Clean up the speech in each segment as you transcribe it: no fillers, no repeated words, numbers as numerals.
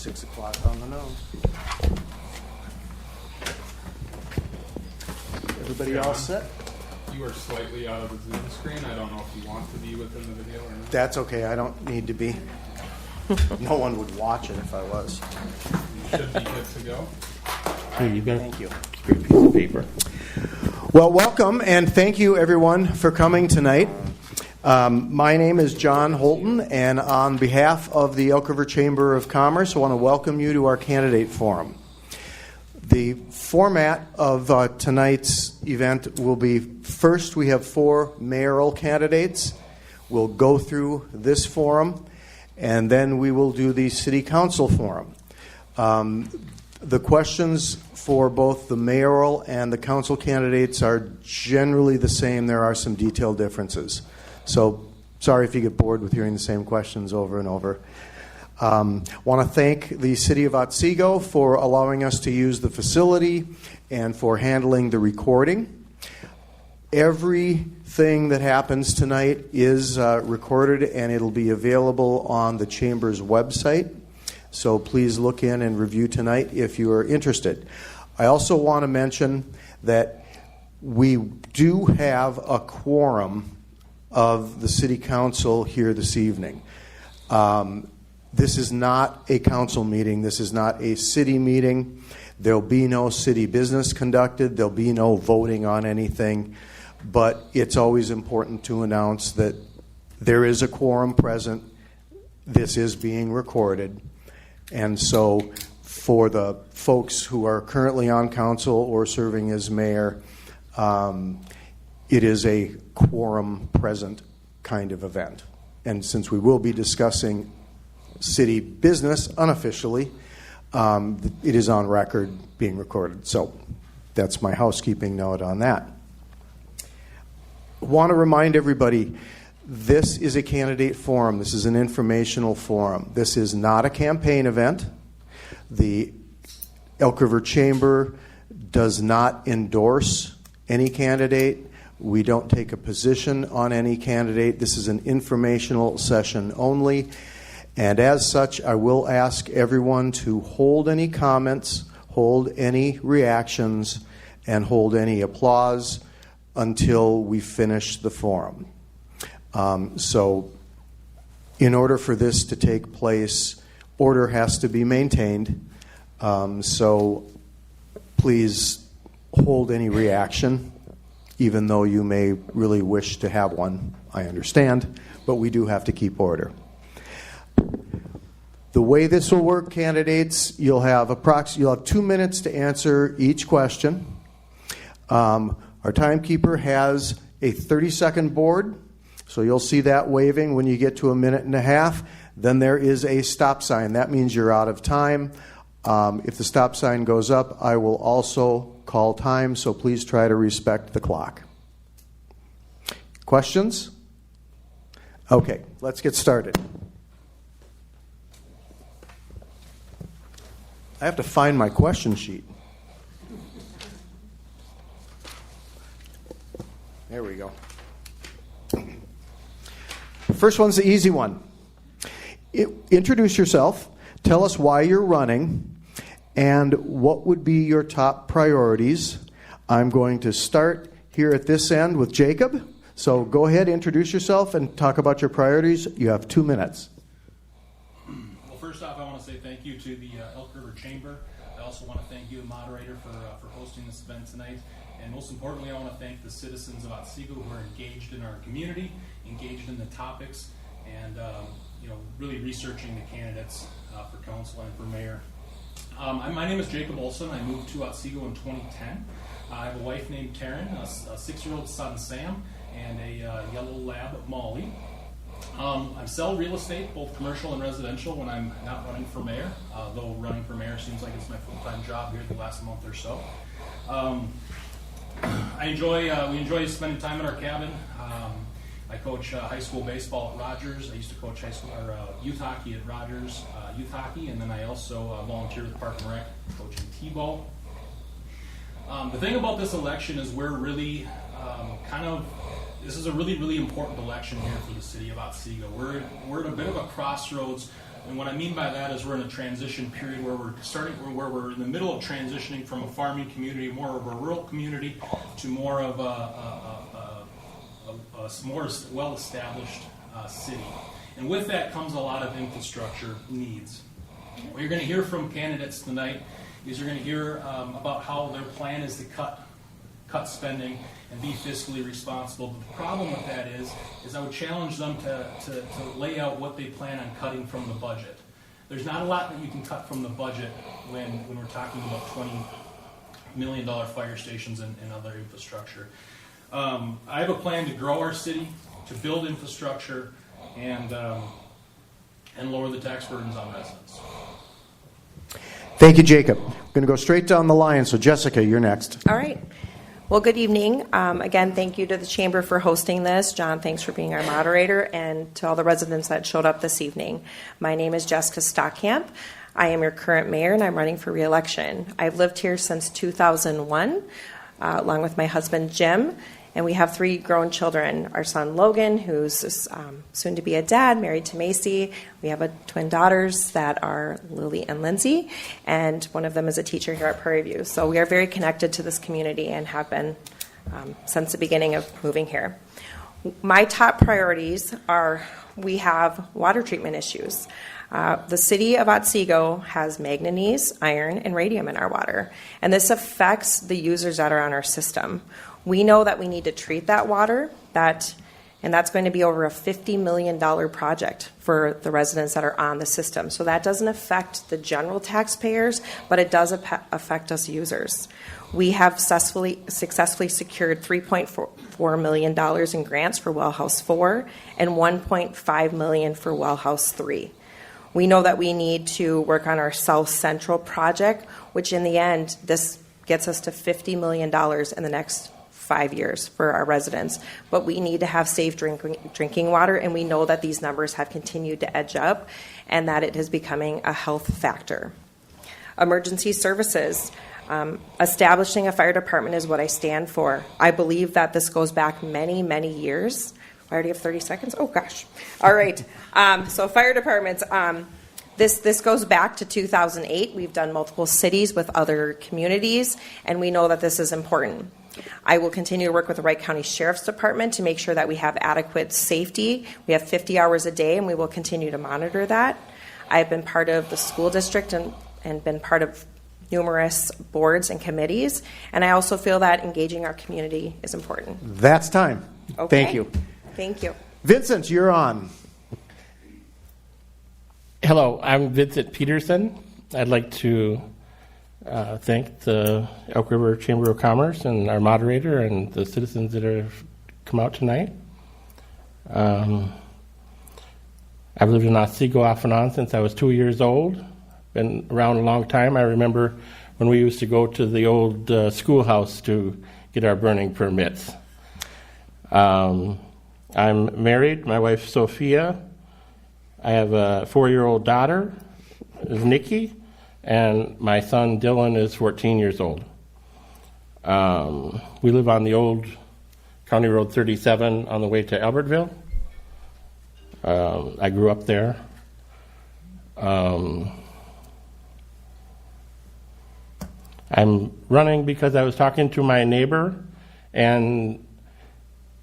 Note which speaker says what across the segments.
Speaker 1: 6 o'clock on the nose. Everybody all set?
Speaker 2: You are slightly out of the Zoom screen. I don't know if you want to be within the video or not.
Speaker 1: That's okay. I don't need to be. No one would watch it if I was.
Speaker 2: You should be good to go.
Speaker 3: Here, you've got
Speaker 1: Thank you.
Speaker 3: a great piece of paper.
Speaker 1: Well, welcome, and thank you, everyone, for coming tonight. My name is John Holton, and on behalf of the Elk River Chamber of Commerce, I want to welcome you to our candidate forum. The format of tonight's event will be, first we have 4 mayoral candidates. We'll go through this forum, and then we will do the city council forum. The questions for both the mayoral and the council candidates are generally the same. There are some detailed differences. So sorry if you get bored with hearing the same questions over and over. Want to thank the City of Otsego for allowing us to use the facility and for handling the recording. Everything that happens tonight is recorded, and it'll be available on the Chamber's website. So please look in and review tonight if you are interested. I also want to mention that we do have a quorum of the City Council here this evening. This is not a council meeting. This is not a city meeting. There'll be no city business conducted. There'll be no voting on anything. But it's always important to announce that there is a quorum present. This is being recorded. And so for the folks who are currently on council or serving as mayor, it is a quorum present kind of event. And since we will be discussing city business unofficially, it is on record being recorded. So that's my housekeeping note on that. I want to remind everybody, this is a candidate forum. This is an informational forum. This is not a campaign event. The Elk River Chamber does not endorse any candidate. We don't take a position on any candidate. This is an informational session only. And as such, I will ask everyone to hold any comments, hold any reactions, and hold any applause until we finish the forum. So in order for this to take place, order has to be maintained. So please hold any reaction, even though you may really wish to have one. I understand, but we do have to keep order. The way this will work, candidates, you'll have 2 minutes to answer each question. Our timekeeper has a 30-second board, so you'll see that waving when you get to a minute and a half. Then there is a stop sign. That means you're out of time. If the stop sign goes up, I will also call time, so please try to respect the clock. Questions? Okay, let's get started. I have to find my question sheet. There we go. First one's the easy one. Introduce yourself. Tell us why you're running and what would be your top priorities. I'm going to start here at this end with Jacob. So go ahead, introduce yourself, and talk about your priorities. You have 2 minutes.
Speaker 4: Well, first off, I want to say thank you to the Elk River Chamber. I also want to thank you, the moderator, for hosting this event tonight. And most importantly, I want to thank the citizens of Otsego who are engaged in our community, engaged in the topics, and really researching the candidates for council and for mayor. My name is Jacob Olson. I moved to Otsego in 2010. I have a wife named Taryn, a 6-year-old son Sam, and a yellow lab Molly. I sell real estate, both commercial and residential, when I'm not running for mayor, though running for mayor seems like it's my full-time job here the last month or so. We enjoy spending time in our cabin. I coach high school baseball at Rogers. I used to coach youth hockey at Rogers youth hockey, and then I also volunteer with Park and Rec coaching T-ball. The thing about this election is we're really this is a really, really important election here for the city of Otsego. We're at a bit of a crossroads And what I mean by that is we're in a transition period where we're in the middle of transitioning from a farming community, more of a rural community, to more of a more well-established city. And with that comes a lot of infrastructure needs. What you're going to hear from candidates tonight is you're going to hear about how their plan is to cut spending and be fiscally responsible. But the problem with that is I would challenge them to lay out what they plan on cutting from the budget. There's not a lot that you can cut from the budget when we're talking about $20 million fire stations and other infrastructure. I have a plan to grow our city, to build infrastructure, and lower the tax burdens on residents.
Speaker 1: Thank you, Jacob. I'm going to go straight down the line. So, Jessica, you're next.
Speaker 5: All right. Well, good evening. Again, thank you to the Chamber for hosting this. John, thanks for being our moderator, and to all the residents that showed up this evening. My name is Jessica Stockamp. I am your current mayor, and I'm running for re-election. I've lived here since 2001, along with my husband, Jim, and we have 3 grown children. Our son, Logan, who's soon to be a dad, married to Macy. We have twin daughters that are Lily and Lindsay, and one of them is a teacher here at Prairie View. So we are very connected to this community and have been since the beginning of moving here. My top priorities are we have water treatment issues. The city of Otsego has manganese, iron, and radium in our water, and this affects the users that are on our system. We know that we need to treat that water, and that's going to be over a $50 million project for the residents that are on the system. So that doesn't affect the general taxpayers, but it does affect us users. We have successfully secured $3.4 million in grants for Well House 4 and $1.5 million for Well House 3. We know that we need to work on our South Central project, which in the end, this gets us to $50 million in the next 5 years for our residents. But we need to have safe drinking water, and we know that these numbers have continued to edge up and that it is becoming a health factor. Emergency services. Establishing a fire department is what I stand for. I believe that this goes back many, many years. I already have 30 seconds? Oh, gosh. All right. So fire departments, this goes back to 2008. We've done multiple cities with other communities, and we know that this is important. I will continue to work with the Wright County Sheriff's Department to make sure that we have adequate safety. We have 50 hours a day, and we will continue to monitor that. I've been part of the school district and been part of numerous boards and committees, and I also feel that engaging our community is important.
Speaker 1: That's time.
Speaker 5: Okay.
Speaker 1: Thank you.
Speaker 5: Thank you.
Speaker 1: Vincent, you're on.
Speaker 3: Hello, I'm Vincent Peterson. I'd like to thank the Elk River Chamber of Commerce and our moderator and the citizens that have come out tonight. I've lived in Otsego off and on since I was 2 years old. Been around a long time. I remember when we used to go to the old schoolhouse to get our burning permits. I'm married. My wife, Sophia. I have a 4-year-old daughter, Nikki, and my son, Dylan, is 14 years old. We live on the old County Road 37 on the way to Albertville. I grew up there. I'm running because I was talking to my neighbor, and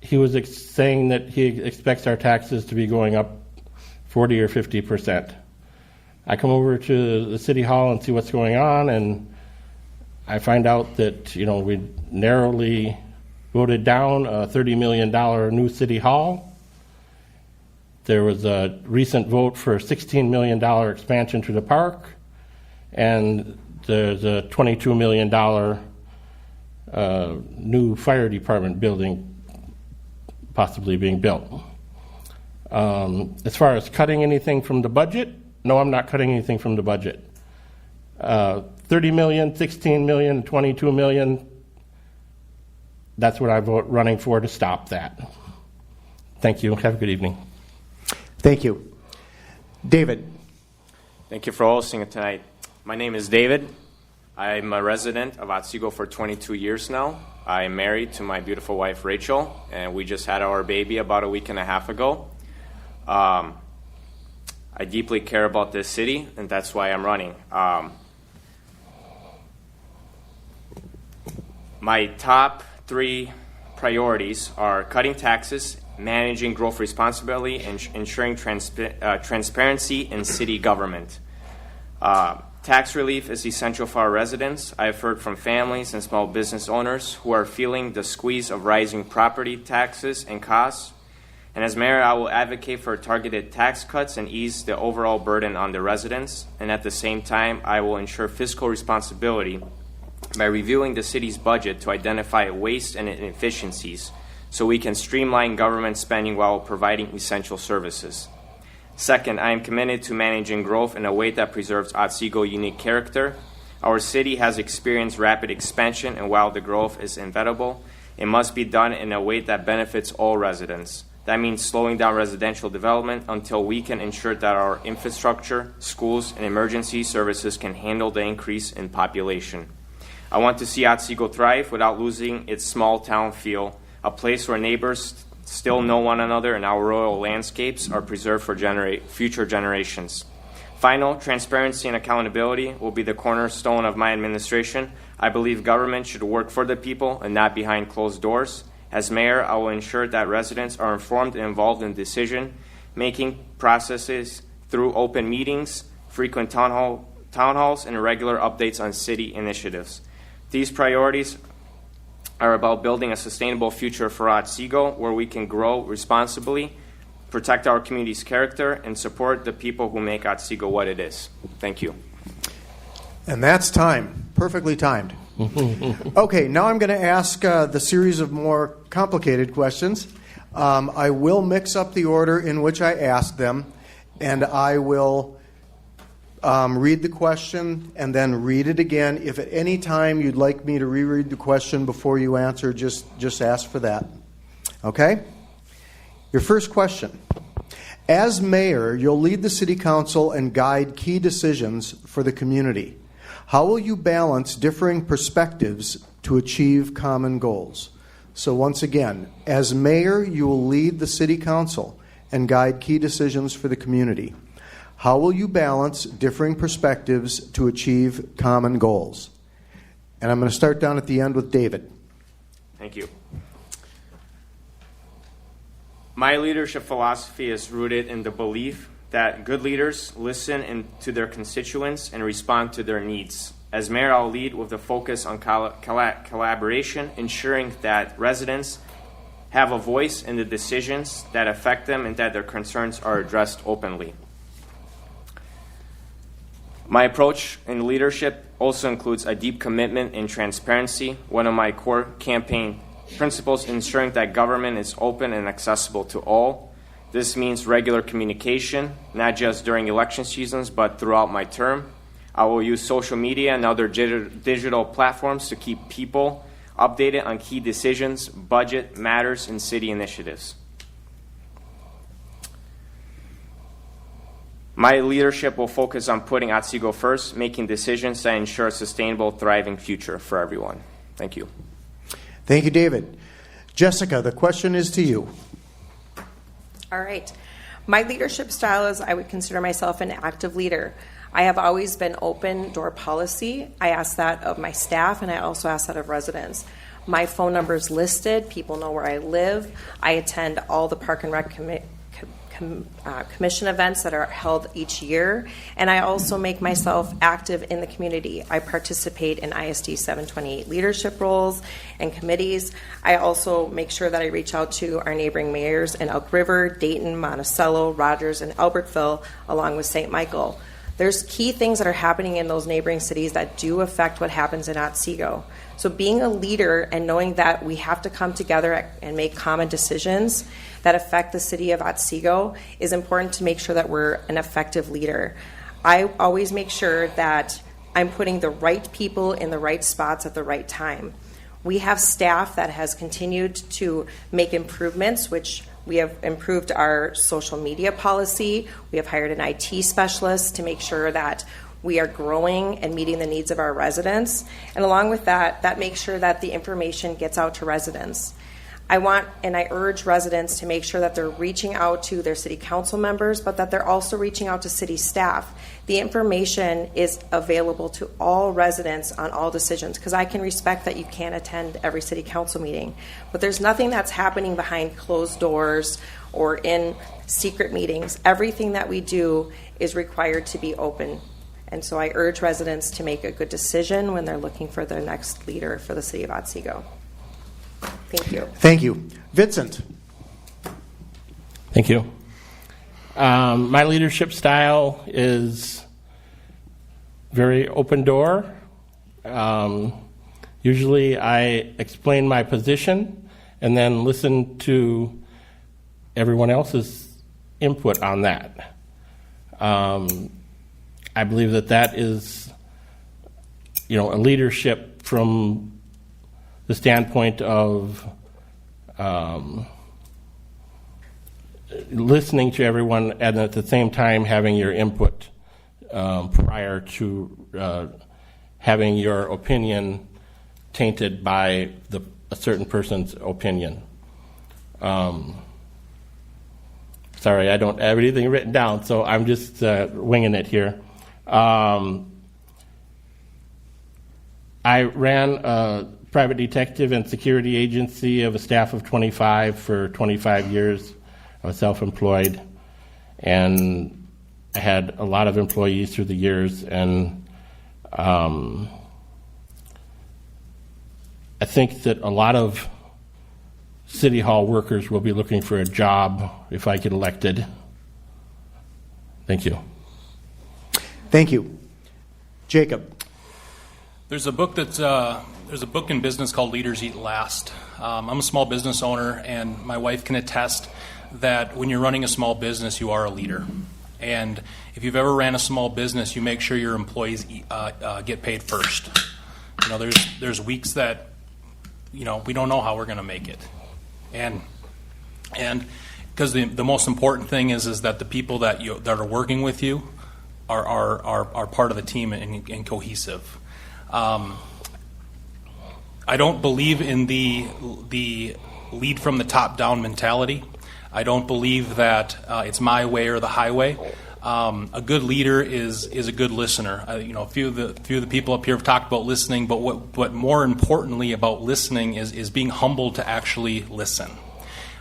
Speaker 3: he was saying that he expects our taxes to be going up 40 or 50%. I come over to the city hall and see what's going on, and I find out that, we narrowly voted down a $30 million new city hall. There was a recent vote for a $16 million expansion to the park, and there's a $22 million new fire department building possibly being built. As far as cutting anything from the budget, no, I'm not cutting anything from the budget. 30 million, 16 million, 22 million, that's what I'm running for, to stop that. Thank you. Have a good evening.
Speaker 1: Thank you. David.
Speaker 6: Thank you for hosting it tonight. My name is David. I'm a resident of Otsego for 22 years now. I'm married to my beautiful wife, Rachel, and we just had our baby about a week and a half ago. I I deeply care about this city, and that's why I'm running. My top 3 priorities are cutting taxes, managing growth responsibly, and ensuring transparency in city government. Tax relief is essential for our residents. I have heard from families and small business owners who are feeling the squeeze of rising property taxes and costs. And as mayor, I will advocate for targeted tax cuts and ease the overall burden on the residents. And at the same time, I will ensure fiscal responsibility by reviewing the city's budget to identify waste and inefficiencies so we can streamline government spending while providing essential services. Second, I am committed to managing growth in a way that preserves Otsego's unique character. Our city has experienced rapid expansion, and while the growth is inevitable, it must be done in a way that benefits all residents. That means slowing down residential development until we can ensure that our infrastructure, schools, and emergency services can handle the increase in population. I want to see Otsego thrive without losing its small town feel, a place where neighbors still know one another and our rural landscapes are preserved for future generations. Final, transparency and accountability will be the cornerstone of my administration. I believe government should work for the people and not behind closed doors. As mayor, I will ensure that residents are informed and involved in decision-making processes through open meetings, frequent town halls, and regular updates on city initiatives. These priorities are about building a sustainable future for Otsego where we can grow responsibly, protect our community's character, and support the people who make Otsego what it is. Thank you.
Speaker 1: And that's time. Perfectly timed. Okay, now I'm going to ask the series of more complicated questions. I will mix up the order in which I ask them, and I will read the question and then read it again. If at any time you'd like me to reread the question before you answer, just ask for that. Okay? Your first question. As mayor, you'll lead the city council and guide key decisions for the community. How will you balance differing perspectives to achieve common goals? So once again, as mayor, you will lead the city council and guide key decisions for the community. How will you balance differing perspectives to achieve common goals? And I'm going to start down at the end with David.
Speaker 6: Thank you. My leadership philosophy is rooted in the belief that good leaders listen to their constituents and respond to their needs. As mayor, I'll lead with a focus on collaboration, ensuring that residents have a voice in the decisions that affect them and that their concerns are addressed openly. My approach in leadership also includes a deep commitment in transparency. One of my core campaign principles is ensuring that government is open and accessible to all. This means regular communication, not just during election seasons, but throughout my term. I will use social media and other digital platforms to keep people updated on key decisions, budget matters, and city initiatives. My leadership will focus on putting Otsego first, making decisions that ensure a sustainable, thriving future for everyone. Thank you.
Speaker 1: Thank you, David. Jessica, the question is to you.
Speaker 5: All right. My leadership style is I would consider myself an active leader. I have always been open door policy. I ask that of my staff, and I also ask that of residents. My phone number is listed. People know where I live. I attend all the Park and Rec Commission events that are held each year, and I also make myself active in the community. I participate in ISD 728 leadership roles and committees. I also make sure that I reach out to our neighboring mayors in Elk River, Dayton, Monticello, Rogers, and Albertville, along with St. Michael. There's key things that are happening in those neighboring cities that do affect what happens in Otsego. So being a leader and knowing that we have to come together and make common decisions that affect the city of Otsego is important to make sure that we're an effective leader. I always make sure that I'm putting the right people in the right spots at the right time. We have staff that has continued to make improvements, which we have improved our social media policy. We have hired an IT specialist to make sure that we are growing and meeting the needs of our residents. And along with that, that makes sure that the information gets out to residents. I want and I urge residents to make sure that they're reaching out to their city council members, but that they're also reaching out to city staff. The information is available to all residents on all decisions, because I can respect that you can't attend every city council meeting, but there's nothing that's happening behind closed doors or in secret meetings. Everything that we do is required to be open. And so I urge residents to make a good decision when they're looking for their next leader for the city of Otsego. Thank you.
Speaker 1: Thank you. Vincent.
Speaker 3: Thank you. My leadership style is very open door. Usually I explain my position and then listen to everyone else's input on that. I believe that is, a leadership from the standpoint of listening to everyone and at the same time having your input prior to having your opinion tainted by a certain person's opinion. Sorry, I don't have anything written down, so I'm just winging it here. I ran a private detective and security agency of a staff of 25 for 25 years. I was self-employed, and I had a lot of employees through the years, and I think that a lot of City Hall workers will be looking for a job if I get elected. Thank you.
Speaker 1: Thank you. Jacob.
Speaker 4: There's a book in business called Leaders Eat Last. I'm a small business owner, and my wife can attest that when you're running a small business, you are a leader. And if you've ever ran a small business, you make sure your employees get paid first. There's weeks that we don't know how we're going to make it, and because the most important thing is that the people that are working with you are part of the team and cohesive. I don't believe in the lead from the top down mentality. I don't believe that it's my way or the highway. A good leader is a good listener. A few of the people up here have talked about listening, but what more importantly about listening is being humble to actually listen.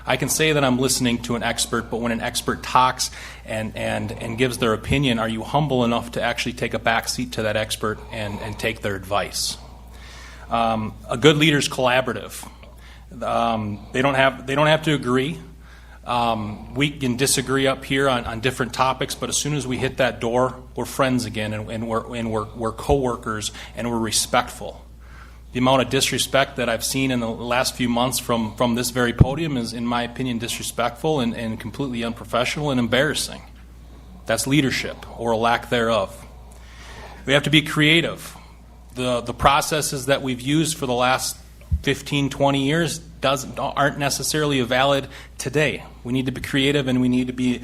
Speaker 4: I can say that I'm listening to an expert, but when an expert talks and gives their opinion, are you humble enough to actually take a back seat to that expert and take their advice? A good leader is collaborative. They don't have to agree. We can disagree up here on different topics, but as soon as we hit that door, we're friends again, and we're coworkers, and we're respectful. The amount of disrespect that I've seen in the last few months from this very podium is, in my opinion, disrespectful and completely unprofessional and embarrassing. That's leadership, or a lack thereof. We have to be creative. The processes that we've used for the last 15, 20 years aren't necessarily valid today. We need to be creative, and we need to be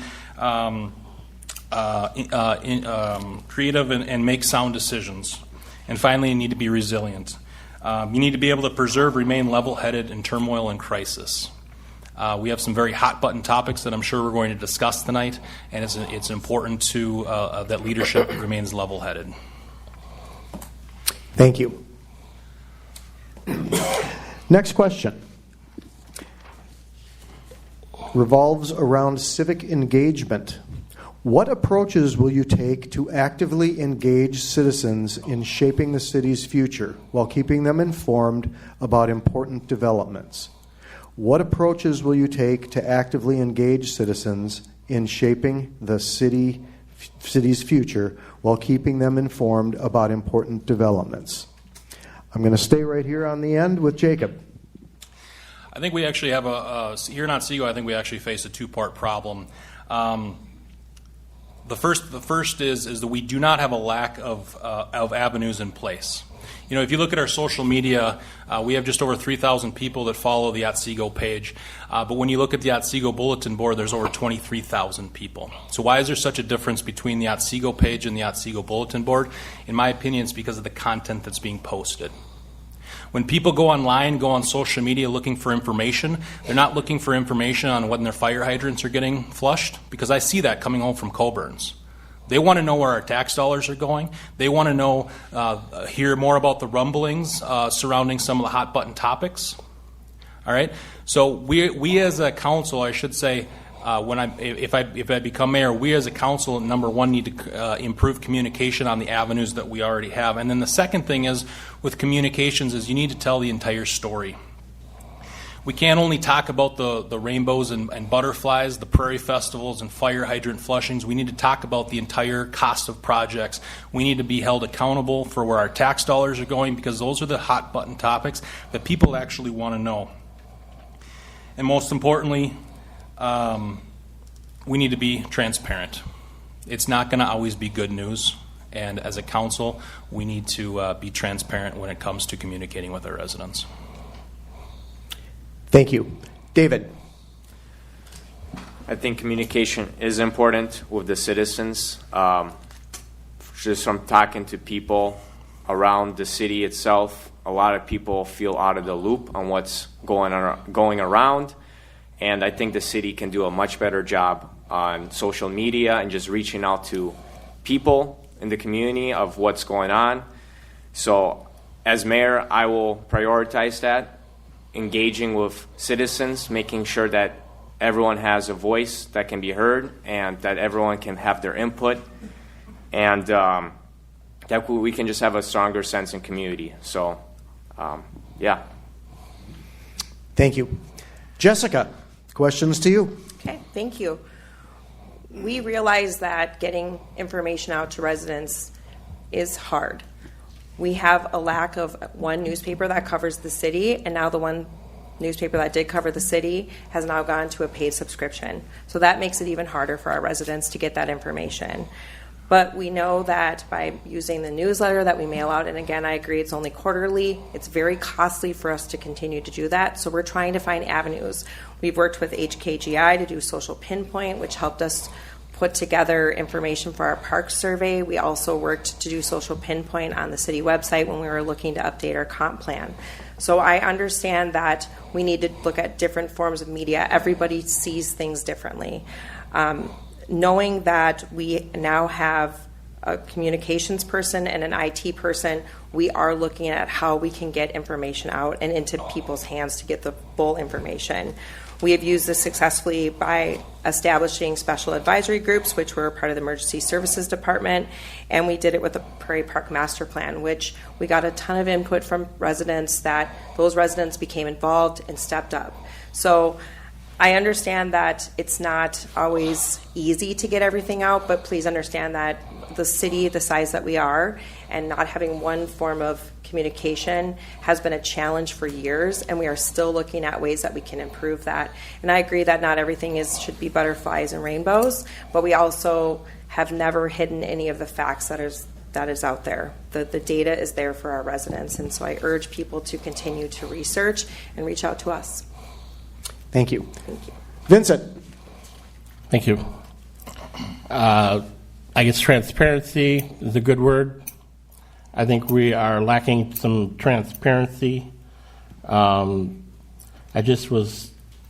Speaker 4: creative and make sound decisions. And finally, you need to be resilient. You need to be able to remain level-headed in turmoil and crisis. We have some very hot-button topics that I'm sure we're going to discuss tonight, and it's important that leadership remains level-headed.
Speaker 1: Thank you. Next question revolves around civic engagement. What approaches will you take to actively engage citizens in shaping the city's future while keeping them informed about important developments? What approaches will you take to actively engage citizens in shaping the city's future while keeping them informed about important developments? I'm going to stay right here on the end with Jacob.
Speaker 4: I think we actually have here in Otsego, I think we actually face a two-part problem. The first is that we do not have a lack of avenues in place. If you look at our social media, we have just over 3,000 people that follow the Otsego page. But when you look at the Otsego bulletin board, there's over 23,000 people. So why is there such a difference between the Otsego page and the Otsego bulletin board? In my opinion, it's because of the content that's being posted. When people go online, go on social media looking for information, they're not looking for information on when their fire hydrants are getting flushed, because I see that coming home from Coburns. They want to know where our tax dollars are going. They want to know, hear more about the rumblings surrounding some of the hot button topics. All right. So we as a council, I should say, if I become mayor, we as a council, number one, need to improve communication on the avenues that we already have. And then the second thing is with communications is you need to tell the entire story. We can't only talk about the rainbows and butterflies, the prairie festivals and fire hydrant flushings. We need to talk about the entire cost of projects. We need to be held accountable for where our tax dollars are going, because those are the hot button topics that people actually want to know. And most importantly, we need to be transparent. It's not going to always be good news. And as a council, we need to be transparent when it comes to communicating with our residents.
Speaker 1: Thank you. David.
Speaker 6: I think communication is important with the citizens. Just from talking to people around the city itself, a lot of people feel out of the loop on what's going around. And I think the city can do a much better job on social media and just reaching out to people in the community of what's going on. So as mayor, I will prioritize that, engaging with citizens, making sure that everyone has a voice that can be heard and that everyone can have their input, and that we can just have a stronger sense in community. So, yeah.
Speaker 1: Thank you. Jessica, questions to you.
Speaker 5: Okay, thank you. We realize that getting information out to residents is hard. We have a lack of one newspaper that covers the city, and now the one newspaper that did cover the city has now gone to a paid subscription. So that makes it even harder for our residents to get that information. But we know that by using the newsletter that we mail out, and again, I agree it's only quarterly, it's very costly for us to continue to do that. So we're trying to find avenues. We've worked with HKGI to do Social Pinpoint, which helped us put together information for our park survey. We also worked to do Social Pinpoint on the city website when we were looking to update our comp plan. So I understand that we need to look at different forms of media. Everybody sees things differently. Knowing that we now have a communications person and an IT person, we are looking at how we can get information out and into people's hands to get the full information. We have used this successfully by establishing special advisory groups, which were part of the Emergency Services Department, and we did it with the Prairie Park Master Plan, which we got a ton of input from residents that those residents became involved and stepped up. So I understand that it's not always easy to get everything out, but please understand that the city, the size that we are, and not having one form of communication has been a challenge for years, and we are still looking at ways that we can improve that. And I agree that not everything should be butterflies and rainbows, but we also have never hidden any of the facts that is out there. The data is there for our residents, and so I urge people to continue to research and reach out to us.
Speaker 1: Thank you.
Speaker 5: Thank you.
Speaker 1: Vincent.
Speaker 3: Thank you. I guess transparency is a good word. I think we are lacking some transparency. I've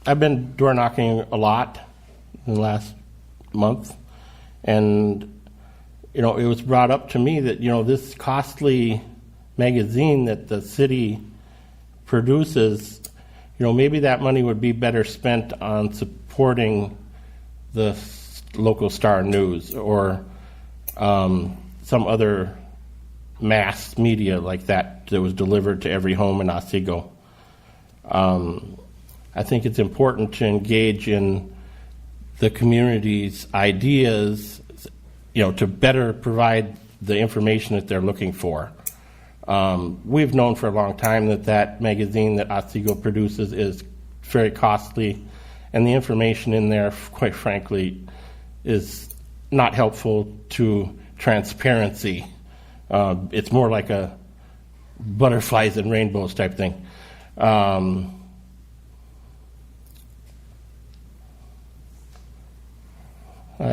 Speaker 3: been door knocking a lot in the last month, and it was brought up to me that this costly magazine that the city produces, maybe that money would be better spent on supporting the local Star News or some other mass media like that was delivered to every home in Otsego. I think it's important to engage in the community's ideas, to better provide the information that they're looking for. We've known for a long time that magazine that Otsego produces is very costly, and the information in there, quite frankly, is not helpful to transparency. It's more like a butterflies and rainbows type thing. I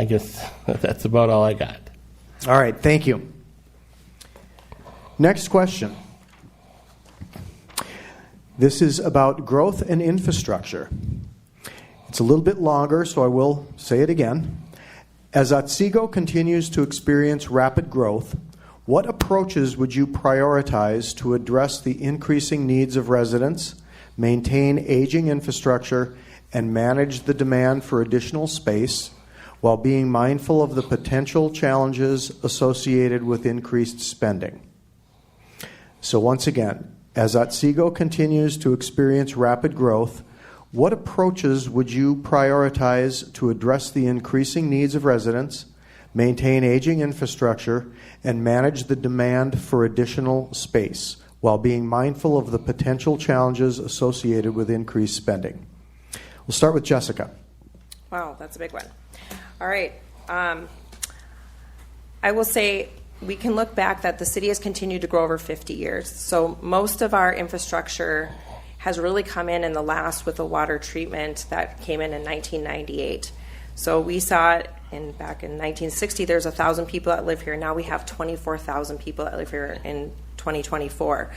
Speaker 3: guess that's about all I got.
Speaker 1: All right, thank you. Next question. This is about growth and infrastructure. It's a little bit longer, so I will say it again. As Otsego continues to experience rapid growth, what approaches would you prioritize to address the increasing needs of residents, maintain aging infrastructure, and manage the demand for additional space while being mindful of the potential challenges associated with increased spending? So once again, as Otsego continues to experience rapid growth, what approaches would you prioritize to address the increasing needs of residents, maintain aging infrastructure, and manage the demand for additional space while being mindful of the potential challenges associated with increased spending? We'll start with Jessica.
Speaker 5: Wow, that's a big one. All right. I will say we can look back that the city has continued to grow over 50 years. So most of our infrastructure has really come in the last with the water treatment that came in 1998. So we saw it back in 1960, there's 1,000 people that live here. Now we have 24,000 people that live here in 2024.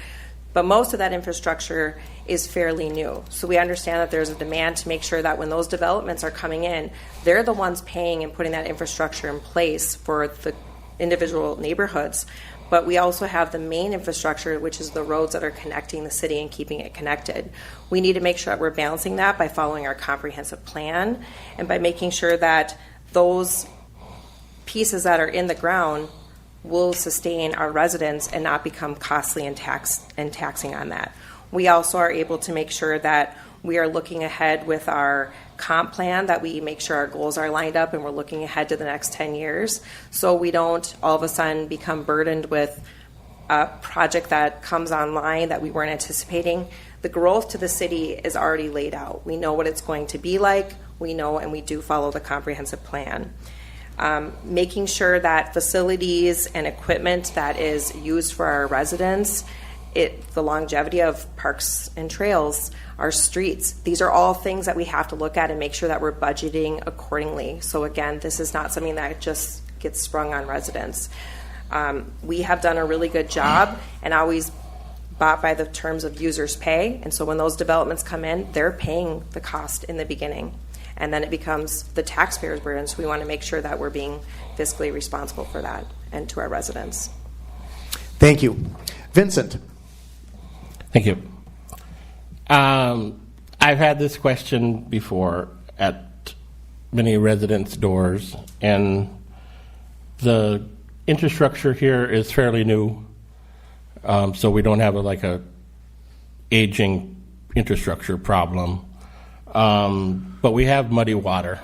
Speaker 5: But most of that infrastructure is fairly new. So we understand that there's a demand to make sure that when those developments are coming in, they're the ones paying and putting that infrastructure in place for the individual neighborhoods. But we also have the main infrastructure, which is the roads that are connecting the city and keeping it connected. We need to make sure that we're balancing that by following our comprehensive plan and by making sure that those pieces that are in the ground will sustain our residents and not become costly and taxing on that. We also are able to make sure that we are looking ahead with our comp plan, that we make sure our goals are lined up and we're looking ahead to the next 10 years, so we don't all of a sudden become burdened with a project that comes online that we weren't anticipating. The growth to the city is already laid out. We know what it's going to be like. We know, and we do follow the comprehensive plan. Making sure that facilities and equipment that is used for our residents, the longevity of parks and trails, our streets, these are all things that we have to look at and make sure that we're budgeting accordingly. So again, this is not something that just gets sprung on residents. We have done a really good job and always bought by the terms of users pay. And so when those developments come in, they're paying the cost in the beginning. And then it becomes the taxpayer's burden. So we want to make sure that we're being fiscally responsible for that and to our residents.
Speaker 1: Thank you. Vincent.
Speaker 3: Thank you. I've had this question before at many residents' doors, and the infrastructure here is fairly new, so we don't have a aging infrastructure problem. But we have muddy water,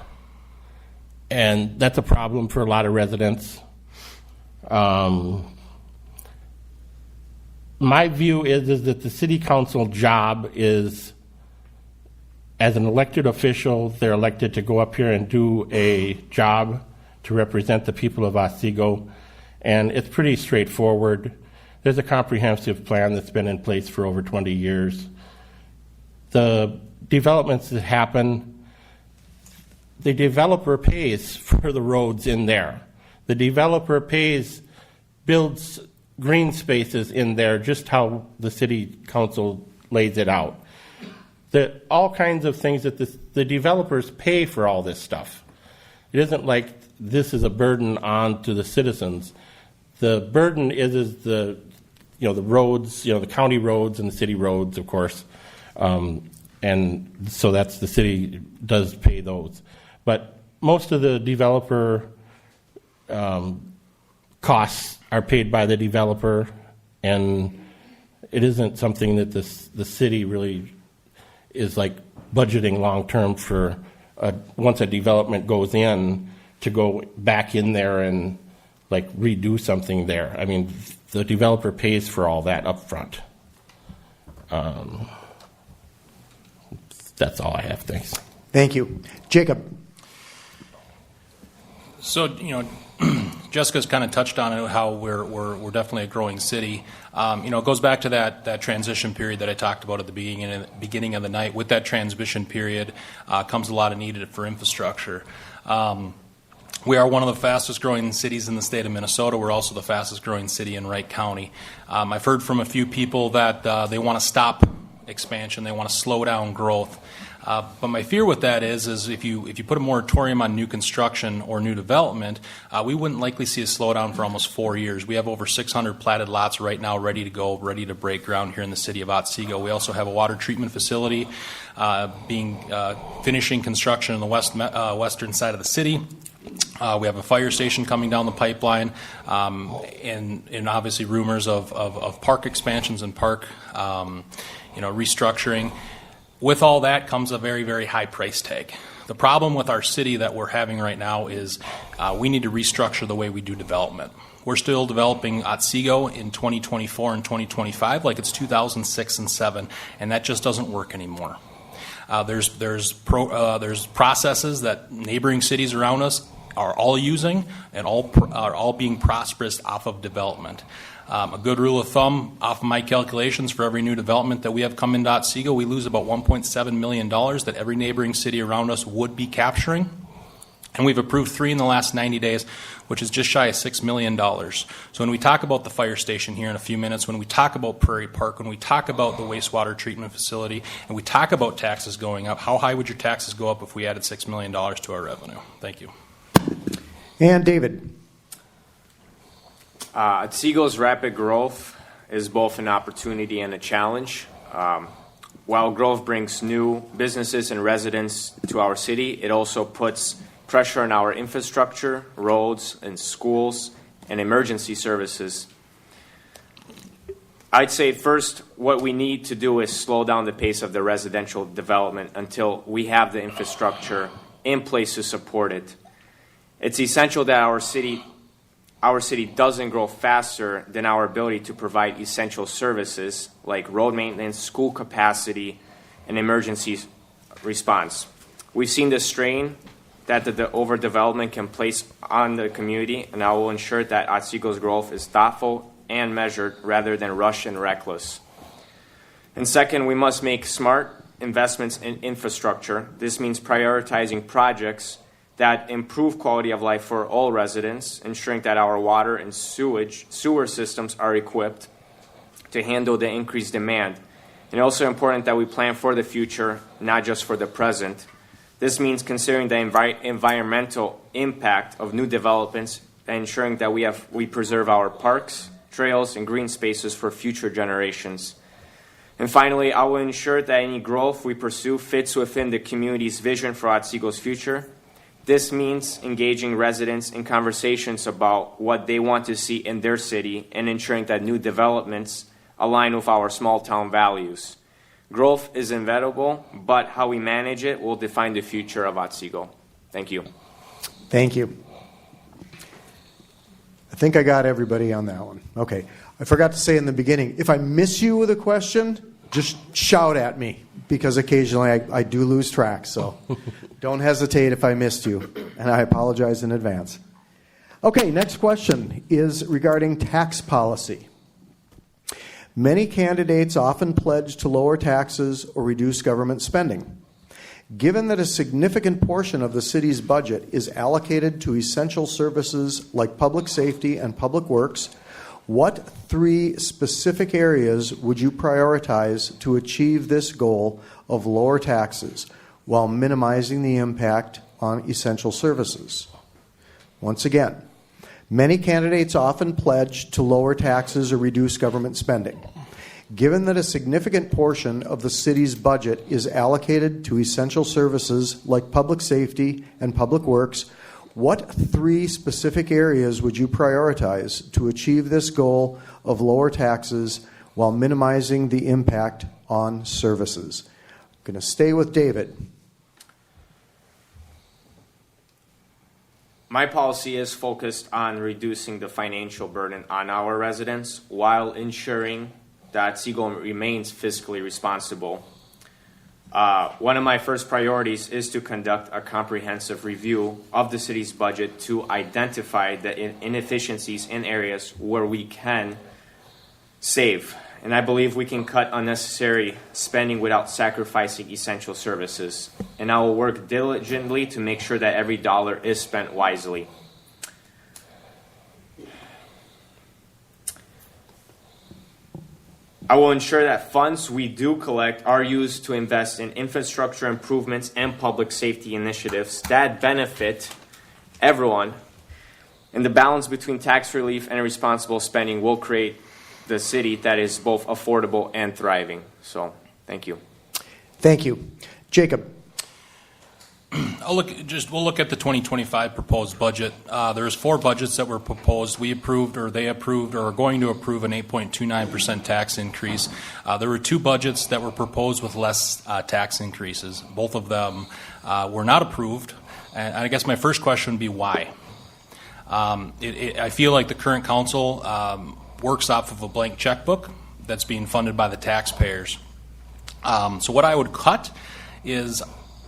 Speaker 3: and that's a problem for a lot of residents. My view is that the city council job is, as an elected official, they're elected to go up here and do a job to represent the people of Otsego, and it's pretty straightforward. There's a comprehensive plan that's been in place for over 20 years. The developments that happen, the developer pays for the roads in there. The developer builds green spaces in there, just how the city council lays it out. All kinds of things that the developers pay for all this stuff. It isn't like this is a burden on to the citizens. The burden is the roads, the county roads and the city roads, of course. And so the city does pay those. But most of the developer costs are paid by the developer, and it isn't something that the city really is budgeting long term for once a development goes in to go back in there and redo something there. I mean, the developer pays for all that up front. That's all I have. Thanks.
Speaker 1: Thank you. Jacob.
Speaker 4: So, Jessica's kind of touched on it, how we're definitely a growing city. It goes back to that transition period that I talked about at the beginning of the night. With that transition period comes a lot of need for infrastructure. We are one of the fastest growing cities in the state of Minnesota. We're also the fastest growing city in Wright County. I've heard from a few people that they want to stop expansion. They want to slow down growth. But my fear with that is if you put a moratorium on new construction or new development, we wouldn't likely see a slowdown for almost 4 years. We have over 600 platted lots right now ready to go, ready to break ground here in the city of Otsego. We also have a water treatment facility finishing construction in the western side of the city. We have a fire station coming down the pipeline, and obviously rumors of park expansions and park restructuring. With all that comes a very, very high price tag. The problem with our city that we're having right now is we need to restructure the way we do development. We're still developing Otsego in 2024 and 2025 like it's 2006 and 7, and that just doesn't work anymore. There's processes that neighboring cities around us are all using and are all being prosperous off of development. A good rule of thumb, off of my calculations, for every new development that we have come into Otsego, we lose about $1.7 million that every neighboring city around us would be capturing. And we've approved 3 in the last 90 days, which is just shy of $6 million. So when we talk about the fire station here in a few minutes, when we talk about Prairie Park, when we talk about the wastewater treatment facility, and we talk about taxes going up, how high would your taxes go up if we added $6 million to our revenue? Thank you.
Speaker 1: And David.
Speaker 6: Otsego's rapid growth is both an opportunity and a challenge. While growth brings new businesses and residents to our city, it also puts pressure on our infrastructure, roads, and schools, and emergency services. I'd say first, what we need to do is slow down the pace of the residential development until we have the infrastructure in place to support it. It's essential that our city doesn't grow faster than our ability to provide essential services like road maintenance, school capacity, and emergency response. We've seen the strain that the overdevelopment can place on the community, and I will ensure that Otsego's growth is thoughtful and measured rather than rushed and reckless. And second, we must make smart investments in infrastructure. This means prioritizing projects that improve quality of life for all residents, ensuring that our water and sewer systems are equipped to handle the increased demand. And also important that we plan for the future, not just for the present. This means considering the environmental impact of new developments and ensuring that we preserve our parks, trails, and green spaces for future generations. And finally, I will ensure that any growth we pursue fits within the community's vision for Otsego's future. This means engaging residents in conversations about what they want to see in their city and ensuring that new developments align with our small town values. Growth is inevitable, but how we manage it will define the future of Otsego. Thank you.
Speaker 1: Thank you. I think I got everybody on that one. Okay. I forgot to say in the beginning, if I miss you with a question, just shout at me, because occasionally I do lose track. So don't hesitate if I missed you, and I apologize in advance. Okay, next question is regarding tax policy. Many candidates often pledge to lower taxes or reduce government spending. Given that a significant portion of the city's budget is allocated to essential services like public safety and public works, what 3 specific areas would you prioritize to achieve this goal of lower taxes while minimizing the impact on essential services? Once again, many candidates often pledge to lower taxes or reduce government spending. Given that a significant portion of the city's budget is allocated to essential services like public safety and public works, what 3 specific areas would you prioritize to achieve this goal of lower taxes while minimizing the impact on services? I'm going to stay with David.
Speaker 6: My policy is focused on reducing the financial burden on our residents while ensuring that Otsego remains fiscally responsible. One of my first priorities is to conduct a comprehensive review of the city's budget to identify the inefficiencies in areas where we can save. And I believe we can cut unnecessary spending without sacrificing essential services. And I will work diligently to make sure that every dollar is spent wisely. I will ensure that funds we do collect are used to invest in infrastructure improvements and public safety initiatives that benefit everyone. And the balance between tax relief and responsible spending will create the city that is both affordable and thriving. So, thank you.
Speaker 1: Thank you. Jacob.
Speaker 4: We'll look at the 2025 proposed budget. There's 4 budgets that were proposed. We approved, or they approved, or are going to approve an 8.29% tax increase. There were 2 budgets that were proposed with less tax increases. Both of them were not approved. And I guess my first question would be why? I feel like the current council works off of a blank checkbook that's being funded by the taxpayers. So what I would cut is,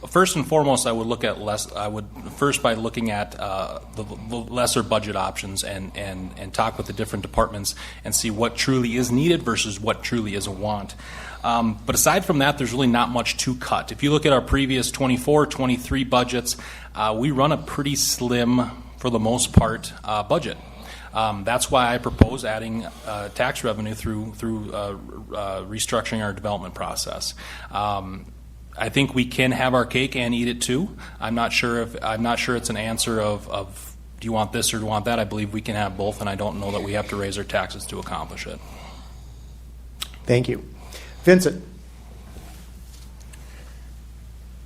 Speaker 4: first and foremost, I would look at by looking at the lesser budget options and talk with the different departments and see what truly is needed versus what truly is a want. But aside from that, there's really not much to cut. If you look at our previous 24, 23 budgets, we run a pretty slim, for the most part, budget. That's why I propose adding tax revenue through restructuring our development process. I think we can have our cake and eat it too. I'm not sure it's an answer of do you want this or do you want that. I believe we can have both, and I don't know that we have to raise our taxes to accomplish it.
Speaker 1: Thank you. Vincent.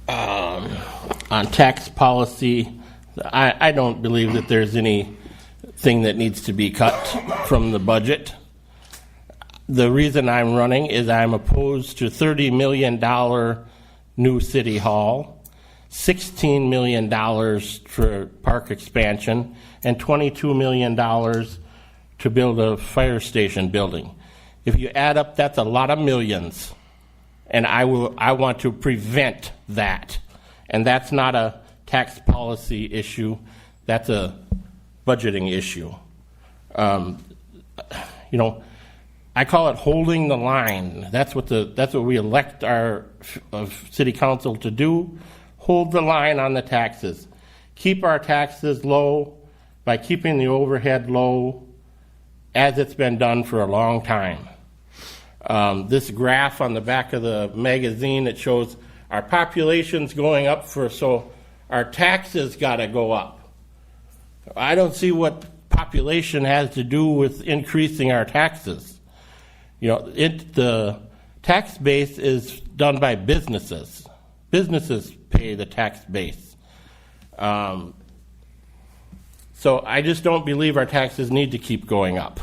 Speaker 3: On tax policy, I don't believe that there's anything that needs to be cut from the budget. The reason I'm running is I'm opposed to $30 million new city hall, $16 million for park expansion, and $22 million to build a fire station building. If you add up, that's a lot of millions, and I want to prevent that. And that's not a tax policy issue, that's a budgeting issue. I call it holding the line. That's what we elect our city council to do. Hold the line on the taxes. Keep our taxes low by keeping the overhead low, as it's been done for a long time. This graph on the back of the magazine that shows our population's going up, so our taxes got to go up. I don't see what population has to do with increasing our taxes. The tax base is done by businesses. Businesses pay the tax base. So I just don't believe our taxes need to keep going up.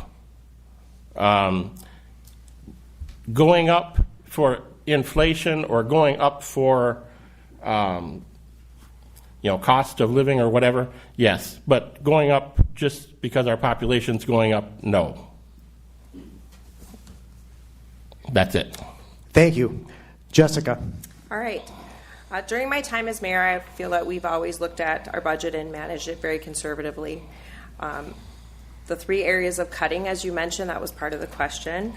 Speaker 3: Going up for inflation or going up for cost of living or whatever, yes. But going up just because our population's going up, no. That's it.
Speaker 1: Thank you. Jessica.
Speaker 5: All right. During my time as mayor, I feel that we've always looked at our budget and managed it very conservatively. The 3 areas of cutting, as you mentioned, that was part of the question.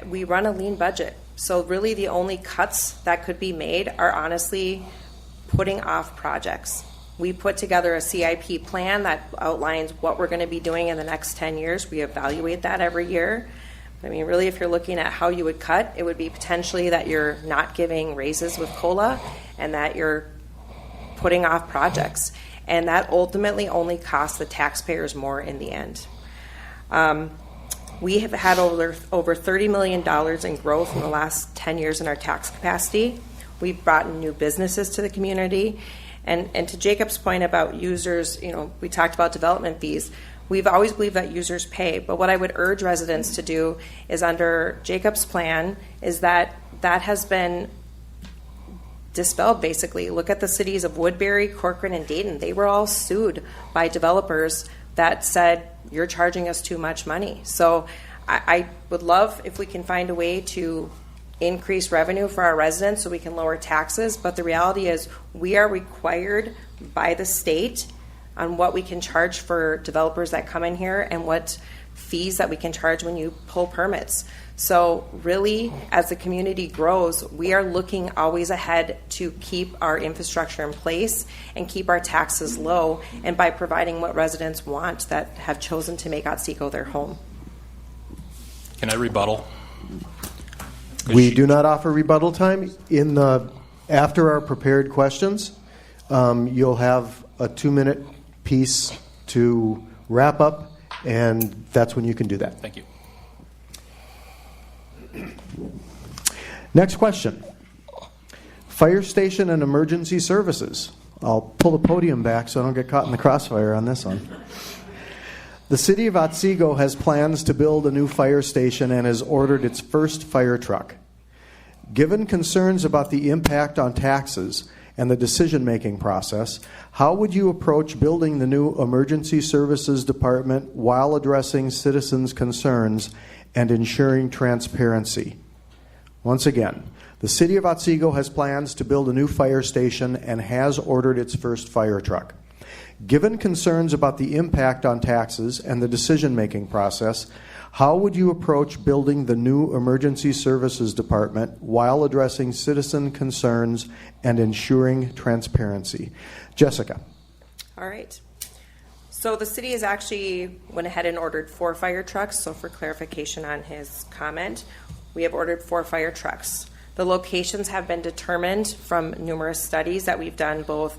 Speaker 5: We run a lean budget. So really the only cuts that could be made are honestly putting off projects. We put together a CIP plan that outlines what we're going to be doing in the next 10 years. We evaluate that every year. I mean, really, if you're looking at how you would cut, it would be potentially that you're not giving raises with COLA and that you're putting off projects. And that ultimately only costs the taxpayers more in the end. We have had over $30 million in growth in the last 10 years in our tax capacity. We've brought in new businesses to the community. And to Jacob's point about users, we talked about development fees. We've always believed that users pay, but what I would urge residents to do is under Jacob's plan is that has been dispelled basically. Look at the cities of Woodbury, Corcoran, and Dayton. They were all sued by developers that said, you're charging us too much money. So I would love if we can find a way to increase revenue for our residents so we can lower taxes, but the reality is we are required by the state on what we can charge for developers that come in here and what fees that we can charge when you pull permits. So really, as the community grows, we are looking always ahead to keep our infrastructure in place and keep our taxes low, and by providing what residents want that have chosen to make Otsego their home.
Speaker 4: Can I rebuttal?
Speaker 1: We do not offer rebuttal time. After our prepared questions, you'll have a 2-minute piece to wrap up, and that's when you can do that.
Speaker 4: Thank you.
Speaker 1: Next question. Fire station and emergency services. I'll pull the podium back so I don't get caught in the crossfire on this one. The city of Otsego has plans to build a new fire station and has ordered its first fire truck. Given concerns about the impact on taxes and the decision-making process, how would you approach building the new emergency services department while addressing citizens' concerns and ensuring transparency? Once again, the city of Otsego has plans to build a new fire station and has ordered its first fire truck. Given concerns about the impact on taxes and the decision-making process, how would you approach building the new emergency services department while addressing citizen concerns and ensuring transparency? Jessica.
Speaker 5: All right. So the city has actually went ahead and ordered 4 fire trucks. So for clarification on his comment, we have ordered 4 fire trucks. The locations have been determined from numerous studies that we've done both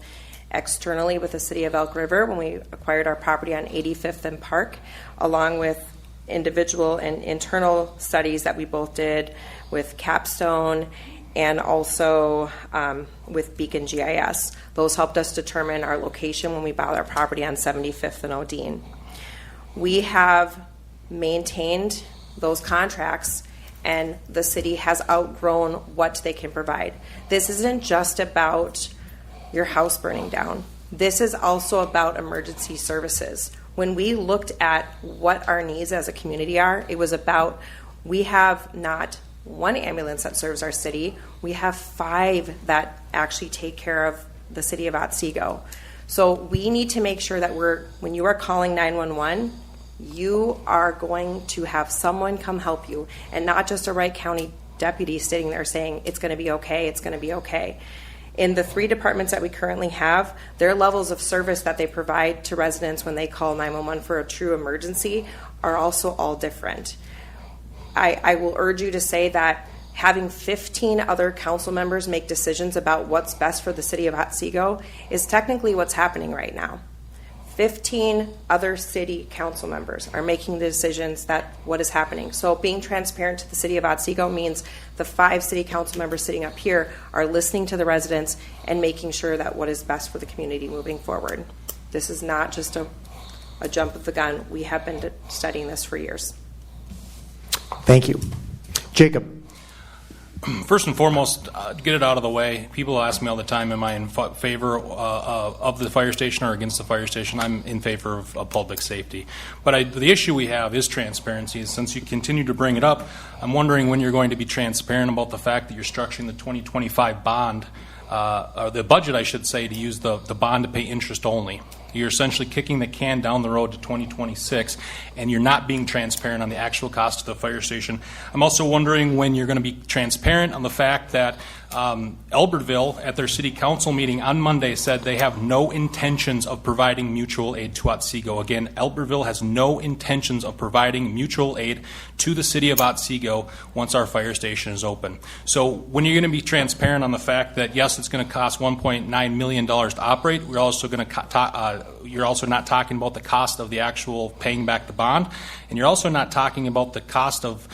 Speaker 5: externally with the city of Elk River when we acquired our property on 85th and Park, along with individual and internal studies that we both did with Capstone and also with Beacon GIS. Those helped us determine our location when we bought our property on 75th and Odine. We have maintained those contracts, and the city has outgrown what they can provide. This isn't just about your house burning down. This is also about emergency services. When we looked at what our needs as a community are, it was about, we have not one ambulance that serves our city, we have 5 that actually take care of the city of Otsego. So we need to make sure that when you are calling 911, you are going to have someone come help you, and not just a Wright County deputy sitting there saying, it's going to be okay, it's going to be okay. In the 3 departments that we currently have, their levels of service that they provide to residents when they call 911 for a true emergency are also all different. I will urge you to say that having 15 other council members make decisions about what's best for the city of Otsego is technically what's happening right now. 15 other city council members are making the decisions that what is happening. So being transparent to the city of Otsego means the 5 city council members sitting up here are listening to the residents and making sure that what is best for the community moving forward. This is not just a jump of the gun. We have been studying this for years.
Speaker 1: Thank you. Jacob.
Speaker 4: First and foremost, to get it out of the way, people ask me all the time, am I in favor of the fire station or against the fire station? I'm in favor of public safety. But the issue we have is transparency. Since you continue to bring it up, I'm wondering when you're going to be transparent about the fact that you're structuring the 2025 bond, or the budget, I should say, to use the bond to pay interest only. You're essentially kicking the can down the road to 2026, and you're not being transparent on the actual cost of the fire station. I'm also wondering when you're going to be transparent on the fact that Albertville, at their city council meeting on Monday, said they have no intentions of providing mutual aid to Otsego. Again, Albertville has no intentions of providing mutual aid to the city of Otsego once our fire station is open. So when you're going to be transparent on the fact that, yes, it's going to cost $1.9 million to operate, we're also going to you're also not talking about the cost of the actual paying back the bond, and you're also not talking about the cost of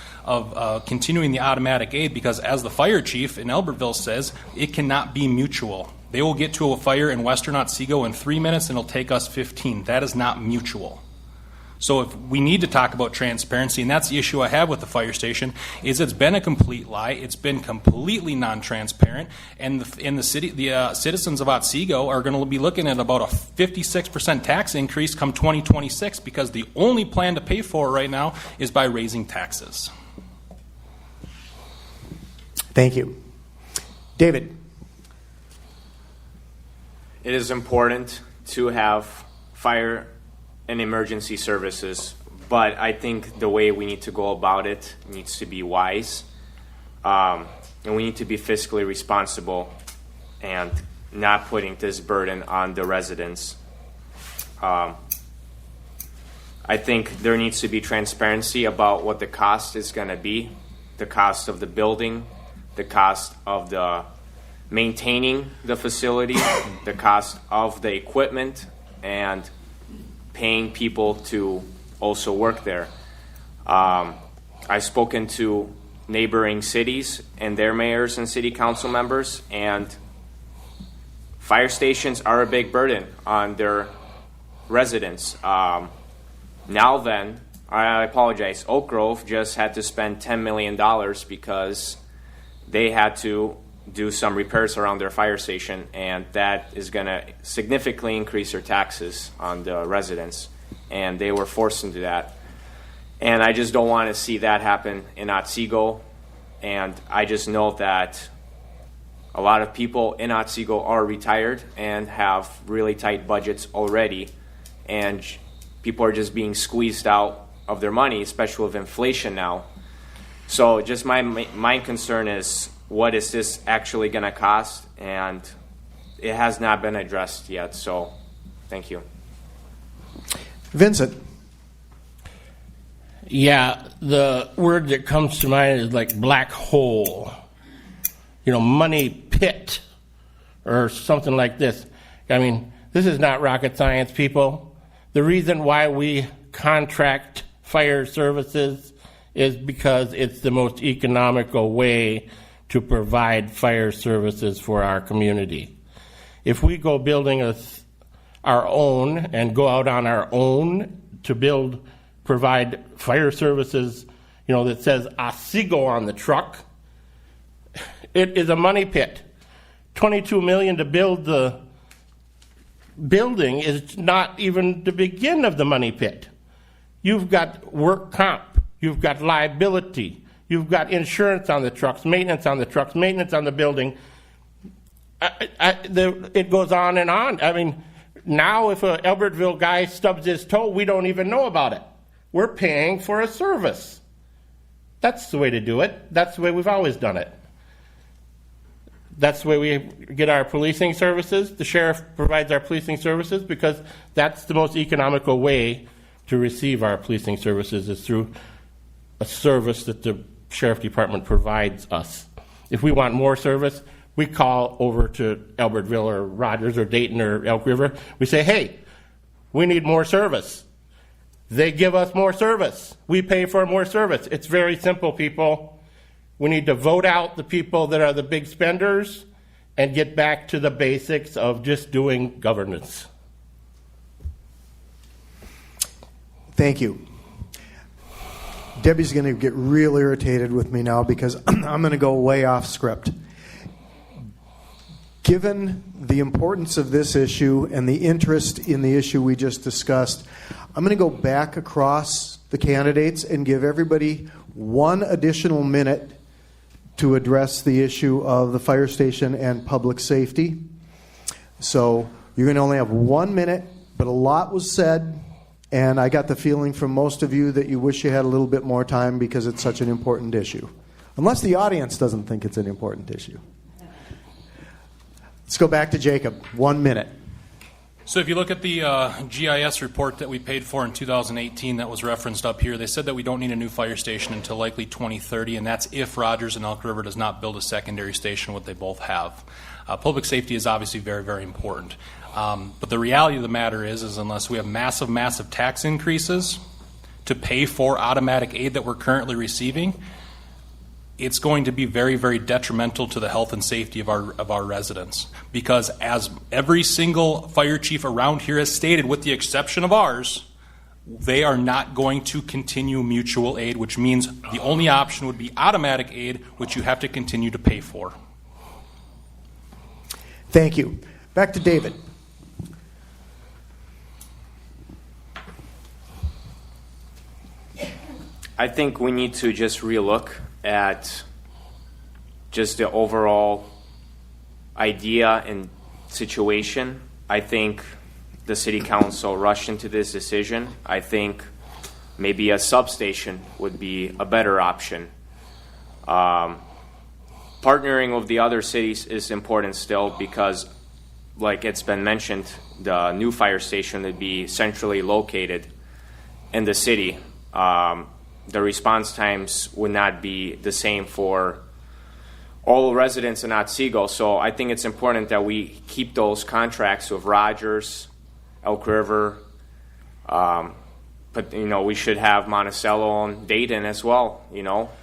Speaker 4: continuing the automatic aid, because as the fire chief in Albertville says, it cannot be mutual. They will get to a fire in western Otsego in 3 minutes, and it'll take us 15. That is not mutual. So if we need to talk about transparency, and that's the issue I have with the fire station, is it's been a complete lie. It's been completely non-transparent, and the citizens of Otsego are going to be looking at about a 56% tax increase come 2026, because the only plan to pay for it right now is by raising taxes.
Speaker 1: Thank you. David.
Speaker 6: It is important to have fire and emergency services, but I think the way we need to go about it needs to be wise, and we need to be fiscally responsible and not putting this burden on the residents. I think there needs to be transparency about what the cost is going to be the cost of the building, the cost of the maintaining the facility, the cost of the equipment, and paying people to also work there. I've spoken to neighboring cities and their mayors and city council members, and fire stations are a big burden on their residents. Now then, I apologize, Oak Grove just had to spend $10 million because they had to do some repairs around their fire station, and that is going to significantly increase their taxes on the residents, and they were forced into that. And I just don't want to see that happen in Otsego, and I just know that a lot of people in Otsego are retired and have really tight budgets already, and people are just being squeezed out of their money, especially with inflation now. So just my concern is, what is this actually going to cost? And it has not been addressed yet, so thank you.
Speaker 1: Vincent.
Speaker 3: Yeah, the word that comes to mind is like black hole, money pit or something like this. I mean, this is not rocket science, people. The reason why we contract fire services is because it's the most economical way to provide fire services for our community. If we go building our own and go out on our own to provide fire services, that says Otsego on the truck, it is a money pit. $22 million to build the building is not even the begin of the money pit. You've got work comp, you've got liability, you've got insurance on the trucks, maintenance on the building. It goes on and on. I mean, now if a Albertville guy stubs his toe, we don't even know about it. We're paying for a service. That's the way to do it. That's the way we've always done it. That's the way we get our policing services. The sheriff provides our policing services because that's the most economical way to receive our policing services, is through a service that the sheriff department provides us. If we want more service, we call over to Albertville or Rogers or Dayton or Elk River. We say, hey, we need more service. They give us more service. We pay for more service. It's very simple, people. We need to vote out the people that are the big spenders and get back to the basics of just doing governance.
Speaker 1: Thank you. Debbie's going to get real irritated with me now because I'm going to go way off script. Given the importance of this issue and the interest in the issue we just discussed, I'm going to go back across the candidates and give everybody one additional minute to address the issue of the fire station and public safety. So you're going to only have 1 minute, but a lot was said, and I got the feeling from most of you that you wish you had a little bit more time because it's such an important issue. Unless the audience doesn't think it's an important issue. Let's go back to Jacob. 1 minute.
Speaker 4: So if you look at the GIS report that we paid for in 2018 that was referenced up here, they said that we don't need a new fire station until likely 2030, and that's if Rogers and Elk River does not build a secondary station, what they both have. Public safety is obviously very, very important. But the reality of the matter is unless we have massive, massive tax increases to pay for automatic aid that we're currently receiving, it's going to be very, very detrimental to the health and safety of our residents. Because as every single fire chief around here has stated, with the exception of ours, they are not going to continue mutual aid, which means the only option would be automatic aid, which you have to continue to pay for.
Speaker 1: Thank you. Back to David.
Speaker 6: I think we need to just relook at just the overall idea and situation. I think the city council rushed into this decision. I think maybe a substation would be a better option. Partnering with the other cities is important still because, like it's been mentioned, the new fire station would be centrally located in the city. the response times would not be the same for all residents in Otsego. So I think it's important that we keep those contracts with Rogers, Elk River, but we should have Monticello and Dayton as well.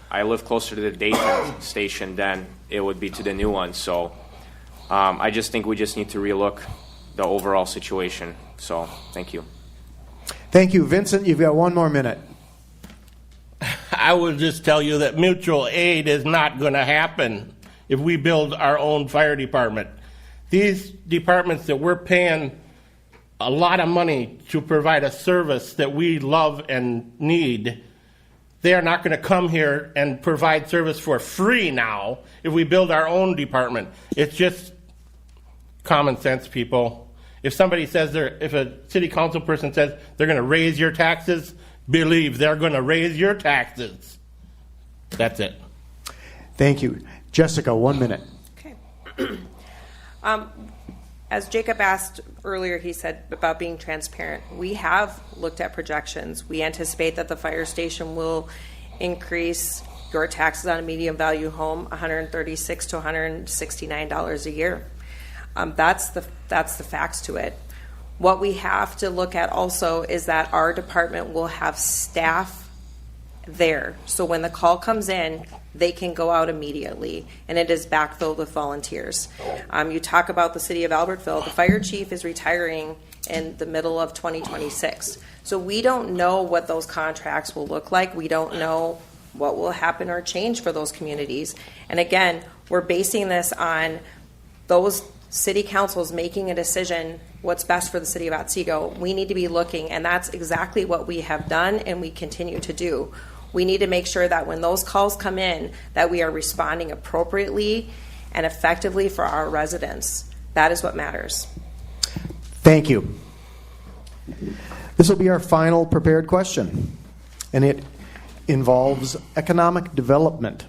Speaker 6: I live closer to the Dayton station than it would be to the new one. So I just think we just need to relook the overall situation. So thank you.
Speaker 1: Thank you. Vincent, you've got 1 more minute.
Speaker 3: I will just tell you that mutual aid is not going to happen if we build our own fire department. These departments that we're paying a lot of money to provide a service that we love and need, they are not going to come here and provide service for free now if we build our own department. It's just common sense, people. If somebody says if a city council person says they're going to raise your taxes, believe they're going to raise your taxes. That's it.
Speaker 1: Thank you. Jessica, 1 minute.
Speaker 5: Okay. As Jacob asked earlier, he said about being transparent. We have looked at projections. We anticipate that the fire station will increase your taxes on a medium value home $136 to $169 a year. That's the facts to it. What we have to look at also is that our department will have staff there. So when the call comes in, they can go out immediately, and it is backfilled with volunteers. You talk about the city of Albertville. The fire chief is retiring in the middle of 2026. So we don't know what those contracts will look like. We don't know what will happen or change for those communities. And again, we're basing this on those city councils making a decision what's best for the city of Otsego. We need to be looking, and that's exactly what we have done and we continue to do. We need to make sure that when those calls come in, that we are responding appropriately and effectively for our residents. That is what matters.
Speaker 1: Thank you. This will be our final prepared question, and it involves economic development.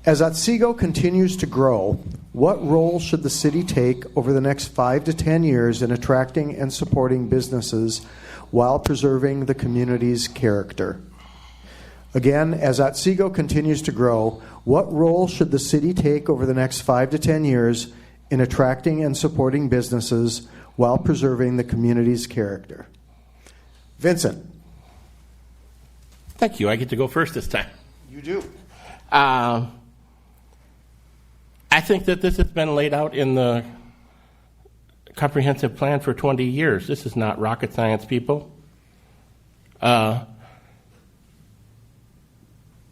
Speaker 1: As Otsego continues to grow, what role should the city take over the next 5 to 10 years in attracting and supporting businesses while preserving the community's character? Again, as Otsego continues to grow, what role should the city take over the next 5 to 10 years in attracting and supporting businesses while preserving the community's character? Vincent.
Speaker 3: Thank you. I get to go first this time.
Speaker 1: You do.
Speaker 3: I think that this has been laid out in the comprehensive plan for 20 years. This is not rocket science, people. The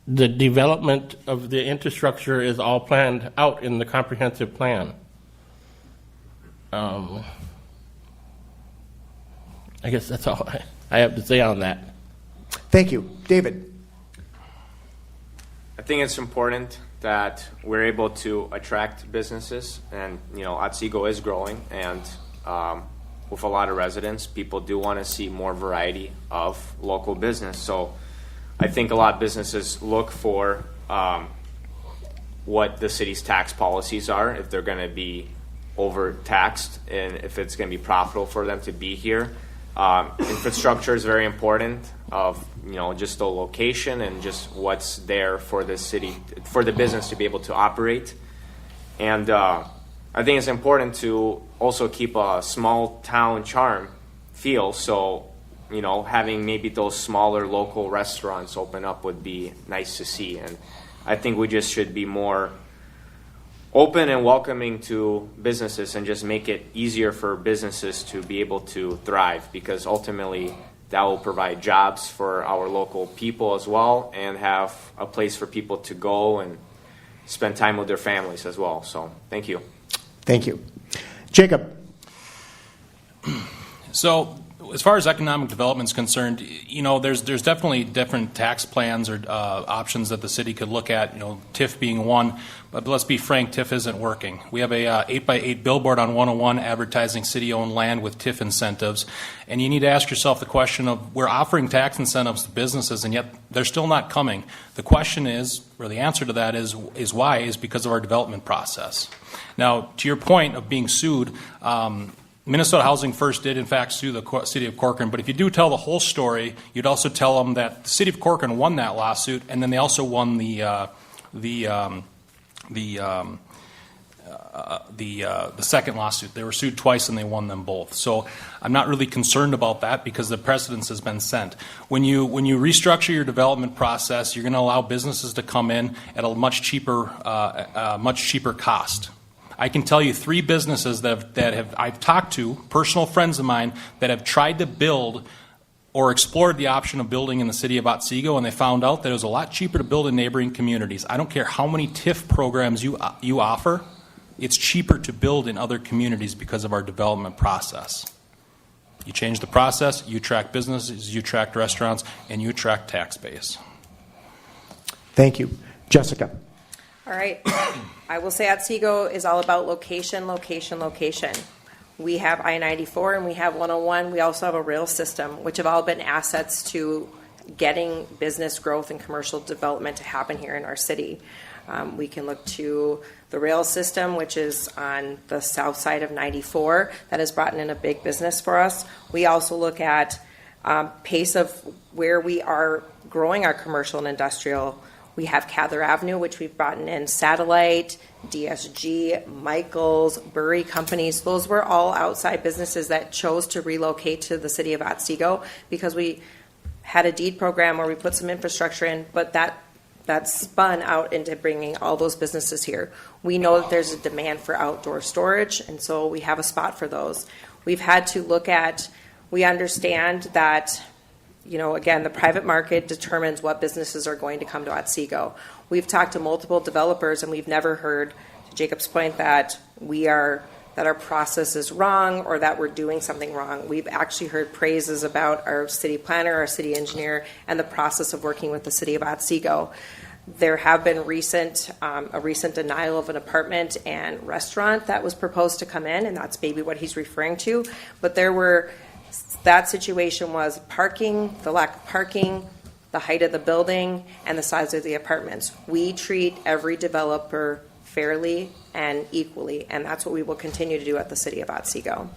Speaker 3: development of the infrastructure is all planned out in the comprehensive plan. I guess that's all I have to say on that.
Speaker 1: Thank you. David.
Speaker 6: I think it's important that we're able to attract businesses, and Otsego is growing, and with a lot of residents, people do want to see more variety of local business. So I think a lot of businesses look for what the city's tax policies are, if they're going to be overtaxed, and if it's going to be profitable for them to be here. Infrastructure is very important of just the location and just what's there for the city, for the business to be able to operate. And I think it's important to also keep a small town charm feel. So having maybe those smaller local restaurants open up would be nice to see. And I think we just should be more open and welcoming to businesses and just make it easier for businesses to be able to thrive, because ultimately that will provide jobs for our local people as well, and have a place for people to go and spend time with their families as well. So thank you.
Speaker 1: Thank you. Jacob.
Speaker 4: So as far as economic development is concerned, there's definitely different tax plans or options that the city could look at, TIF being one. But let's be frank, TIF isn't working. We have a 8x8 billboard on 101 advertising city-owned land with TIF incentives. And you need to ask yourself the question of, we're offering tax incentives to businesses, and yet they're still not coming. The question is, or the answer to that is why, is because of our development process. Now, to your point of being sued, Minnesota Housing first did, in fact, sue the city of Corcoran. But if you do tell the whole story, you'd also tell them that the city of Corcoran won that lawsuit, and then they also won the second lawsuit. They were sued twice, and they won them both. So I'm not really concerned about that because the precedence has been set. When you restructure your development process, you're going to allow businesses to come in at a much cheaper cost. I can tell you 3 businesses that have I've talked to, personal friends of mine, that have tried to build or explored the option of building in the city of Otsego, and they found out that it was a lot cheaper to build in neighboring communities. I don't care how many TIF programs you offer, it's cheaper to build in other communities because of our development process. You change the process, you attract businesses, you attract restaurants, and you attract tax base.
Speaker 1: Thank you. Jessica.
Speaker 5: All right. I will say Otsego is all about location, location, location. We have I-94 and we have 101. We also have a rail system, which have all been assets to getting business growth and commercial development to happen here in our city. We can look to the rail system, which is on the south side of 94, that has brought in a big business for us. We also look at pace of where we are growing our commercial and industrial. We have Cather Avenue, which we've brought in Satellite, DSG, Michaels, Burry Companies. Those were all outside businesses that chose to relocate to the city of Otsego because we had a deed program where we put some infrastructure in, but that spun out into bringing all those businesses here. We know that there's a demand for outdoor storage, and so we have a spot for those. We've had to look at, we understand that, again, the private market determines what businesses are going to come to Otsego. We've talked to multiple developers, and we've never heard, to Jacob's point, that our process is wrong or that we're doing something wrong. We've actually heard praises about our city planner, our city engineer, and the process of working with the city of Otsego. There have been a recent denial of an apartment and restaurant that was proposed to come in, and that's maybe what he's referring to. But that situation was parking, the lack of parking, the height of the building, and the size of the apartments. We treat every developer fairly and equally, and that's what we will continue to do at the city of Otsego.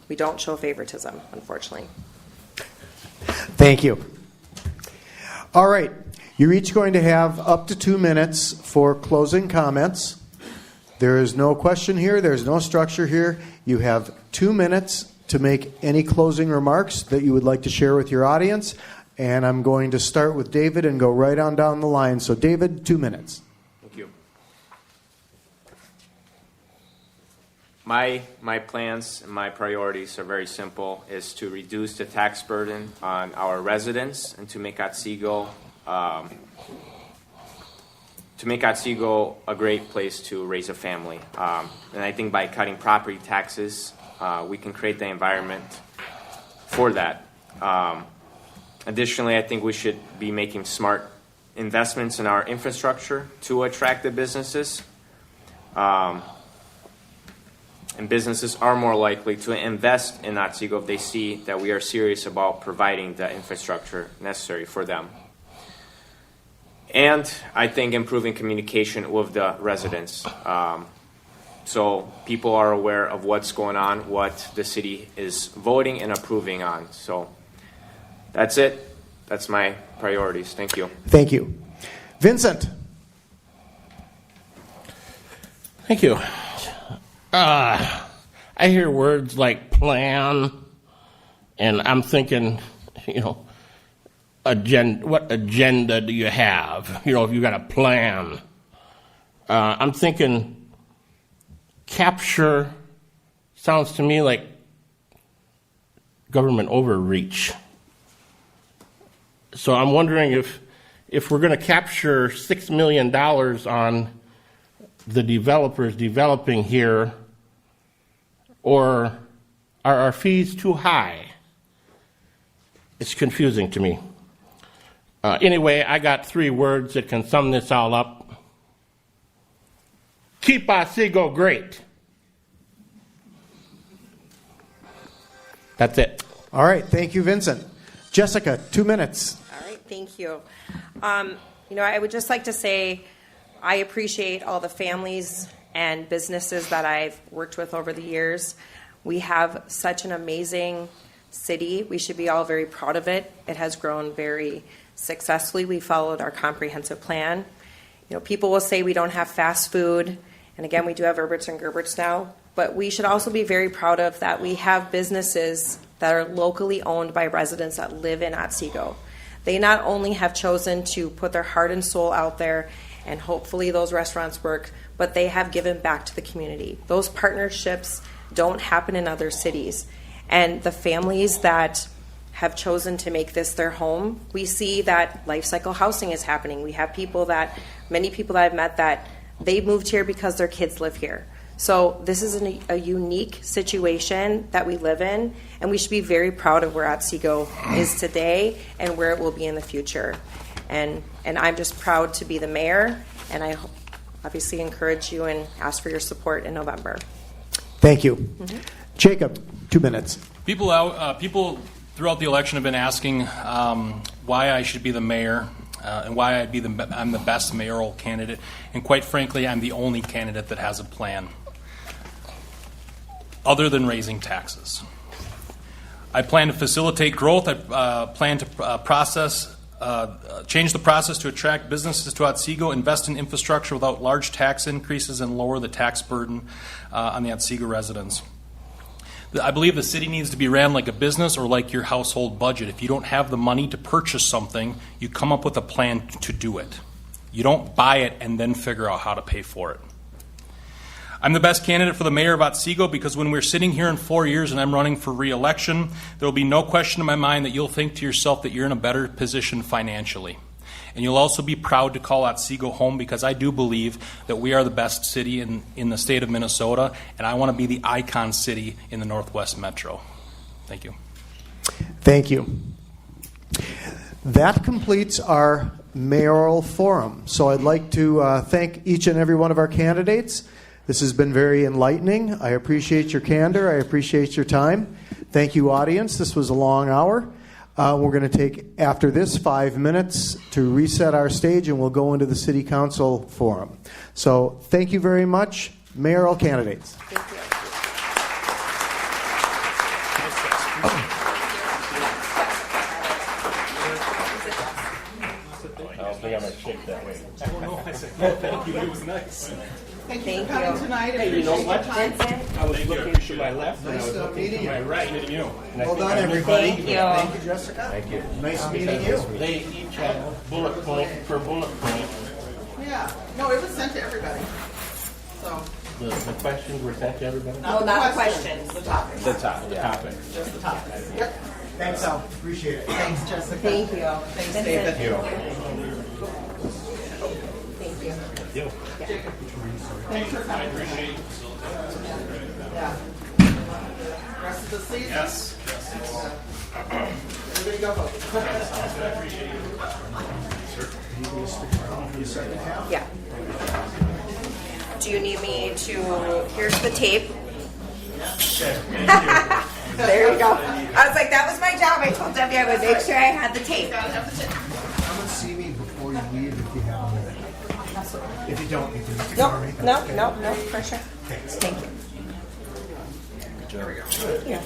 Speaker 5: We don't show favoritism, unfortunately.
Speaker 1: Thank you. All right. You're each going to have up to 2 minutes for closing comments. There is no question here. There's no structure here. You have 2 minutes to make any closing remarks that you would like to share with your audience. And I'm going to start with David and go right on down the line. So, David, 2 minutes.
Speaker 6: Thank you. My plans and my priorities are very simple, is to reduce the tax burden on our residents and to make Otsego a great place to raise a family. And I think by cutting property taxes, we can create the environment for that. Additionally, I think we should be making smart investments in our infrastructure to attract the businesses. And businesses are more likely to invest in Otsego if they see that we are serious about providing the infrastructure necessary for them. And I think improving communication with the residents. So people are aware of what's going on, what the city is voting and approving on. So that's it. That's my priorities. Thank you.
Speaker 1: Thank you. Vincent.
Speaker 3: Thank you. I hear words like plan, and I'm thinking, agenda. What agenda do you have? If you got a plan. I'm thinking capture sounds to me like government overreach. So I'm wondering if we're going to capture $6 million on the developers developing here, or are our fees too high? It's confusing to me. Anyway, I got 3 words that can sum this all up. Keep Otsego great. That's it.
Speaker 1: All right. Thank you, Vincent. Jessica, 2 minutes.
Speaker 5: All right. Thank you. I would just like to say I appreciate all the families and businesses that I've worked with over the years. We have such an amazing city. We should be all very proud of it. It has grown very successfully. We followed our comprehensive plan. You know, people will say we don't have fast food, and again, we do have Herberts and Gerberts now, but we should also be very proud of that we have businesses that are locally owned by residents that live in Otsego. They not only have chosen to put their heart and soul out there, and hopefully those restaurants work, but they have given back to the community. Those partnerships don't happen in other cities. And the families that have chosen to make this their home, we see that life cycle housing is happening. We have many people that I've met that they moved here because their kids live here. So this is a unique situation that we live in, and we should be very proud of where Otsego is today and where it will be in the future. And I'm just proud to be the mayor, and I obviously encourage you and ask for your support in November.
Speaker 1: Thank you. Jacob, 2 minutes.
Speaker 4: People throughout the election have been asking why I should be the mayor and why I'm the best mayoral candidate. And quite frankly, I'm the only candidate that has a plan other than raising taxes. I plan to facilitate growth. I plan to change the process to attract businesses to Otsego, invest in infrastructure without large tax increases, and lower the tax burden on the Otsego residents. I believe the city needs to be ran like a business or like your household budget. If you don't have the money to purchase something, you come up with a plan to do it. You don't buy it and then figure out how to pay for it. I'm the best candidate for the mayor of Otsego because when we're sitting here in 4 years and I'm running for re-election, there will be no question in my mind that you'll think to yourself that you're in a better position financially. And you'll also be proud to call Otsego home because I do believe that we are the best city in the state of Minnesota, and I want to be the icon city in the Northwest Metro. Thank you.
Speaker 1: Thank you. That completes our mayoral forum. So I'd like to thank each and every one of our candidates. This has been very enlightening. I appreciate your candor. I appreciate your time. Thank you, audience. This was a long hour. We're going to take, after this, 5 minutes to reset our stage, and we'll go into the City Council forum. So thank you very much, mayoral candidates.
Speaker 5: Thank you.
Speaker 3: I think I might shake that way.
Speaker 4: Thank you. It was nice.
Speaker 7: Thank you for coming tonight.
Speaker 3: Hey, you know what?
Speaker 5: Vincent?
Speaker 3: I was looking to my left and I was looking to my right.
Speaker 4: Meeting you.
Speaker 1: Well done, everybody.
Speaker 5: Thank you.
Speaker 1: Thank you, Jessica.
Speaker 3: Thank you.
Speaker 1: Nice meeting you.
Speaker 3: They each had bullet point per bullet point.
Speaker 7: Yeah. No, it was sent to everybody. So,
Speaker 3: The questions were sent to everybody?
Speaker 7: not the
Speaker 5: not the
Speaker 7: questions, the topics.
Speaker 3: The topic.
Speaker 7: Just the topics. Yep.
Speaker 1: Thanks, Al. Appreciate it.
Speaker 7: Thanks, Jessica.
Speaker 5: Thank you.
Speaker 7: Thanks,
Speaker 5: Vincent.
Speaker 7: David.
Speaker 3: Thank you.
Speaker 5: Thank you.
Speaker 7: Thanks for coming. Yeah. Rest of the season?
Speaker 4: Yes.
Speaker 7: Everybody go vote.
Speaker 5: Yeah. Do you need me to? Here's the tape. There you go. I was like, that was my job. I told Debbie I would make sure I had the tape.
Speaker 1: Come and see me before you leave if you have a minute. If you don't, you can
Speaker 5: No, for sure. Thank you.
Speaker 1: There we go.
Speaker 5: Yeah.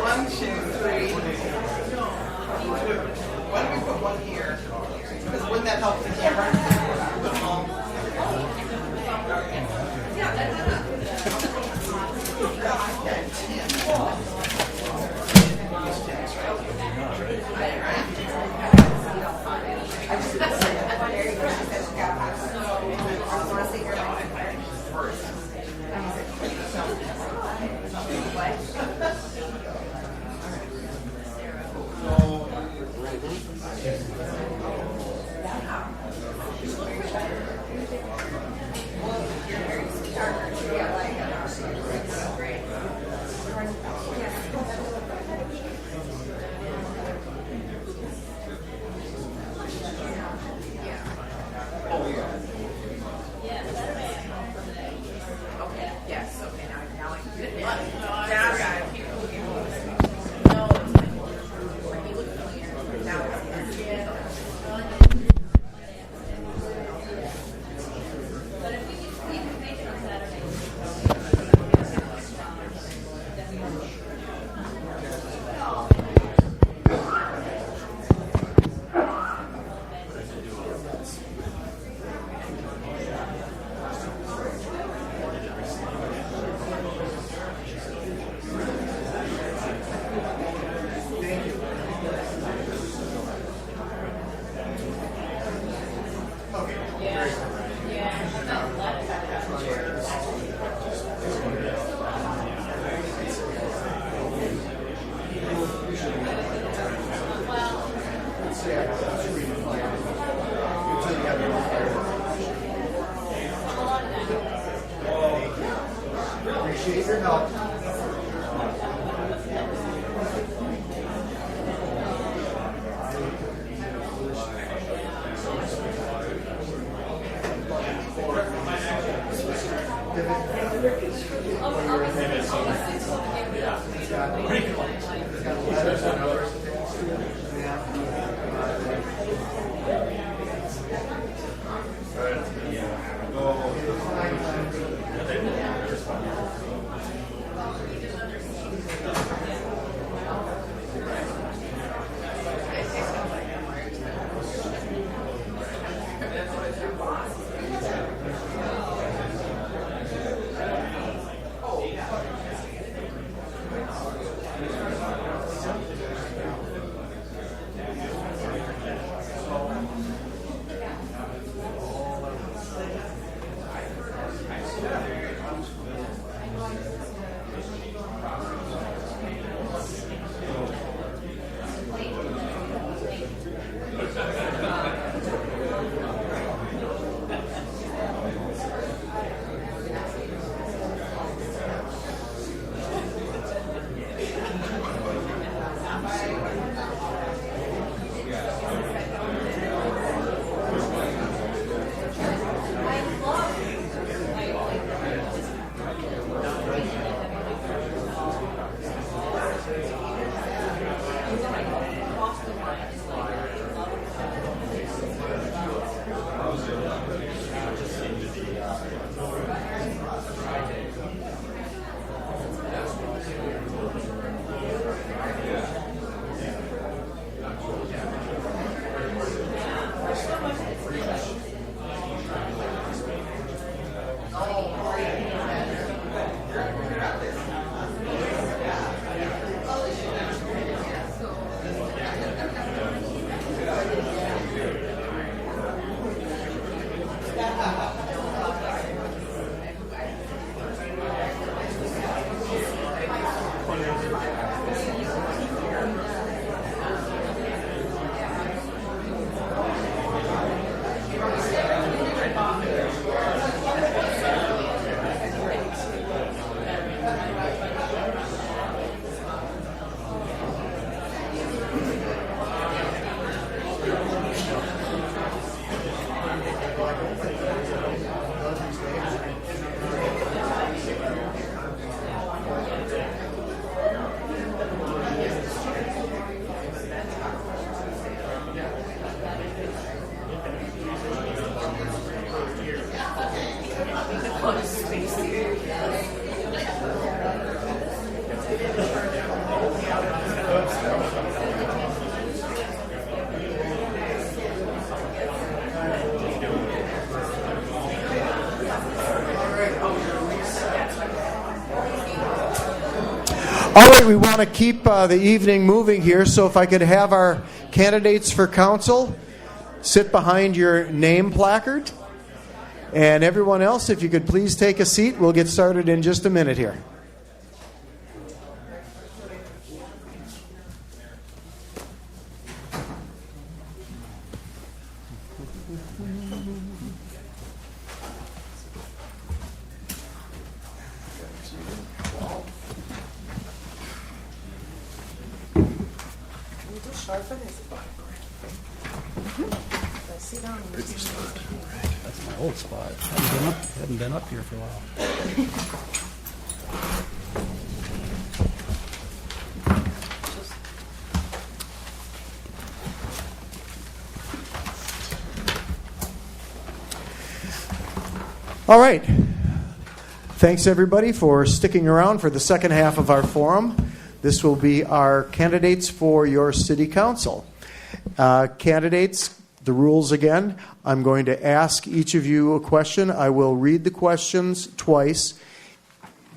Speaker 7: One, two, three. Why don't we put one here? Because wouldn't that help the camera? Put them all.
Speaker 1: All right, we want to keep the evening moving here, so if I could have our candidates for council sit behind your name placard. And everyone else, if you could please take a seat, we'll get started in just a minute here.
Speaker 8: That's my old spot. Haven't been up here for a while.
Speaker 1: All right. Thanks, everybody, for sticking around for the second half of our forum. This will be our candidates for your city council. Candidates, the rules again. I'm going to ask each of you a question. I will read the questions twice.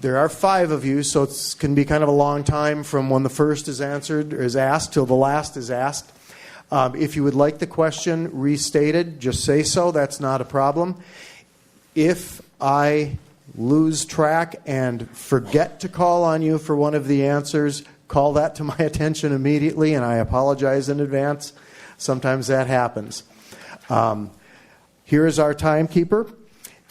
Speaker 1: There are 5 of you, so it can be kind of a long time from when the first is answered or is asked till the last is asked. If you would like the question restated, just say so. That's not a problem. If I lose track and forget to call on you for one of the answers, call that to my attention immediately, and I apologize in advance. Sometimes that happens. Here is our timekeeper.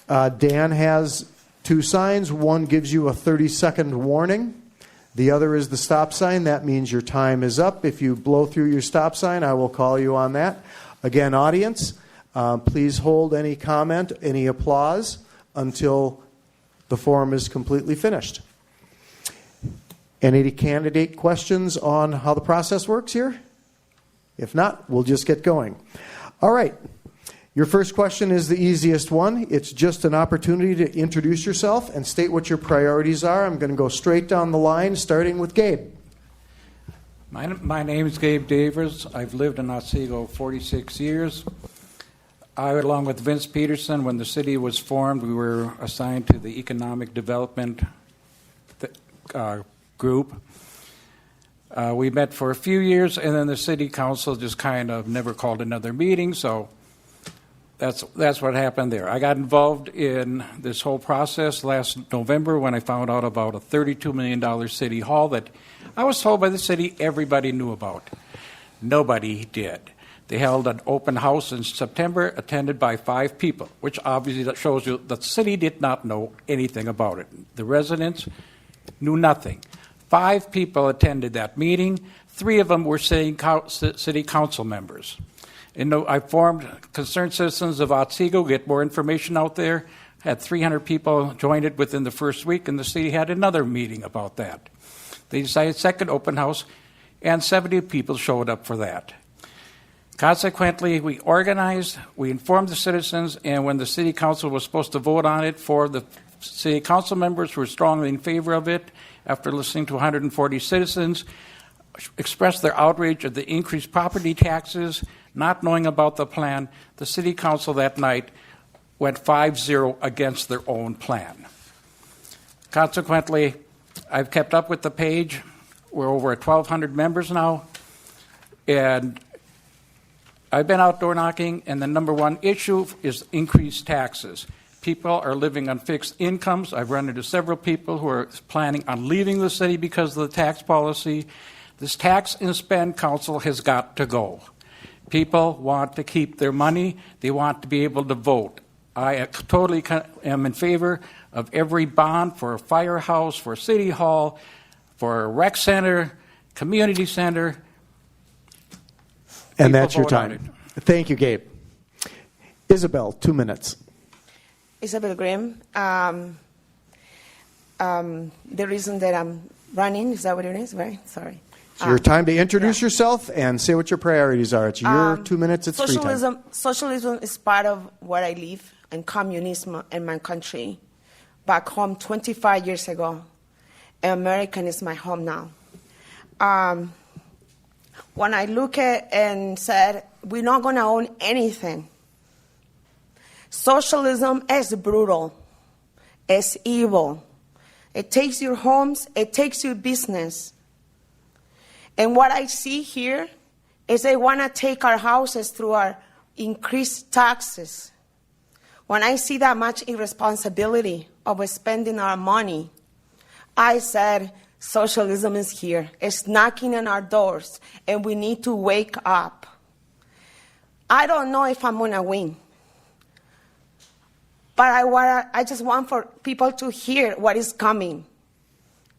Speaker 1: Dan has 2 signs. One gives you a 30-second warning. The other is the stop sign. That means your time is up. If you blow through your stop sign, I will call you on that. Again, audience, please hold any comment, any applause until the forum is completely finished. Any candidate questions on how the process works here? If not, we'll just get going. All right. Your first question is the easiest one. It's just an opportunity to introduce yourself and state what your priorities are. I'm going to go straight down the line, starting with Gabe.
Speaker 9: My name is Gabe Davers. I've lived in Otsego 46 years. I, along with Vince Peterson, when the city was formed, we were assigned to the Economic Development group. We met for a few years, and then the city council just kind of never called another meeting, so that's what happened there. I got involved in this whole process last November when I found out about a $32 million city hall that I was told by the city everybody knew about. Nobody did. They held an open house in September, attended by 5 people, which obviously that shows you that the city did not know anything about it. The residents knew nothing. 5 people attended that meeting. 3 of them were city council members. And I formed Concerned Citizens of Otsego, get more information out there. Had 300 people join it within the first week, and the city had another meeting about that. They decided second open house, and 70 people showed up for that. Consequently, we organized, we informed the citizens, and when the city council was supposed to vote on it, for the city council members who were strongly in favor of it, after listening to 140 citizens, expressed their outrage at the increased property taxes, not knowing about the plan. The city council that night went 5-0 against their own plan. Consequently, I've kept up with the page. We're over at 1,200 members now, and I've been outdoor knocking, and the number one issue is increased taxes. People are living on fixed incomes. I've run into several people who are planning on leaving the city because of the tax policy. This tax and spend council has got to go. People want to keep their money. They want to be able to vote. I totally am in favor of every bond for a firehouse, for a city hall, for a rec center, community center.
Speaker 1: And
Speaker 9: People
Speaker 1: that's your
Speaker 9: vote on
Speaker 1: time. Thank you, Gabe. Isabel, 2 minutes.
Speaker 7: Isabel Grimm. The reason that I'm running, is that what it is, right? Sorry.
Speaker 1: It's your time to introduce yourself and say what your priorities are. It's your 2 minutes. It's free time.
Speaker 7: Socialism is part of what I live, and communism in my country. Back home 25 years ago. American is my home now. When I look at and said, we're not going to own anything. Socialism is brutal. It's evil. It takes your homes. It takes your business. And what I see here is they want to take our houses through our increased taxes. When I see that much irresponsibility of spending our money, I said, socialism is here. It's knocking on our doors, and we need to wake up. I don't know if I'm going to win. But I just want for people to hear what is coming,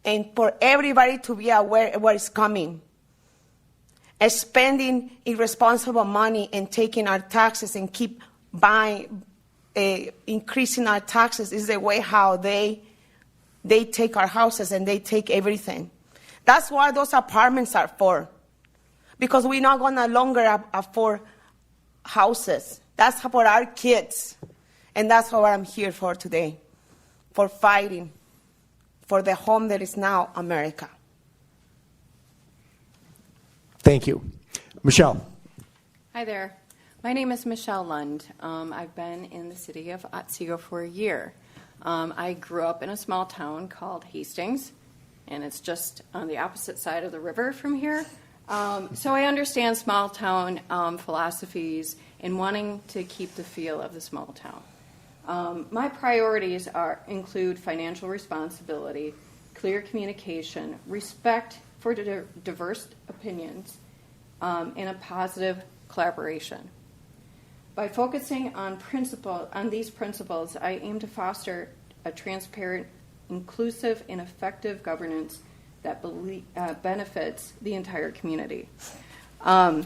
Speaker 7: and for everybody to be aware of what is coming. And spending irresponsible money and taking our taxes and keep increasing our taxes is the way how they take our houses and they take everything. That's why those apartments are for. Because we're not going to longer afford houses. That's for our kids. And that's what I'm here for today. For fighting for the home that is now America.
Speaker 1: Thank you. Michelle.
Speaker 10: Hi there. My name is Michelle Lund. I've been in the city of Otsego for a year. I grew up in a small town called Hastings, and it's just on the opposite side of the river from here. So I understand small town philosophies and wanting to keep the feel of the small town. My priorities include financial responsibility, clear communication, respect for diverse opinions, and a positive collaboration. By focusing on these principles, I aim to foster a transparent, inclusive, and effective governance that benefits the entire community. I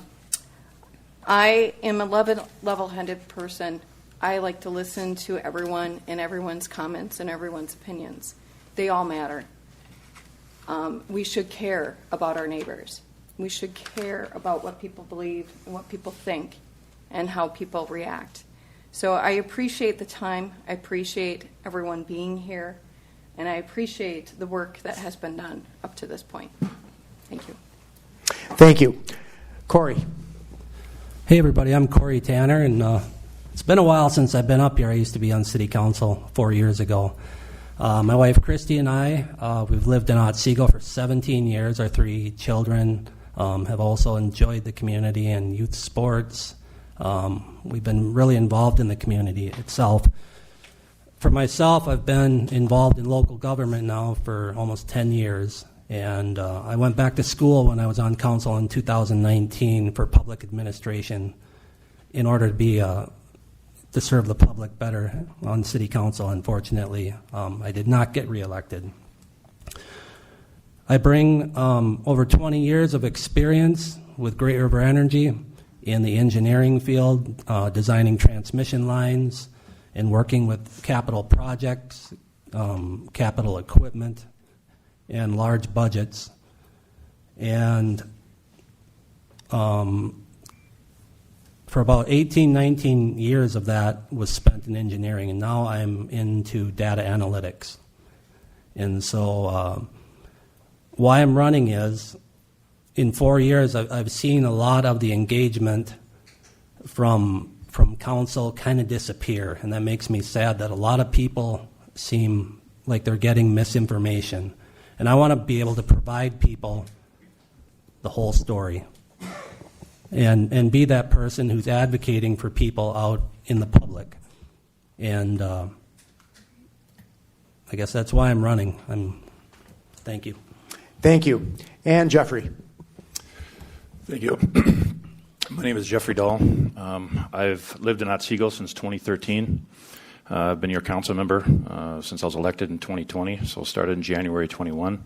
Speaker 10: am a level-headed person. I like to listen to everyone and everyone's comments and everyone's opinions. They all matter. We should care about our neighbors. We should care about what people believe and what people think and how people react. So I appreciate the time. I appreciate everyone being here. And I appreciate the work that has been done up to this point. Thank you.
Speaker 1: Thank you. Corey.
Speaker 8: Hey, everybody. I'm Corey Tanner, and it's been a while since I've been up here. I used to be on City Council 4 years ago. My wife, Christy, and I, we've lived in Otsego for 17 years. Our 3 children have also enjoyed the community and youth sports. We've been really involved in the community itself. For myself, I've been involved in local government now for almost 10 years. And I went back to school when I was on council in 2019 for public administration in order to serve the public better on city council. Unfortunately, I did not get reelected. I bring over 20 years of experience with Great River Energy in the engineering field, designing transmission lines and working with capital projects, capital equipment, and large budgets. And for about 18, 19 years of that was spent in engineering, and now I'm into data analytics. And so why I'm running is, in 4 years, I've seen a lot of the engagement from council kind of disappear, and that makes me sad that a lot of people seem like they're getting misinformation. And I want to be able to provide people the whole story and be that person who's advocating for people out in the public. And I guess that's why I'm running. Thank you.
Speaker 1: Thank you. And Jeffrey.
Speaker 11: Thank you. My name is Jeffrey Dahl. I've lived in Otsego since 2013. I've been your council member since I was elected in 2020, so started in January 21.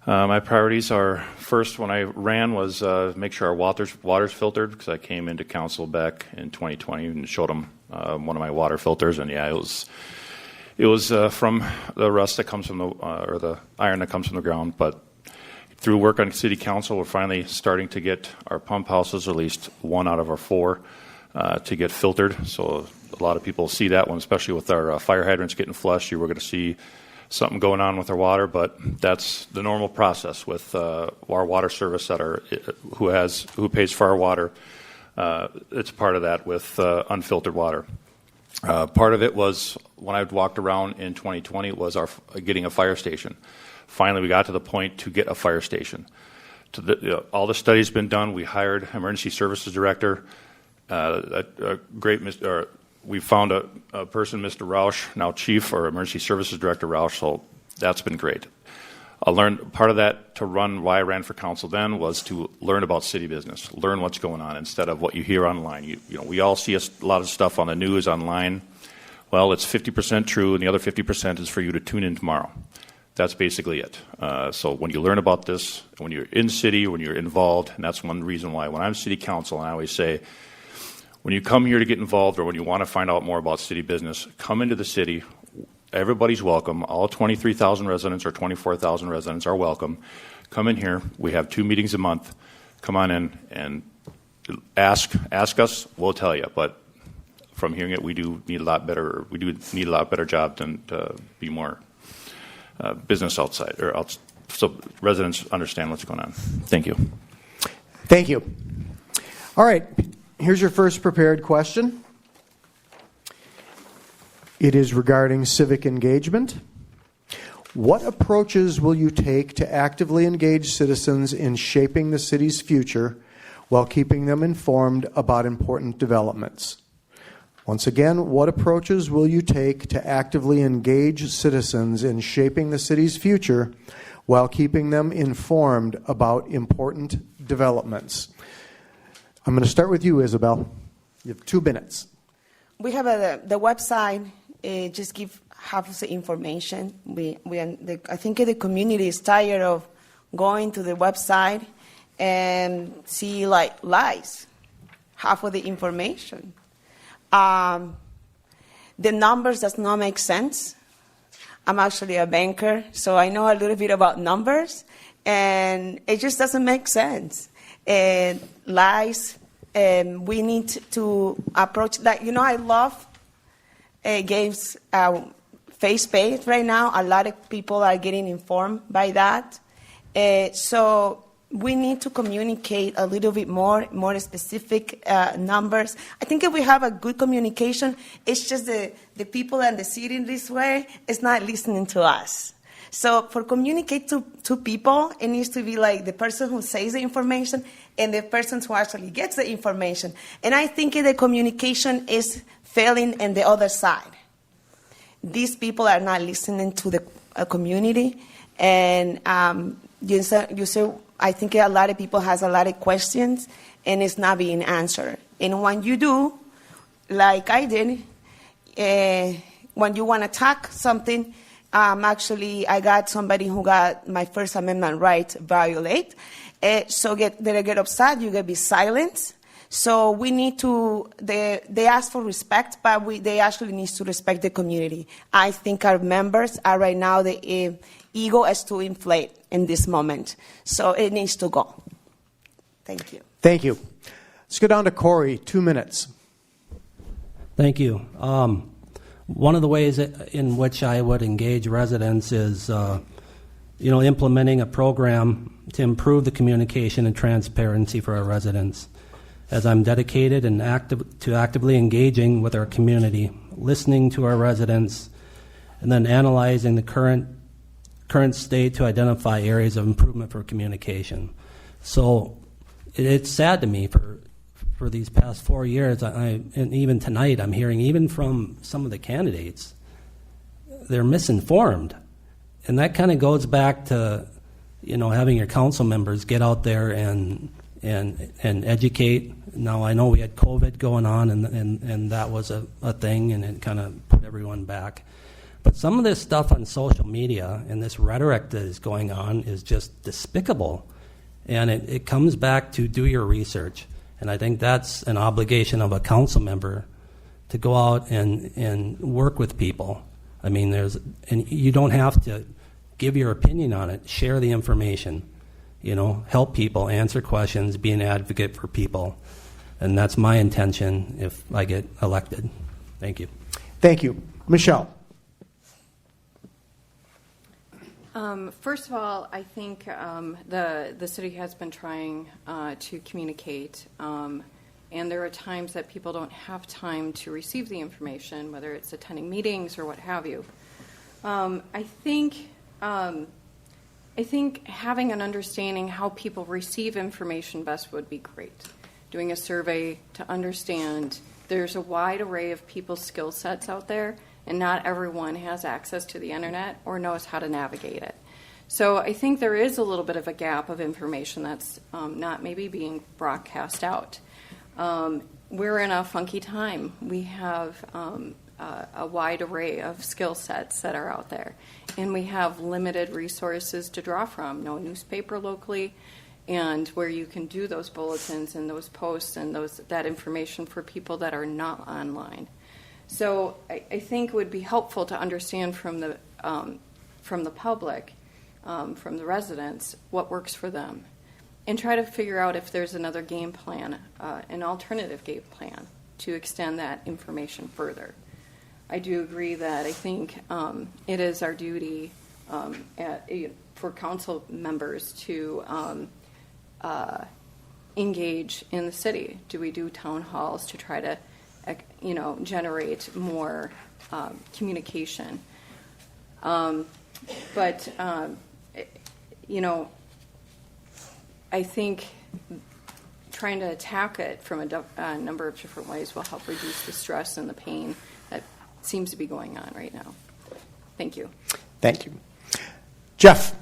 Speaker 11: My priorities are, first, when I ran, was make sure our water's filtered, because I came into council back in 2020 and showed them one of my water filters, and yeah, it was from the rust that comes from or the iron that comes from the ground. But through work on city council, we're finally starting to get our pump houses, or at least 1 out of our 4, to get filtered. So a lot of people see that one, especially with our fire hydrants getting flushed. You were going to see something going on with our water, but that's the normal process with our water service who pays for our water. It's part of that with unfiltered water. Part of it was, when I walked around in 2020, was getting a fire station. Finally, we got to the point to get a fire station. All the studies been done. We hired emergency services director. We found a person, Mr. Roush, now chief, or emergency services director Roush. So that's been great. I learned part of that to run. Why I ran for council then was to learn about city business, learn what's going on instead of what you hear online. We all see a lot of stuff on the news online. Well, it's 50% true, and the other 50% is for you to tune in tomorrow. That's basically it. So when you learn about this, when you're in city, when you're involved, and that's one reason why when I'm city council, and I always say, when you come here to get involved or when you want to find out more about city business, come into the city. Everybody's welcome. All 23,000 residents or 24,000 residents are welcome. Come in here. We have 2 meetings a month. Come on in and ask us. We'll tell you. But from hearing it, we do need a lot better job than to be more business outside, so residents understand what's going on. Thank you.
Speaker 1: Thank you. All right. Here's your first prepared question. It is regarding civic engagement. What approaches will you take to actively engage citizens in shaping the city's future while keeping them informed about important developments? Once again, what approaches will you take to actively engage citizens in shaping the city's future while keeping them informed about important developments? I'm going to start with you, Isabel. You have 2 minutes.
Speaker 7: We have the website. Just give half of the information. I think the community is tired of going to the website and see lies, half of the information. The numbers does not make sense. I'm actually a banker, so I know a little bit about numbers, and it just doesn't make sense. And lies, we need to approach that. I love games face-based right now. A lot of people are getting informed by that. So we need to communicate a little bit more specific numbers. I think if we have a good communication, it's just the people and the city in this way is not listening to us. So for communicate to people, it needs to be like the person who says the information and the person who actually gets the information. And I think the communication is failing on the other side. These people are not listening to the community, and you say I think a lot of people has a lot of questions, and it's not being answered. And when you do, like I did, when you want to talk something, actually I got somebody who got my First Amendment right violate. So they get upset, you get be silenced. So we need to, they ask for respect, but they actually need to respect the community. I think our members are right now, the ego is too inflated in this moment. So it needs to go. Thank you.
Speaker 1: Thank you. Let's go down to Corey, 2 minutes.
Speaker 8: Thank you. One of the ways in which I would engage residents is, implementing a program to improve the communication and transparency for our residents. As I'm dedicated and actively engaging with our community, listening to our residents, and then analyzing the current state to identify areas of improvement for communication. So it's sad to me for these past 4 years, and even tonight, I'm hearing even from some of the candidates, they're misinformed. And that kind of goes back to, having your council members get out there and educate. Now, I know we had COVID going on, and that was a thing, and it kind of put everyone back. But some of this stuff on social media and this rhetoric that is going on is just despicable. And it comes back to do your research. And I think that's an obligation of a council member to go out and work with people. I mean, and you don't have to give your opinion on it. Share the information. Help people, answer questions, be an advocate for people. And that's my intention if I get elected. Thank you.
Speaker 1: Thank you. Michelle.
Speaker 10: First of all, I think the city has been trying to communicate, and there are times that people don't have time to receive the information, whether it's attending meetings or what have you. I think having an understanding how people receive information best would be great. Doing a survey to understand there's a wide array of people's skill sets out there, and not everyone has access to the internet or knows how to navigate it. So I think there is a little bit of a gap of information that's not maybe being broadcast out. We're in a funky time. We have a wide array of skill sets that are out there, and we have limited resources to draw from. No newspaper locally, and where you can do those bulletins and those posts and that information for people that are not online. So I think it would be helpful to understand from the public, from the residents, what works for them, and try to figure out if there's another game plan, an alternative game plan to extend that information further. I do agree that I think it is our duty for council members to engage in the city. Do we do town halls to try to generate more communication? But I think trying to attack it from a number of different ways will help reduce the stress and the pain that seems to be going on right now. Thank you.
Speaker 1: Thank you. Jeff.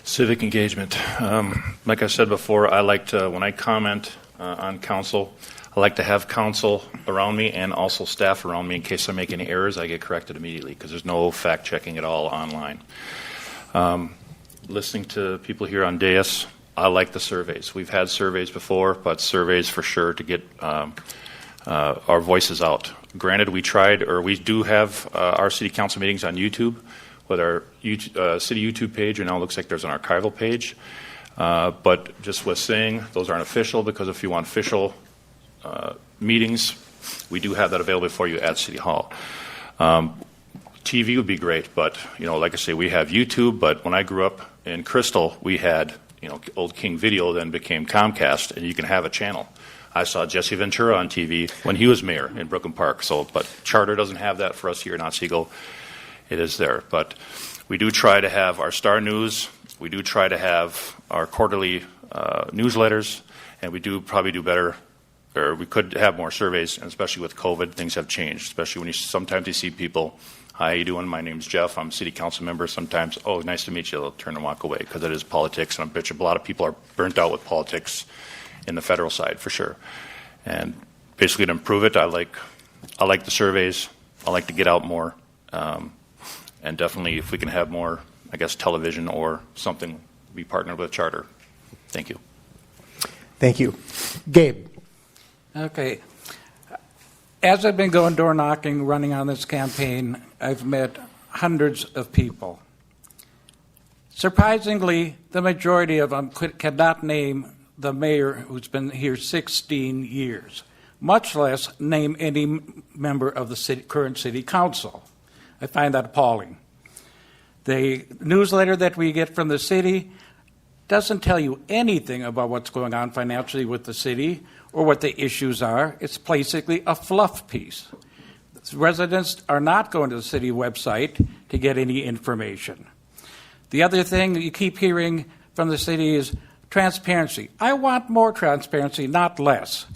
Speaker 11: Civic engagement. Like I said before, I like to, when I comment on council, I like to have council around me and also staff around me in case I make any errors. I get corrected immediately because there's no fact checking at all online. Listening to people here on dais, I like the surveys. We've had surveys before, but surveys for sure to get our voices out. Granted, we do have our city council meetings on YouTube, with our city YouTube page, and now it looks like there's an archival page. But just with saying, those aren't official, because if you want official meetings, we do have that available for you at City Hall. TV would be great, but like I say, we have YouTube. But when I grew up in Crystal, we had old King Video, then became Comcast, and you can have a channel. I saw Jesse Ventura on TV when he was mayor in Brooklyn Park. But Charter doesn't have that for us here in Otsego. It is there, but we do try to have our Star News. We do try to have our quarterly newsletters, and we do probably do better, or we could have more surveys, and especially with COVID, things have changed, especially when sometimes you see people, hi, how you doing? My name's Jeff. I'm a city council member. Sometimes, oh, nice to meet you. They'll turn and walk away because it is politics, and I'm bitching. A lot of people are burnt out with politics in the federal side, for sure. And basically to improve it, I like the surveys. I like to get out more. And definitely, if we can have more, I guess, television or something, be partnered with Charter. Thank you.
Speaker 1: Thank you. Gabe.
Speaker 9: Okay. As I've been going door knocking, running on this campaign, I've met hundreds of people. Surprisingly, the majority of them cannot name the mayor who's been here 16 years, much less name any member of the current city council. I find that appalling. The newsletter that we get from the city doesn't tell you anything about what's going on financially with the city or what the issues are. It's basically a fluff piece. Residents are not going to the city website to get any information. The other thing that you keep hearing from the city is transparency. I want more transparency, not less.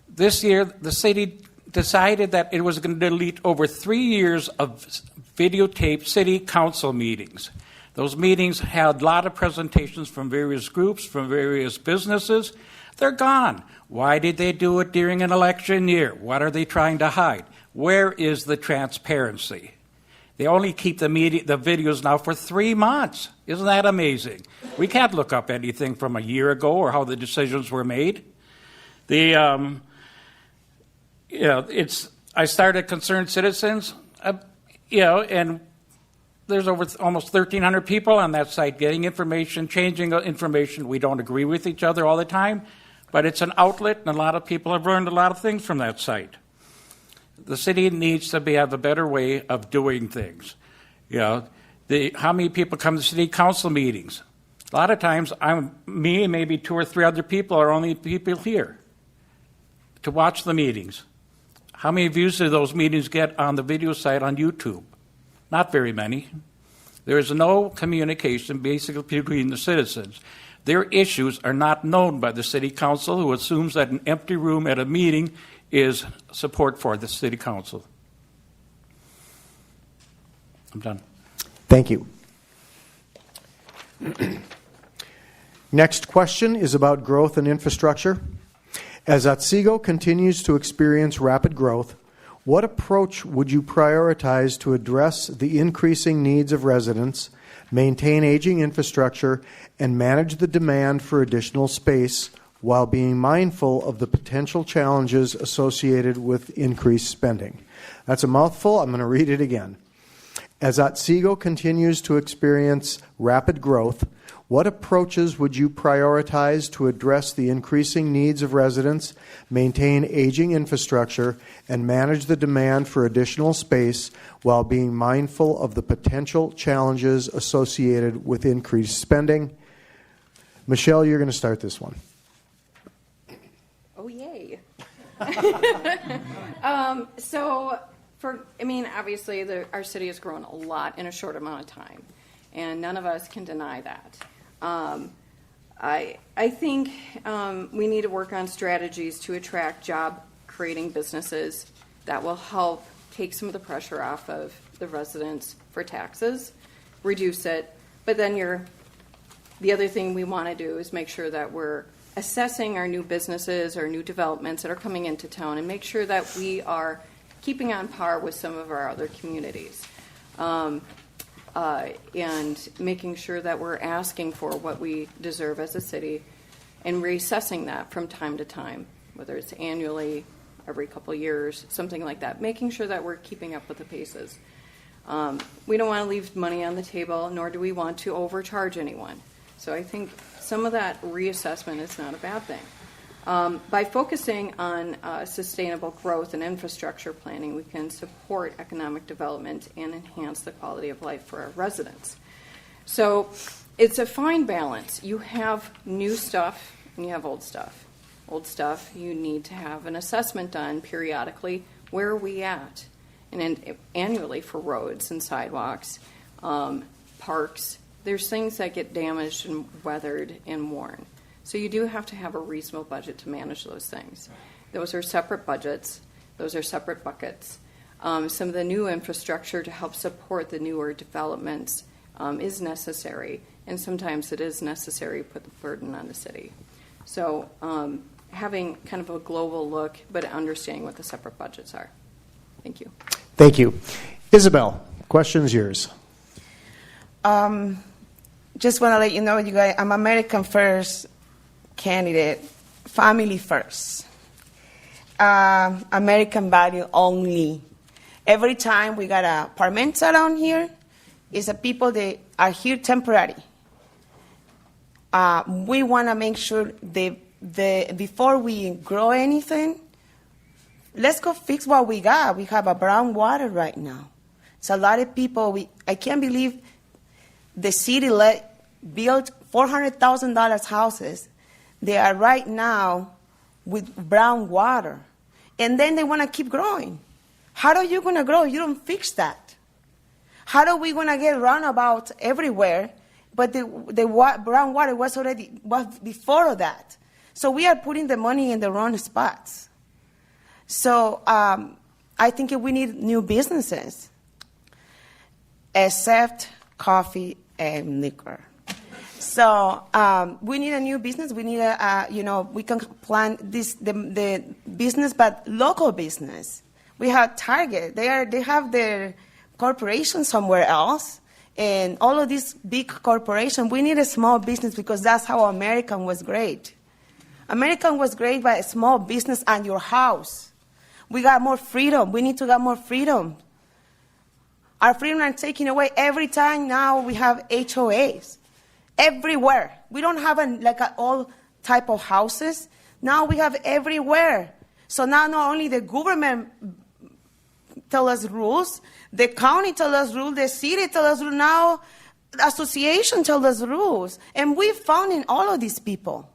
Speaker 9: This year, the city decided that it was going to delete over 3 years of videotaped city council meetings. Those meetings had a lot of presentations from various groups, from various businesses. They're gone. Why did they do it during an election year? What are they trying to hide? Where is the transparency? They only keep the videos now for 3 months. Isn't that amazing? We can't look up anything from a year ago or how the decisions were made. I started Concerned Citizens, and there's over almost 1,300 people on that site getting information, changing information. We don't agree with each other all the time, but it's an outlet, and a lot of people have learned a lot of things from that site. The city needs to have a better way of doing things. How many people come to city council meetings? A lot of times, me and maybe 2 or 3 other people are only people here to watch the meetings. How many views do those meetings get on the video site on YouTube? Not very many. There is no communication basically between the citizens. Their issues are not known by the city council, who assumes that an empty room at a meeting is support for the city council. I'm done.
Speaker 1: Thank you. Next question is about growth and infrastructure. As Otsego continues to experience rapid growth, what approach would you prioritize to address the increasing needs of residents, maintain aging infrastructure, and manage the demand for additional space while being mindful of the potential challenges associated with increased spending? That's a mouthful. I'm going to read it again. As Otsego continues to experience rapid growth, what approaches would you prioritize to address the increasing needs of residents, maintain aging infrastructure, and manage the demand for additional space while being mindful of the potential challenges associated with increased spending? Michelle, you're going to start this one.
Speaker 10: Oh, yay. Obviously, our city has grown a lot in a short amount of time, and none of us can deny that. I think we need to work on strategies to attract job-creating businesses that will help take some of the pressure off of the residents for taxes, reduce it. But then the other thing we want to do is make sure that we're assessing our new businesses or new developments that are coming into town and make sure that we are keeping on par with some of our other communities. And making sure that we're asking for what we deserve as a city and reassessing that from time to time, whether it's annually, every couple years, something like that, making sure that we're keeping up with the paces. We don't want to leave money on the table, nor do we want to overcharge anyone. So I think some of that reassessment is not a bad thing. By focusing on sustainable growth and infrastructure planning, we can support economic development and enhance the quality of life for our residents. So it's a fine balance. You have new stuff and you have old stuff. Old stuff, you need to have an assessment done periodically. Where are we at? And then annually for roads and sidewalks, parks. There's things that get damaged and weathered and worn. So you do have to have a reasonable budget to manage those things. Those are separate budgets. Those are separate buckets. Some of the new infrastructure to help support the newer developments is necessary, and sometimes it is necessary to put the burden on the city. So having kind of a global look, but understanding what the separate budgets are. Thank you.
Speaker 1: Thank you. Isabel, question's yours.
Speaker 7: Just want to let you know, you guys, I'm American First candidate, family first, American value only. Every time we got apartments around here, it's the people that are here temporary. We want to make sure before we grow anything, let's go fix what we got. We have a brown water right now. It's a lot of people. I can't believe the city built $400,000 houses. They are right now with brown water. And then they want to keep growing. How are you going to grow? You don't fix that. How are we going to get roundabouts everywhere? But the brown water was before that. So we are putting the money in the wrong spots. So I think we need new businesses, except coffee and liquor. So we need a new business. We need we can plan the business, but local business. We have Target. They have their corporation somewhere else, and all of these big corporations. We need a small business because that's how American was great. American was great by a small business and your house. We got more freedom. We need to get more freedom. Our freedom are taken away every time now we have HOAs. Everywhere. We don't have all type of houses. Now we have everywhere. So now not only the government tell us rules, the county tell us rules, the city tell us rules, now the association tell us rules. And we found in all of these people.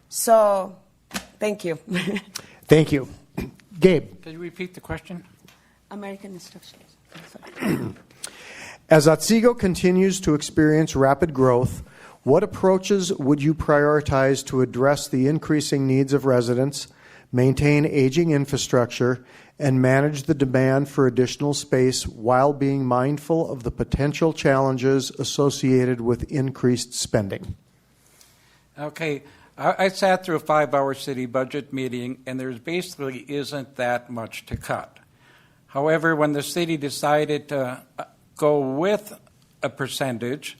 Speaker 7: So, thank you.
Speaker 1: Thank you. Gabe.
Speaker 9: Can you repeat the question?
Speaker 7: American instructions.
Speaker 1: As Otsego continues to experience rapid growth, what approaches would you prioritize to address the increasing needs of residents, maintain aging infrastructure, and manage the demand for additional space while being mindful of the potential challenges associated with increased spending?
Speaker 9: Okay. I sat through a 5-hour city budget meeting, and there basically isn't that much to cut. However, when the city decided to go with a percentage,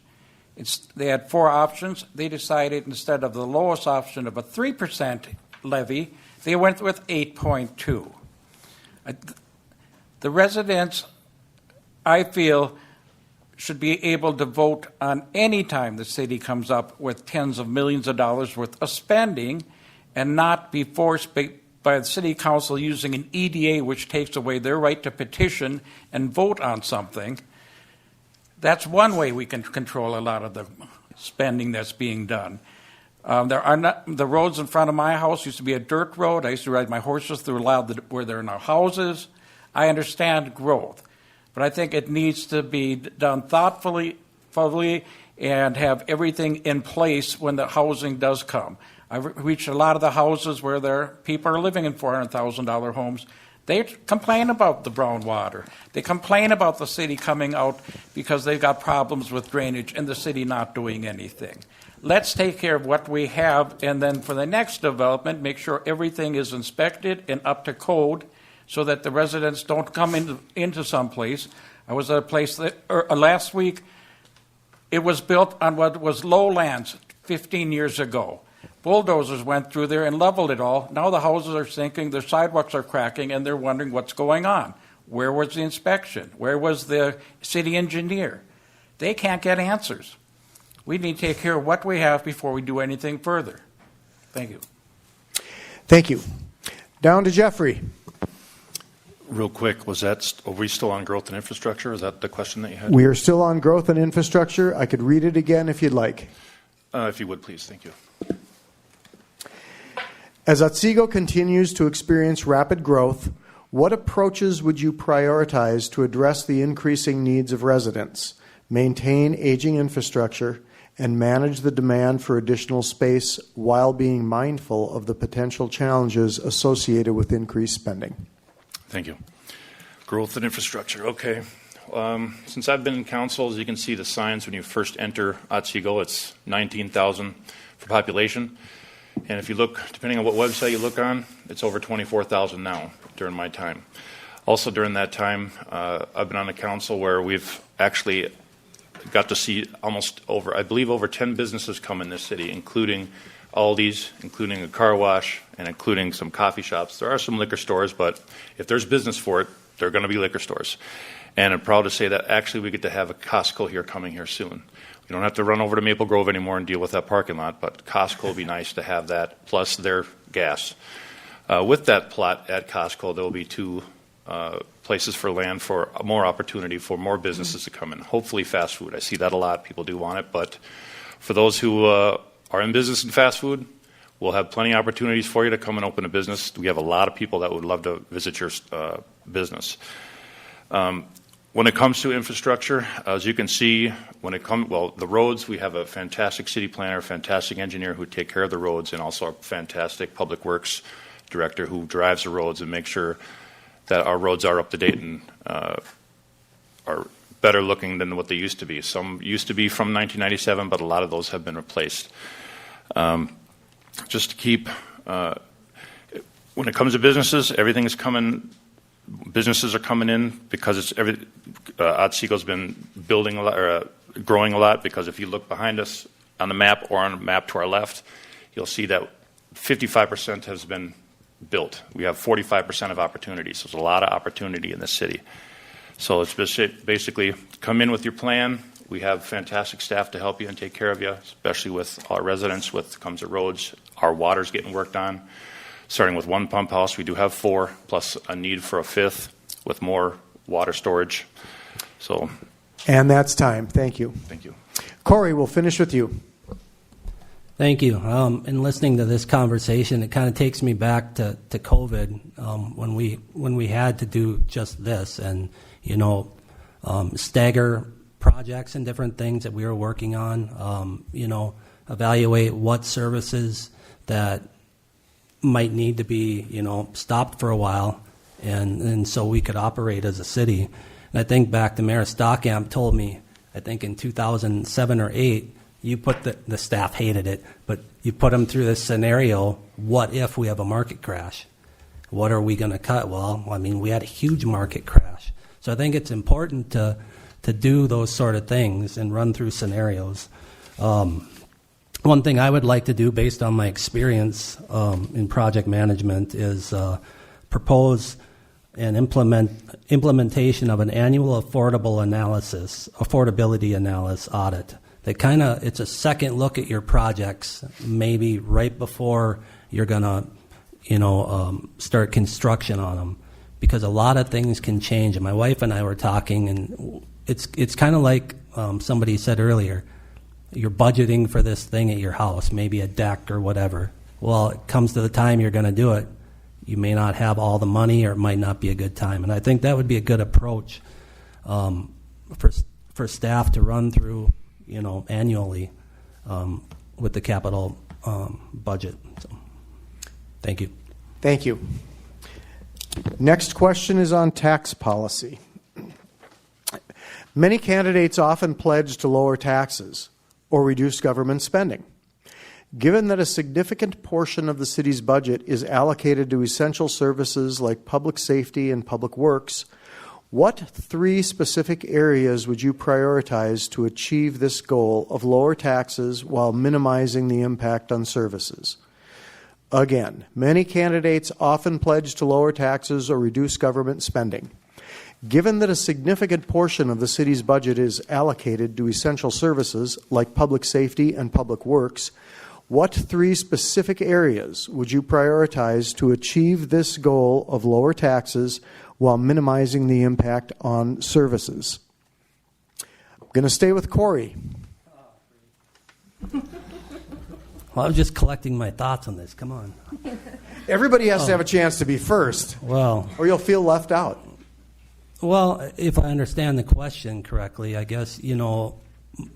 Speaker 9: they had 4 options. They decided instead of the lowest option of a 3% levy, they went with 8.2. The residents, I feel, should be able to vote on any time the city comes up with tens of millions of dollars worth of spending and not be forced by the city council using an EDA, which takes away their right to petition and vote on something. That's one way we can control a lot of the spending that's being done. The roads in front of my house used to be a dirt road. I used to ride my horses through where there are no houses. I understand growth. But I think it needs to be done thoughtfully and have everything in place when the housing does come. I've reached a lot of the houses where people are living in $400,000 homes. They complain about the brown water. They complain about the city coming out because they've got problems with drainage and the city not doing anything. Let's take care of what we have, and then for the next development, make sure everything is inspected and up to code so that the residents don't come into some place. I was at a place last week. It was built on what was lowlands 15 years ago. bulldozers went through there and leveled it all. Now the houses are sinking, the sidewalks are cracking, and they're wondering what's going on. Where was the inspection? Where was the city engineer? They can't get answers. We need to take care of what we have before we do anything further. Thank you.
Speaker 1: Thank you. Down to Jeffrey.
Speaker 11: Real quick, are we still on growth and infrastructure? Is that the question that you had?
Speaker 1: We are still on growth and infrastructure. I could read it again if you'd like.
Speaker 11: If you would, please. Thank you.
Speaker 1: As Otsego continues to experience rapid growth, what approaches would you prioritize to address the increasing needs of residents, maintain aging infrastructure, and manage the demand for additional space while being mindful of the potential challenges associated with increased spending?
Speaker 11: Thank you. Growth and infrastructure. Okay. Since I've been in council, as you can see the signs when you first enter Otsego, it's 19,000 for population. And if you look, depending on what website you look on, it's over 24,000 now during my time. Also during that time, I've been on a council where we've actually got to see over 10 businesses come in this city, including Aldi's, including a car wash, and including some coffee shops. There are some liquor stores, but if there's business for it, there are going to be liquor stores. And I'm proud to say that actually we get to have a Costco here coming here soon. We don't have to run over to Maple Grove anymore and deal with that parking lot, but Costco will be nice to have that, plus their gas. With that plot at Costco, there will be two places for land for more opportunity for more businesses to come in. Hopefully fast food. I see that a lot. People do want it, but for those who are in business in fast food, we'll have plenty of opportunities for you to come and open a business. We have a lot of people that would love to visit your business. When it comes to infrastructure, as you can see, the roads, we have a fantastic city planner, a fantastic engineer who take care of the roads, and also a fantastic public works director who drives the roads and makes sure that our roads are up to date and are better looking than what they used to be. Some used to be from 1997, but a lot of those have been replaced. Just to keep, when it comes to businesses, everything is coming. Businesses are coming in because Otsego's been building a lot, or growing a lot. Because if you look behind us on the map or on a map to our left, you'll see that 55% has been built. We have 45% of opportunities. So there's a lot of opportunity in this city. So it's basically come in with your plan. We have fantastic staff to help you and take care of you, especially with our residents. With comes to roads, our water's getting worked on. Starting with one pump house, we do have 4, plus a need for a 5th with more water storage.
Speaker 1: And that's time. Thank you.
Speaker 11: Thank you.
Speaker 1: Corey, we'll finish with you.
Speaker 8: Thank you. In listening to this conversation, it kind of takes me back to COVID when we had to do just this and stagger projects and different things that we were working on. Evaluate what services that might need to be stopped for a while, and so we could operate as a city. And I think back to Mayor Stockamp told me, I think in 2007 or 8. You put the staff hated it, but you put them through this scenario. What if we have a market crash? What are we going to cut? Well, we had a huge market crash. So I think it's important to do those sort of things and run through scenarios. One thing I would like to do based on my experience in project management is propose an implementation of an annual affordability analysis audit. It's a second look at your projects, maybe right before you're gonna, start construction on them, because a lot of things can change. And my wife and I were talking, and it's kind of like somebody said earlier. You're budgeting for this thing at your house, maybe a deck or whatever. Well, it comes to the time you're going to do it, you may not have all the money, or it might not be a good time. And I think that would be a good approach for staff to run through. Annually with the capital budget. So, thank you.
Speaker 1: Thank you. Next question is on tax policy. Many candidates often pledge to lower taxes or reduce government spending. Given that a significant portion of the city's budget is allocated to essential services like public safety and public works, What 3 specific areas would you prioritize to achieve this goal of lower taxes while minimizing the impact on services? Again, many candidates often pledge to lower taxes or reduce government spending. Given that a significant portion of the city's budget is allocated to essential services like public safety and public works, what 3 specific areas would you prioritize to achieve this goal of lower taxes while minimizing the impact on services? I'm going to stay with Corey.
Speaker 8: Well, I was just collecting my thoughts on this. Come on.
Speaker 1: Everybody has to have a chance to be first,
Speaker 8: Well,
Speaker 1: or you'll feel left out.
Speaker 8: Well, if I understand the question correctly, I guess,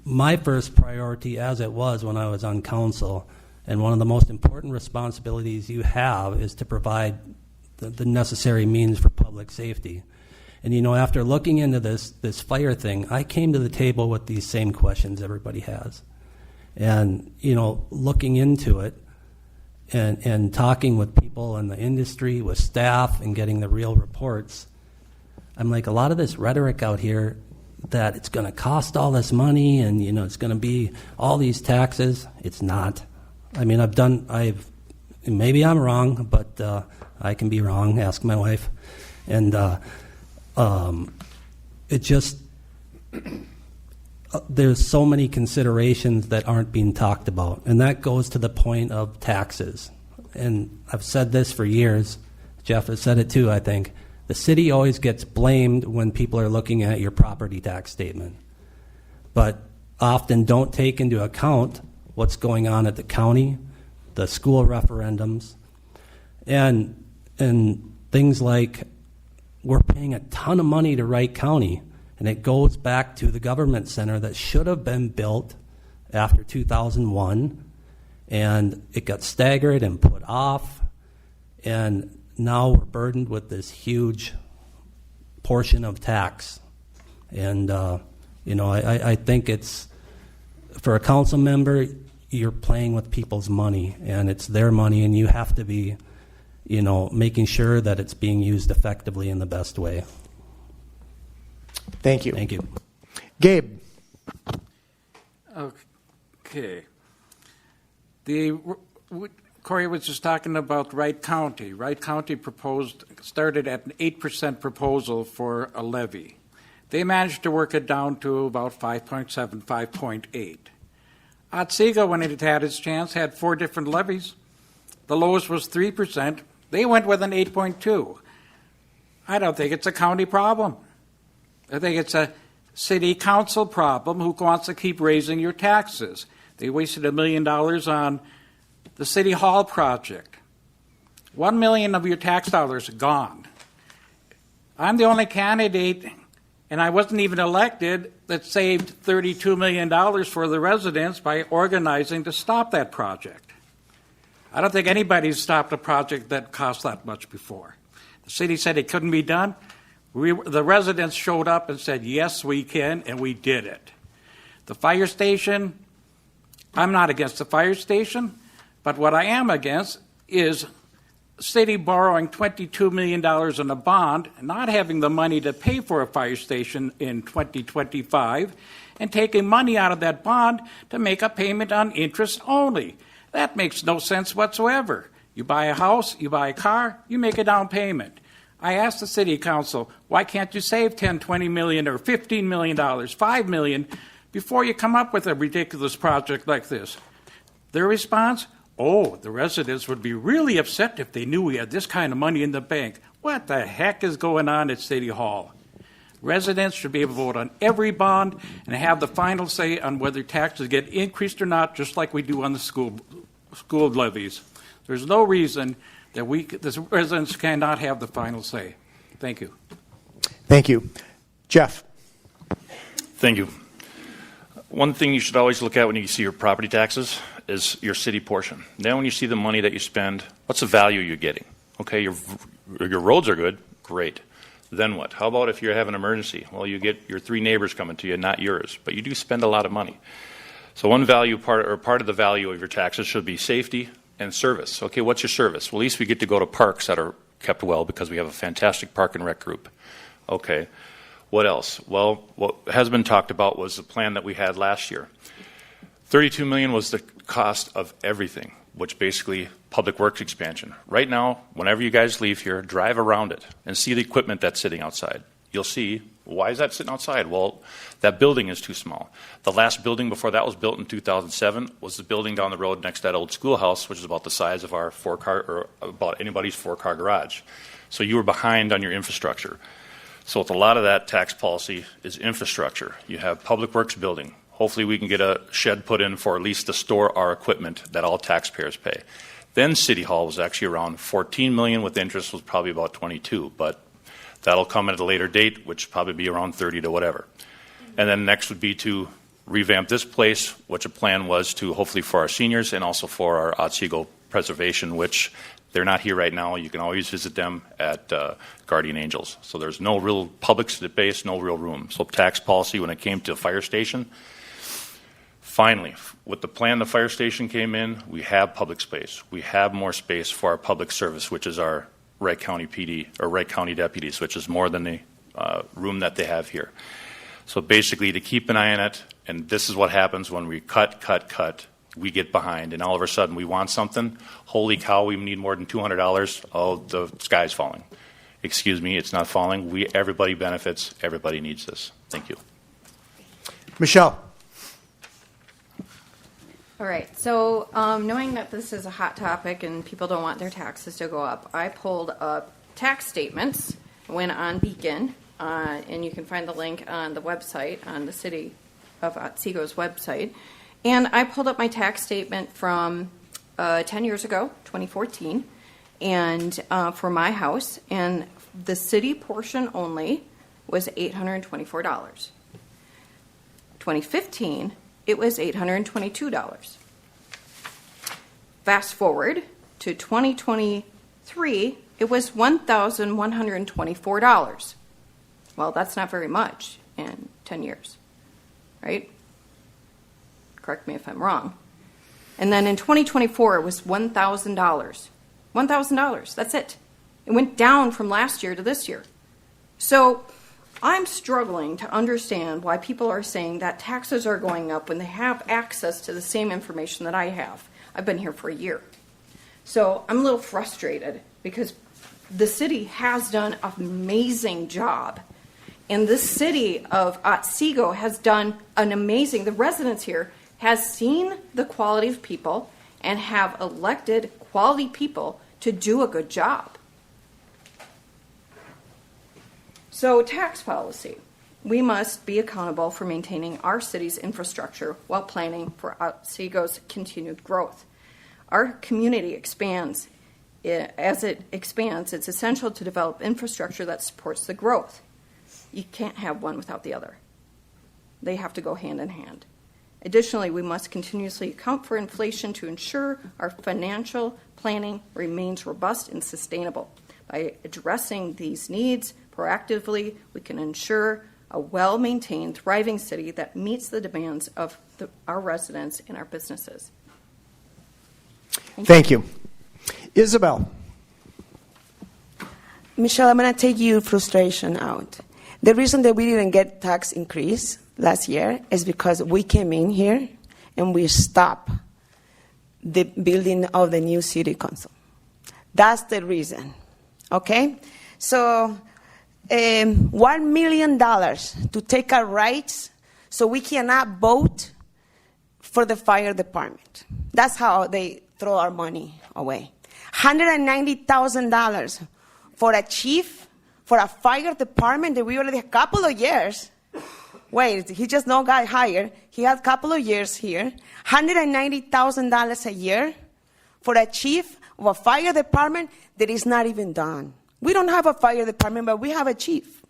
Speaker 8: my first priority, as it was when I was on council, and one of the most important responsibilities you have is to provide the necessary means for public safety. And, after looking into this fire thing, I came to the table with these same questions everybody has. And, looking into it and talking with people in the industry, with staff, and getting the real reports, I'm like, a lot of this rhetoric out here that it's going to cost all this money and, it's going to be all these taxes. It's not. I mean, maybe I'm wrong, but I can be wrong. Ask my wife. And it just, there's so many considerations that aren't being talked about. And that goes to the point of taxes. And I've said this for years. Jeff has said it too, I think. The city always gets blamed when people are looking at your property tax statement, but often don't take into account what's going on at the county, the school referendums, and things like we're paying a ton of money to Wright County, and it goes back to the government center that should have been built after 2001, and it got staggered and put off, and now we're burdened with this huge portion of tax. And, I think it's, for a council member, you're playing with people's money, and it's their money, and you have to be, making sure that it's being used effectively in the best way.
Speaker 1: Thank you.
Speaker 8: Thank you.
Speaker 1: Gabe.
Speaker 9: Okay. Corey was just talking about Wright County. Wright County started at an 8% proposal for a levy. They managed to work it down to about 5.7, 5.8. Otsego, when it had its chance, had 4 different levies. The lowest was 3%. They went with an 8.2. I don't think it's a county problem. I think it's a city council problem who wants to keep raising your taxes. They wasted $1 million on the City Hall project. $1 million of your tax dollars are gone. I'm the only candidate, and I wasn't even elected, that saved $32 million for the residents by organizing to stop that project. I don't think anybody's stopped a project that cost that much before. The city said it couldn't be done. The residents showed up and said, yes, we can, and we did it. The fire station, I'm not against the fire station. But what I am against is the city borrowing $22 million in a bond, not having the money to pay for a fire station in 2025, and taking money out of that bond to make a payment on interest only. That makes no sense whatsoever. You buy a house, you buy a car, you make a down payment. I asked the city council, why can't you save $10, $20 million or $15 million, $5 million before you come up with a ridiculous project like this? Their response, the residents would be really upset if they knew we had this kind of money in the bank. What the heck is going on at City Hall? Residents should be able to vote on every bond and have the final say on whether taxes get increased or not, just like we do on the school levies. There's no reason that the residents cannot have the final say. Thank you.
Speaker 1: Thank you. Jeff.
Speaker 11: Thank you. One thing you should always look at when you see your property taxes is your city portion. Then when you see the money that you spend, what's the value you're getting? Okay, your roads are good, great. Then what? How about if you have an emergency? Well, you get your 3 neighbors coming to you, not yours, but you do spend a lot of money. So one value part of the value of your taxes should be safety and service. Okay, what's your service? Well, at least we get to go to parks that are kept well because we have a fantastic park and rec group. Okay. What else? Well, what has been talked about was the plan that we had last year. $32 million was the cost of everything, which basically public works expansion. Right now, whenever you guys leave here, drive around it and see the equipment that's sitting outside. You'll see, why is that sitting outside? Well, that building is too small. The last building before that was built in 2007 was the building down the road next to that old schoolhouse, which is about the size of our or about anybody's 4-car garage. So you were behind on your infrastructure. So with a lot of that tax policy is infrastructure. You have public works building. Hopefully we can get a shed put in for at least to store our equipment that all taxpayers pay. Then City Hall was actually around $14 million, with interest was probably about 22, but that'll come at a later date, which will probably be around 30 to whatever. And then next would be to revamp this place, which a plan was to hopefully for our seniors and also for our Otsego preservation, which they're not here right now. You can always visit them at Guardian Angels. So there's no real public space, no real room. So tax policy when it came to fire station, finally, with the plan the fire station came in, we have public space. We have more space for our public service, which is our Wright County PD, or Wright County deputies, which is more than the room that they have here. So basically, to keep an eye on it, and this is what happens when we cut, we get behind, and all of a sudden we want something. Holy cow, we need more than $200. Oh, the sky's falling. Excuse me, it's not falling. Everybody benefits. Everybody needs this. Thank you.
Speaker 1: Michelle.
Speaker 10: All right, so knowing that this is a hot topic and people don't want their taxes to go up, I pulled up tax statements, went on Beacon, and you can find the link on the website, on the City of Otsego's website. And I pulled up my tax statement from 10 years ago, 2014, and for my house, and the city portion only was $824. 2015, it was $822. Fast forward to 2023, it was $1,124. Well, that's not very much in 10 years, right? Correct me if I'm wrong. And then in 2024, it was $1,000. $1,000, that's it. It went down from last year to this year. So I'm struggling to understand why people are saying that taxes are going up when they have access to the same information that I have. I've been here for a year. So I'm a little frustrated because the city has done an amazing job. And the city of Otsego has done an amazing, the residents here has seen the quality of people and have elected quality people to do a good job. So tax policy. We must be accountable for maintaining our city's infrastructure while planning for Otsego's continued growth. Our community expands. As it expands, it's essential to develop infrastructure that supports the growth. You can't have one without the other. They have to go hand in hand. Additionally, we must continuously account for inflation to ensure our financial planning remains robust and sustainable. By addressing these needs proactively, we can ensure a well-maintained, thriving city that meets the demands of our residents and our businesses.
Speaker 1: Thank you. Isabel.
Speaker 7: Michelle, I'm going to take your frustration out. The reason that we didn't get tax increase last year is because we came in here and we stopped the building of the new city council. That's the reason. Okay? So $1 million to take our rights so we cannot vote for the fire department. That's how they throw our money away. $190,000 for a chief, for a fire department that we already have a couple of years. Wait, he just now got hired. He had a couple of years here. $190,000 a year for a chief of a fire department that is not even done. We don't have a fire department, but we have a chief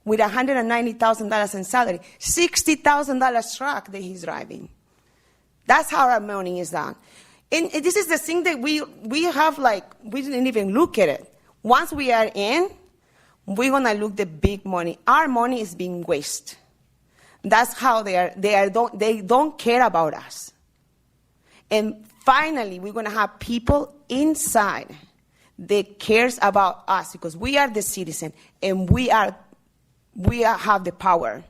Speaker 7: with $190,000 in salary, $60,000 truck that he's driving. That's how our money is done. And this is the thing that we have, like, we didn't even look at it. Once we are in, we're going to look at the big money. Our money is being wasted. That's how they don't care about us. And finally, we're going to have people inside that cares about us because we are the citizen and we are we have the power,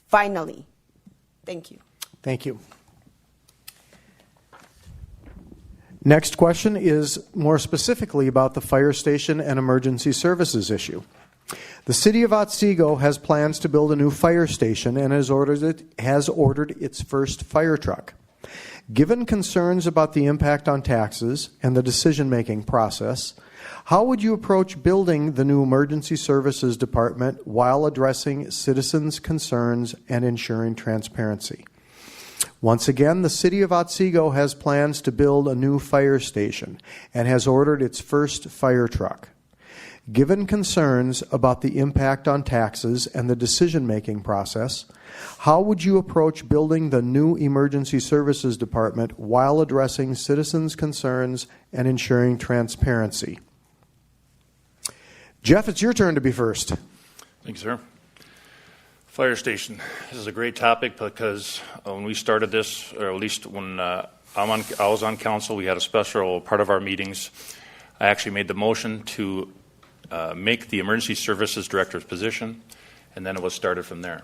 Speaker 7: finally. Thank you.
Speaker 1: Thank you. Next question is more specifically about the fire station and emergency services issue. The city of Otsego has plans to build a new fire station and has ordered its first fire truck. Given concerns about the impact on taxes and the decision-making process, how would you approach building the new emergency services department while addressing citizens' concerns and ensuring transparency? Once again, the city of Otsego has plans to build a new fire station and has ordered its first fire truck. Given concerns about the impact on taxes and the decision-making process, how would you approach building the new emergency services department while addressing citizens' concerns and ensuring transparency? Jeff, it's your turn to be first.
Speaker 11: Thanks, sir. Fire station. This is a great topic because when we started this, or at least when I was on council, we had a special part of our meetings. I actually made the motion to make the emergency services director's position, and then it was started from there.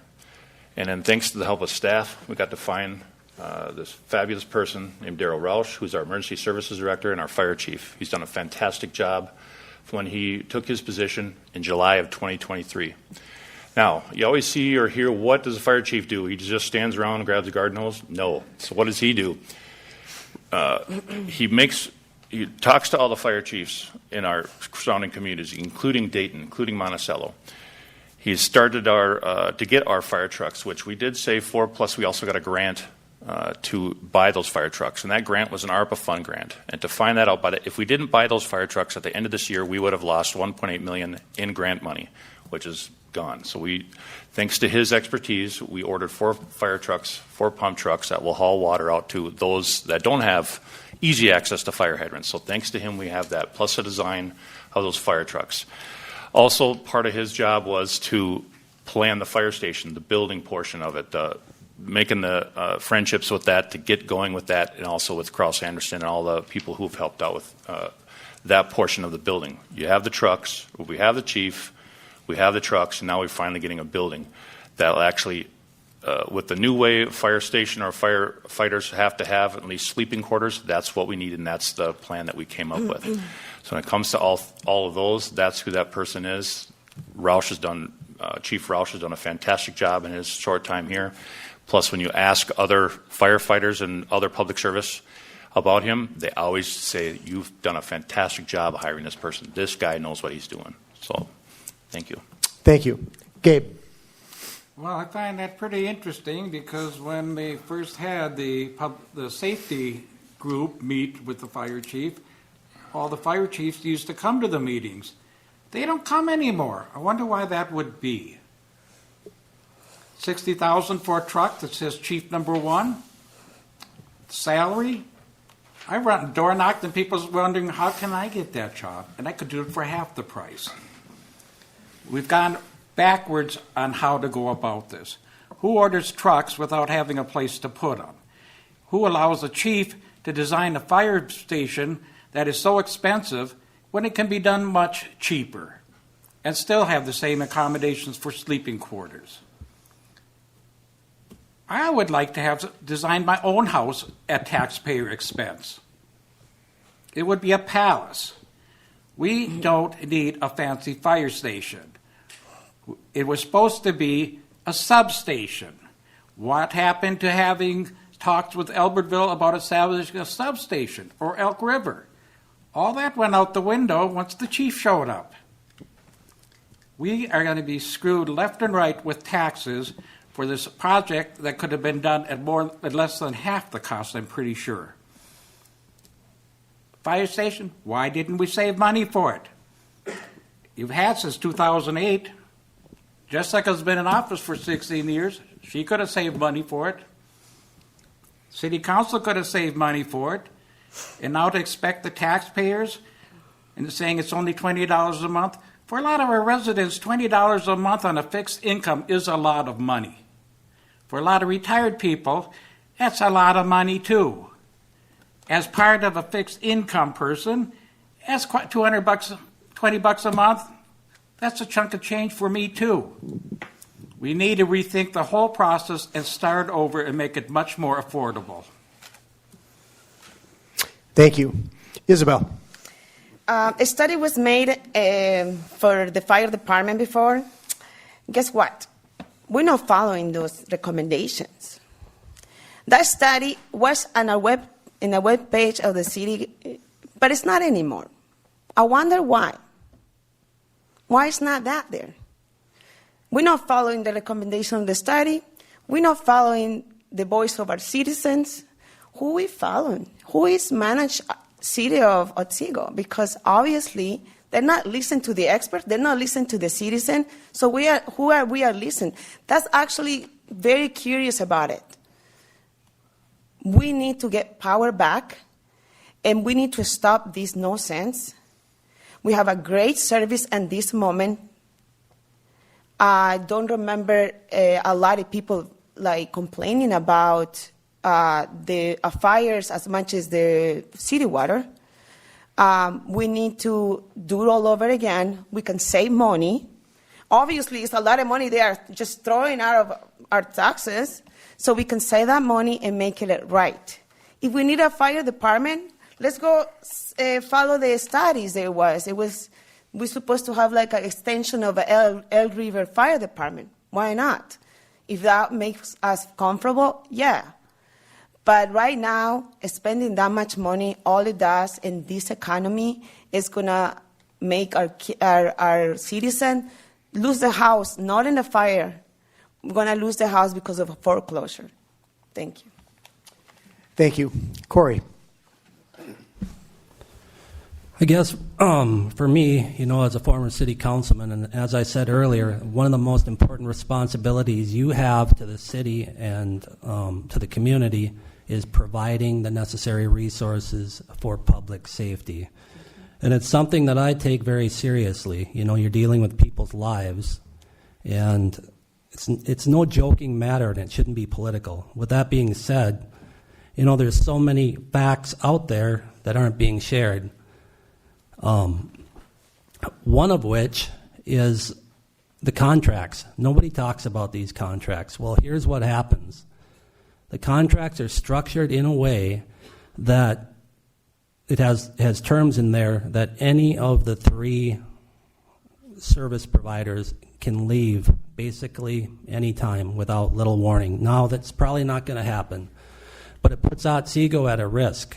Speaker 11: And then thanks to the help of staff, we got to find this fabulous person named Daryl Roush, who's our emergency services director and our fire chief. He's done a fantastic job when he took his position in July of 2023. Now, you always see or hear, what does the fire chief do? He just stands around and grabs a garden hose? No. So what does he do? He talks to all the fire chiefs in our surrounding communities, including Dayton, including Monticello. He's started to get our fire trucks, which we did save for, plus we also got a grant to buy those fire trucks. And that grant was an ARPA fund grant. And to find that out, if we didn't buy those fire trucks at the end of this year, we would have lost $1.8 million in grant money, which is gone. So thanks to his expertise, we ordered 4 fire trucks, 4 pump trucks that will haul water out to those that don't have easy access to fire hydrants. So thanks to him, we have that, plus the design of those fire trucks. Also, part of his job was to plan the fire station, the building portion of it, making the friendships with that to get going with that, and also with Kraus Anderson and all the people who have helped out with that portion of the building. You have the trucks, we have the chief, we have the trucks, and now we're finally getting a building that will actually, with the new way fire station or firefighters have to have at least sleeping quarters, that's what we need, and that's the plan that we came up with. So when it comes to all of those, that's who that person is. Chief Roush has done a fantastic job in his short time here. Plus, when you ask other firefighters and other public service about him, they always say, you've done a fantastic job of hiring this person. This guy knows what he's doing. So, thank you.
Speaker 1: Thank you. Gabe.
Speaker 9: Well, I find that pretty interesting because when they first had the safety group meet with the fire chief, all the fire chiefs used to come to the meetings. They don't come anymore. I wonder why that would be. $60,000 for a truck that says Chief Number 1. Salary. I run door knocked and people's wondering, how can I get that job? And I could do it for half the price. We've gone backwards on how to go about this. Who orders trucks without having a place to put them? Who allows a chief to design a fire station that is so expensive when it can be done much cheaper and still have the same accommodations for sleeping quarters? I would like to have designed my own house at taxpayer expense. It would be a palace. We don't need a fancy fire station. It was supposed to be a substation. What happened to having talks with Albertville about establishing a substation or Elk River? All that went out the window once the chief showed up. We are going to be screwed left and right with taxes for this project that could have been done at less than half the cost, I'm pretty sure. Fire station, why didn't we save money for it? You've had since 2008. Jessica's been in office for 16 years. She could have saved money for it. City Council could have saved money for it. And now to expect the taxpayers and saying it's only $20 a month. For a lot of our residents, $20 a month on a fixed income is a lot of money. For a lot of retired people, that's a lot of money too. As part of a fixed income person, that's $200, $20 a month. That's a chunk of change for me too. We need to rethink the whole process and start over and make it much more affordable.
Speaker 1: Thank you. Isabel.
Speaker 7: A study was made for the fire department before. Guess what? We're not following those recommendations. That study was on in a web page of the city, but it's not anymore. I wonder why. Why is not that there? We're not following the recommendation of the study. We're not following the voice of our citizens. Who we following? Who is managed city of Otsego? Because obviously they're not listening to the experts. They're not listening to the citizen. So we are listening? That's actually very curious about it. We need to get power back, and we need to stop this nonsense. We have a great service at this moment. I don't remember a lot of people complaining about the fires as much as the city water. We need to do it all over again. We can save money. Obviously, it's a lot of money they are just throwing out of our taxes, so we can save that money and make it right. If we need a fire department, let's go follow the studies there was. We're supposed to have an extension of El River Fire Department. Why not? If that makes us comfortable, yeah. But right now, spending that much money, all it does in this economy is going to make our citizen lose the house, not in the fire. We're going to lose the house because of a foreclosure. Thank you.
Speaker 1: Thank you. Corey.
Speaker 8: I guess for me, as a former city councilman, and as I said earlier, one of the most important responsibilities you have to the city and to the community is providing the necessary resources for public safety. And it's something that I take very seriously. You're dealing with people's lives, and it's no joking matter, and it shouldn't be political. With that being said, there's so many facts out there that aren't being shared. One of which is the contracts. Nobody talks about these contracts. Well, here's what happens. The contracts are structured in a way that it has terms in there that any of the three service providers can leave basically any time without little warning. Now, that's probably not going to happen, but it puts Otsego at a risk,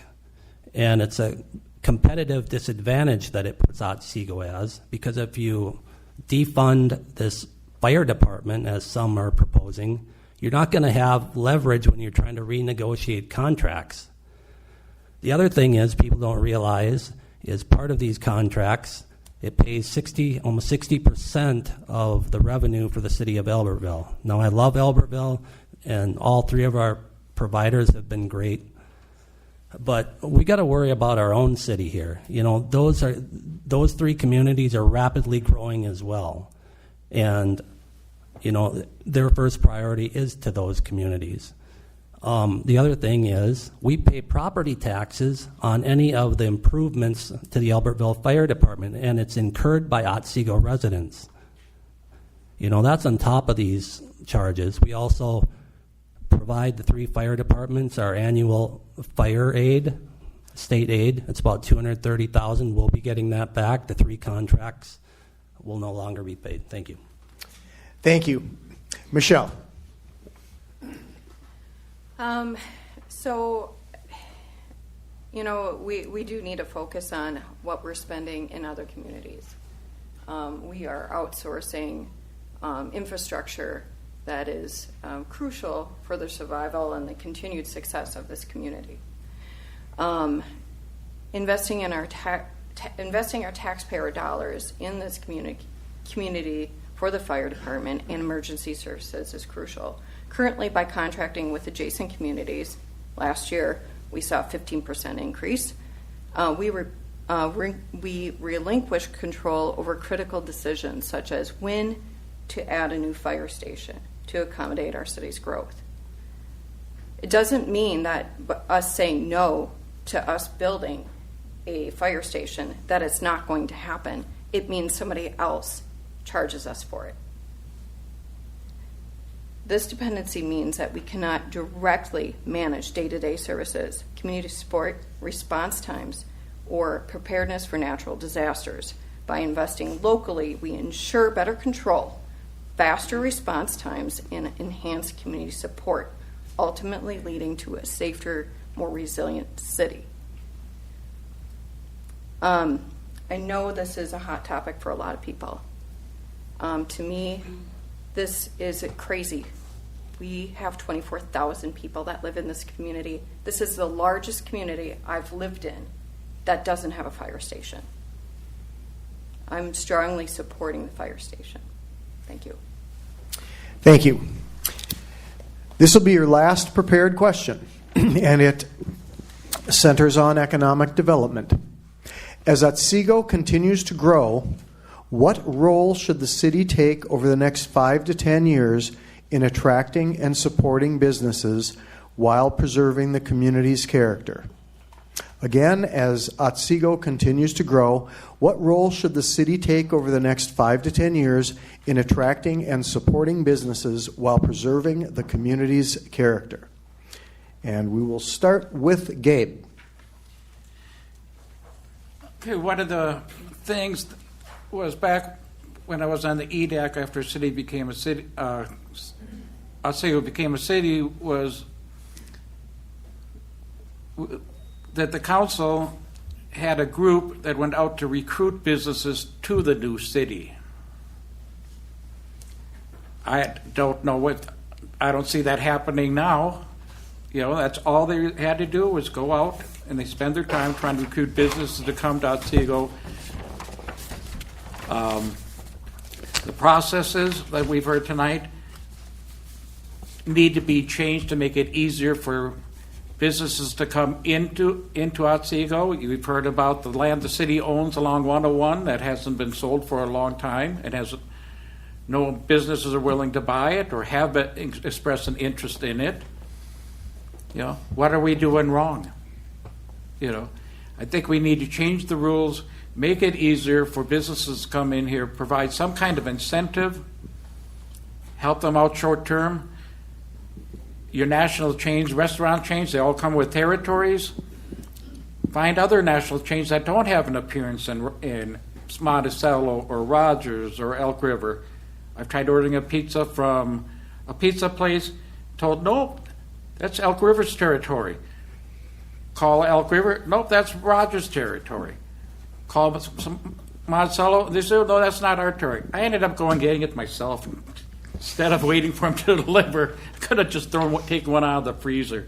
Speaker 8: and it's a competitive disadvantage that it puts Otsego as, because if you defund this fire department, as some are proposing, you're not going to have leverage when you're trying to renegotiate contracts. The other thing is people don't realize is part of these contracts, it pays almost 60% of the revenue for the city of Albertville. Now, I love Albertville, and all three of our providers have been great. But we got to worry about our own city here. Those three communities are rapidly growing as well, and their first priority is to those communities. The other thing is we pay property taxes on any of the improvements to the Albertville Fire Department, and it's incurred by Otsego residents. That's on top of these charges. We also provide the three fire departments our annual fire aid, state aid. It's about $230,000. We'll be getting that back. The three contracts will no longer be paid. Thank you.
Speaker 1: Thank you. Michelle.
Speaker 10: We do need to focus on what we're spending in other communities. We are outsourcing infrastructure that is crucial for the survival and the continued success of this community. Investing our taxpayer dollars in this community for the fire department and emergency services is crucial. Currently, by contracting with adjacent communities, last year we saw a 15% increase. We relinquished control over critical decisions such as when to add a new fire station to accommodate our city's growth. It doesn't mean that us saying no to us building a fire station that it's not going to happen. It means somebody else charges us for it. This dependency means that we cannot directly manage day-to-day services, community support, response times, or preparedness for natural disasters. By investing locally, we ensure better control, faster response times, and enhanced community support, ultimately leading to a safer, more resilient city. I know this is a hot topic for a lot of people. To me, this is crazy. We have 24,000 people that live in this community. This is the largest community I've lived in that doesn't have a fire station. I'm strongly supporting the fire station. Thank you.
Speaker 1: Thank you. This will be your last prepared question, and it centers on economic development. As Otsego continues to grow, what role should the city take over the next 5 to 10 years in attracting and supporting businesses while preserving the community's character? Again, as Otsego continues to grow, what role should the city take over the next 5 to 10 years in attracting and supporting businesses while preserving the community's character? And we will start with Gabe.
Speaker 9: Okay, one of the things was back when I was on the EDAC after city became a city, Otsego became a city, was that the council had a group that went out to recruit businesses to the new city. I don't know I don't see that happening now. You know, that's all they had to do was go out and they spend their time trying to recruit businesses to come to Otsego. The processes that we've heard tonight need to be changed to make it easier for businesses to come into Otsego. We've heard about the land the city owns along 101 that hasn't been sold for a long time. It has no businesses are willing to buy it or have expressed an interest in it. You know, what are we doing wrong? You know, I think we need to change the rules, make it easier for businesses to come in here, provide some kind of incentive, help them out short term. Your national chains, restaurant chains, they all come with territories. Find other national chains that don't have an appearance in Monticello or Rogers or Elk River. I've tried ordering a pizza from a pizza place, told, nope, that's Elk River's territory. Call Elk River, nope, that's Rogers' territory. Call some Monticello, they said, no, that's not our territory. I ended up going getting it myself. Instead of waiting for him to deliver, I could have just taken one out of the freezer.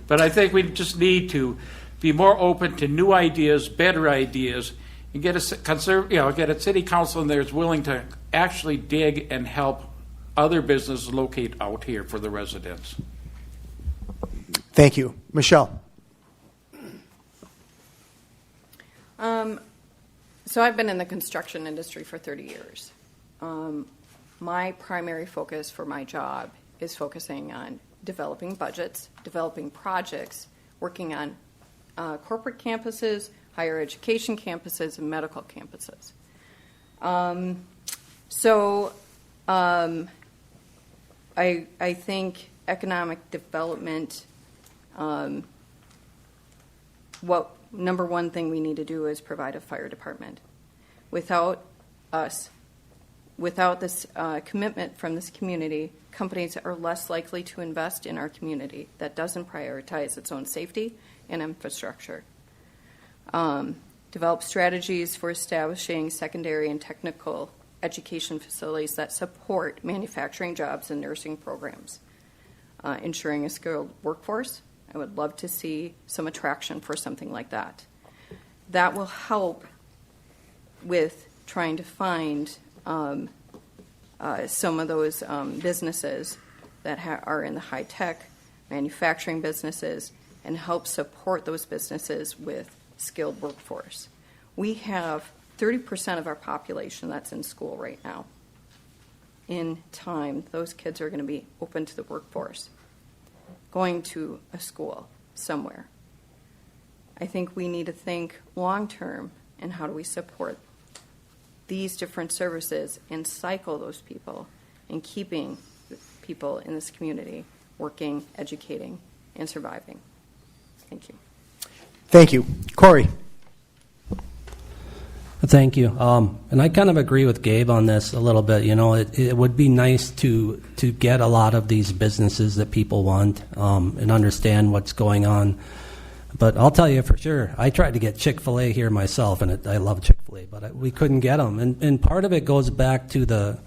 Speaker 9: But I think we just need to be more open to new ideas, better ideas, and get a city council in there that's willing to actually dig and help other businesses locate out here for the residents.
Speaker 1: Thank you. Michelle.
Speaker 10: So I've been in the construction industry for 30 years. My primary focus for my job is focusing on developing budgets, developing projects, working on corporate campuses, higher education campuses, and medical campuses. I think economic development, what number one thing we need to do is provide a fire department. Without this commitment from this community, companies are less likely to invest in our community that doesn't prioritize its own safety and infrastructure. Develop strategies for establishing secondary and technical education facilities that support manufacturing jobs and nursing programs. Ensuring a skilled workforce. I would love to see some attraction for something like that. That will help with trying to find some of those businesses that are in the high-tech manufacturing businesses and help support those businesses with skilled workforce. We have 30% of our population that's in school right now. In time, those kids are going to be open to the workforce, going to a school somewhere. I think we need to think long-term and how do we support these different services and cycle those people and keeping people in this community working, educating, and surviving. Thank you.
Speaker 1: Thank you. Corey.
Speaker 8: Thank you. And I kind of agree with Gabe on this a little bit. You know, it would be nice to get a lot of these businesses that people want and understand what's going on. But I'll tell you for sure, I tried to get Chick-fil-A here myself, and I love Chick-fil-A, but we couldn't get them. And part of it goes back to the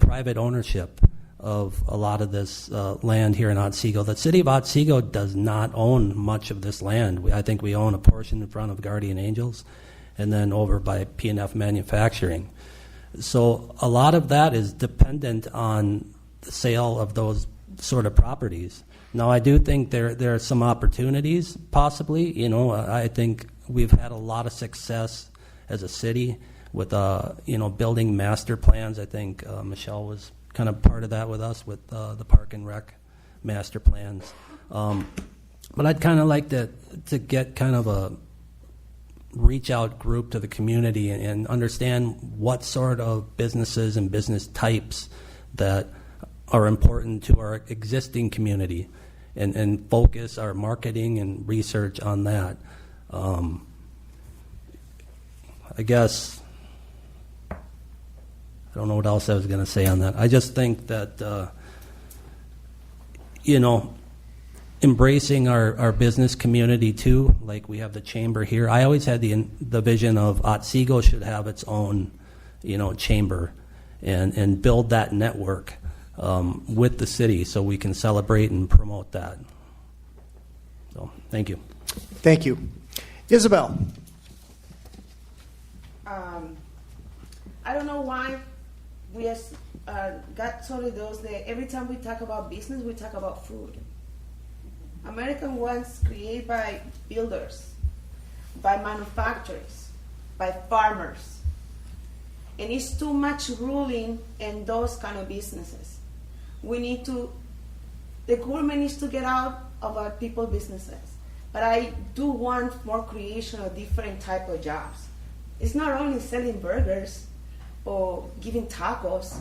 Speaker 8: private ownership of a lot of this land here in Otsego. The city of Otsego does not own much of this land. I think we own a portion in front of Guardian Angels, and then over by P&F Manufacturing. So a lot of that is dependent on the sale of those sort of properties. Now, I do think there are some opportunities, possibly. You know, I think we've had a lot of success as a city with, building master plans. I think Michelle was kind of part of that with us with the Park and Rec master plans. But I'd kind of like to get kind of a reach out group to the community and understand what sort of businesses and business types that are important to our existing community and focus our marketing and research on that. I guess I don't know what else I was going to say on that. I just think that, embracing our business community too, like we have the chamber here. I always had the vision of Otsego should have its own, chamber and build that network with the city so we can celebrate and promote that. So, thank you.
Speaker 1: Thank you. Isabel.
Speaker 7: I don't know why we got sort of those that every time we talk about business, we talk about food. American was created by builders, by manufacturers, by farmers. And it's too much ruling in those kind of businesses. The government needs to get out of our people businesses. But I do want more creation of different type of jobs. It's not only selling burgers or giving tacos.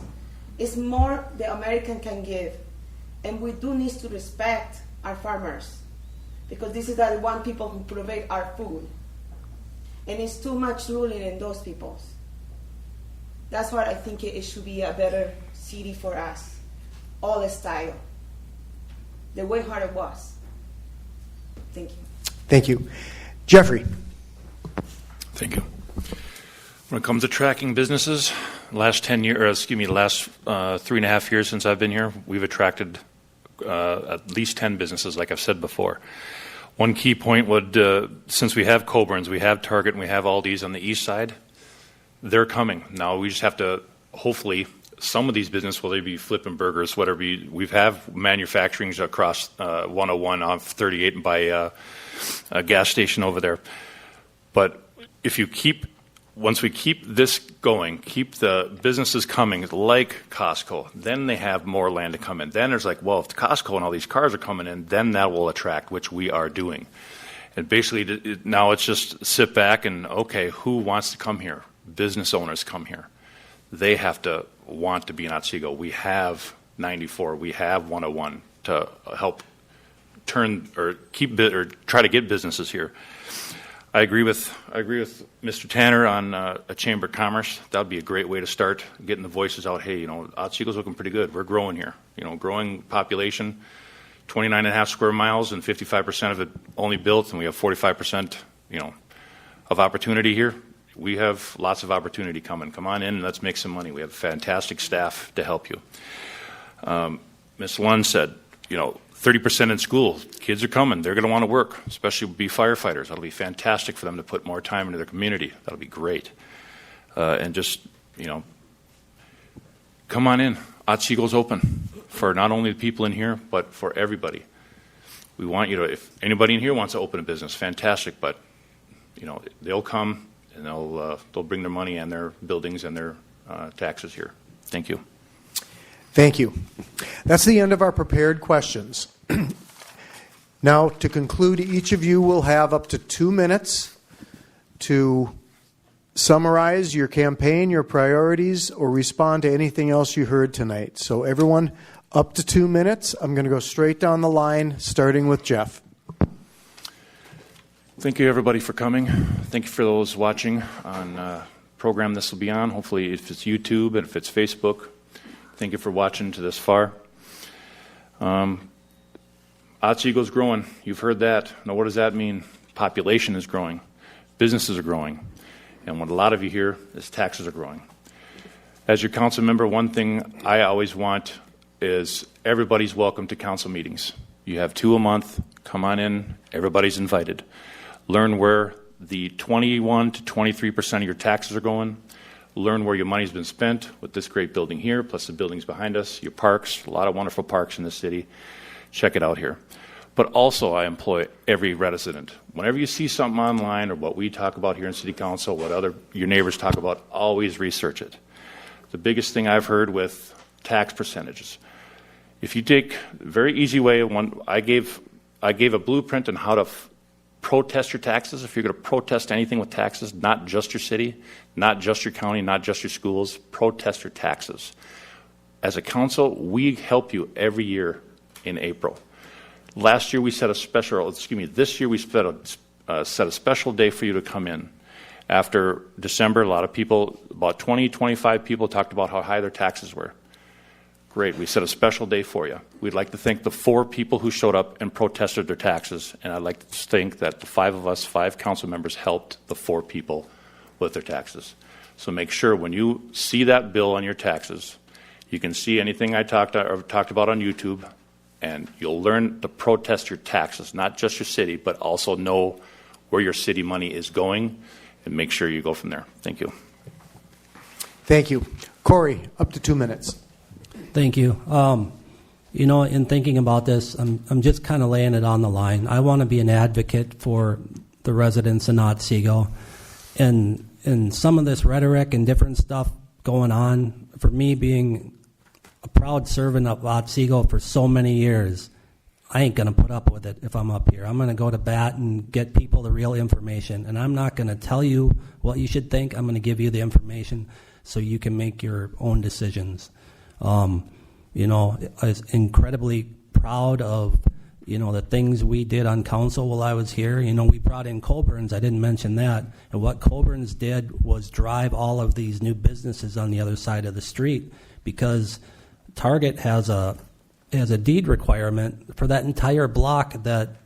Speaker 7: It's more the American can give. And we do need to respect our farmers, because this is the one people who provide our food. And it's too much ruling in those peoples. That's why I think it should be a better city for us, all style, the way how it was. Thank you.
Speaker 1: Thank you. Jeffrey.
Speaker 11: Thank you. When it comes to tracking businesses, the last 3.5 years since I've been here, we've attracted at least 10 businesses, like I've said before. One key point would, since we have Coburn's, we have Target, and we have Aldi's on the east side, they're coming. Now we just have to, hopefully, some of these businesses, whether they be flipping burgers, whatever, we have manufacturing across 101 off 38 and by a gas station over there. But once we keep this going, keep the businesses coming like Costco, then they have more land to come in. Then there's like, well, if Costco and all these cars are coming in, then that will attract, which we are doing. And basically now it's just sit back and, okay, who wants to come here? Business owners come here. They have to want to be in Otsego. We have 94, we have 101 to help turn or try to get businesses here. I agree with Mr. Tanner on a Chamber of Commerce. That would be a great way to start getting the voices out. Hey, Otsego's looking pretty good. We're growing here. Growing population, 29.5 square miles, and 55% of it only built, and we have 45%, of opportunity here. We have lots of opportunity coming. Come on in and let's make some money. We have fantastic staff to help you. Ms. Lund said, 30% in school. Kids are coming. They're going to want to work, especially be firefighters. That'll be fantastic for them to put more time into their community. That'll be great. And just, come on in. Otsego's open for not only the people in here, but for everybody. We want you to, if anybody in here wants to open a business, fantastic, but, they'll come and they'll bring their money and their buildings and their taxes here. Thank you.
Speaker 1: Thank you. That's the end of our prepared questions. Now, to conclude, each of you will have up to 2 minutes to summarize your campaign, your priorities, or respond to anything else you heard tonight. So everyone, Up to 2 minutes. I'm going to go straight down the line, starting with Jeff.
Speaker 11: Thank you, everybody, for coming. Thank you for those watching on program this will be on. Hopefully, if it's YouTube and if it's Facebook, thank you for watching to this far. Otsego's growing. You've heard that. Now, what does that mean? Population is growing. Businesses are growing. And what a lot of you hear is taxes are growing. As your council member, one thing I always want is everybody's welcome to council meetings. You have 2 a month. Come on in. Everybody's invited. Learn where the 21 to 23% of your taxes are going. Learn where your money's been spent with this great building here, plus the buildings behind us, your parks, a lot of wonderful parks in the city. Check it out here. But also, I employ every resident. Whenever you see something online or what we talk about here in City Council, what your neighbors talk about, always research it. The biggest thing I've heard with tax percentages, if you take a very easy way, I gave a blueprint on how to protest your taxes. If you're going to protest anything with taxes, not just your city, not just your county, not just your schools, protest your taxes. As a council, we help you every year in April. Last year we set a special, this year we set a special day for you to come in. After December, a lot of people, about 20, 25 people talked about how high their taxes were. Great, we set a special day for you. We'd like to thank the 4 people who showed up and protested their taxes, and I'd like to think that the 5 of us, 5 council members, helped the 4 people with their taxes. So make sure when you see that bill on your taxes, you can see anything I talked about on YouTube, and you'll learn to protest your taxes, not just your city, but also know where your city money is going, and make sure you go from there. Thank you.
Speaker 1: Thank you. Corey, up to 2 minutes.
Speaker 8: Thank you. In thinking about this, I'm just kind of laying it on the line. I want to be an advocate for the residents in Otsego. And some of this rhetoric and different stuff going on, for me being a proud servant of Otsego for so many years, I ain't going to put up with it if I'm up here. I'm going to go to bat and get people the real information. And I'm not going to tell you what you should think. I'm going to give you the information so you can make your own decisions. I was incredibly proud of, the things we did on council while I was here. We brought in Colburn's. I didn't mention that. And what Colburn's did was drive all of these new businesses on the other side of the street, because Target has a deed requirement for that entire block that,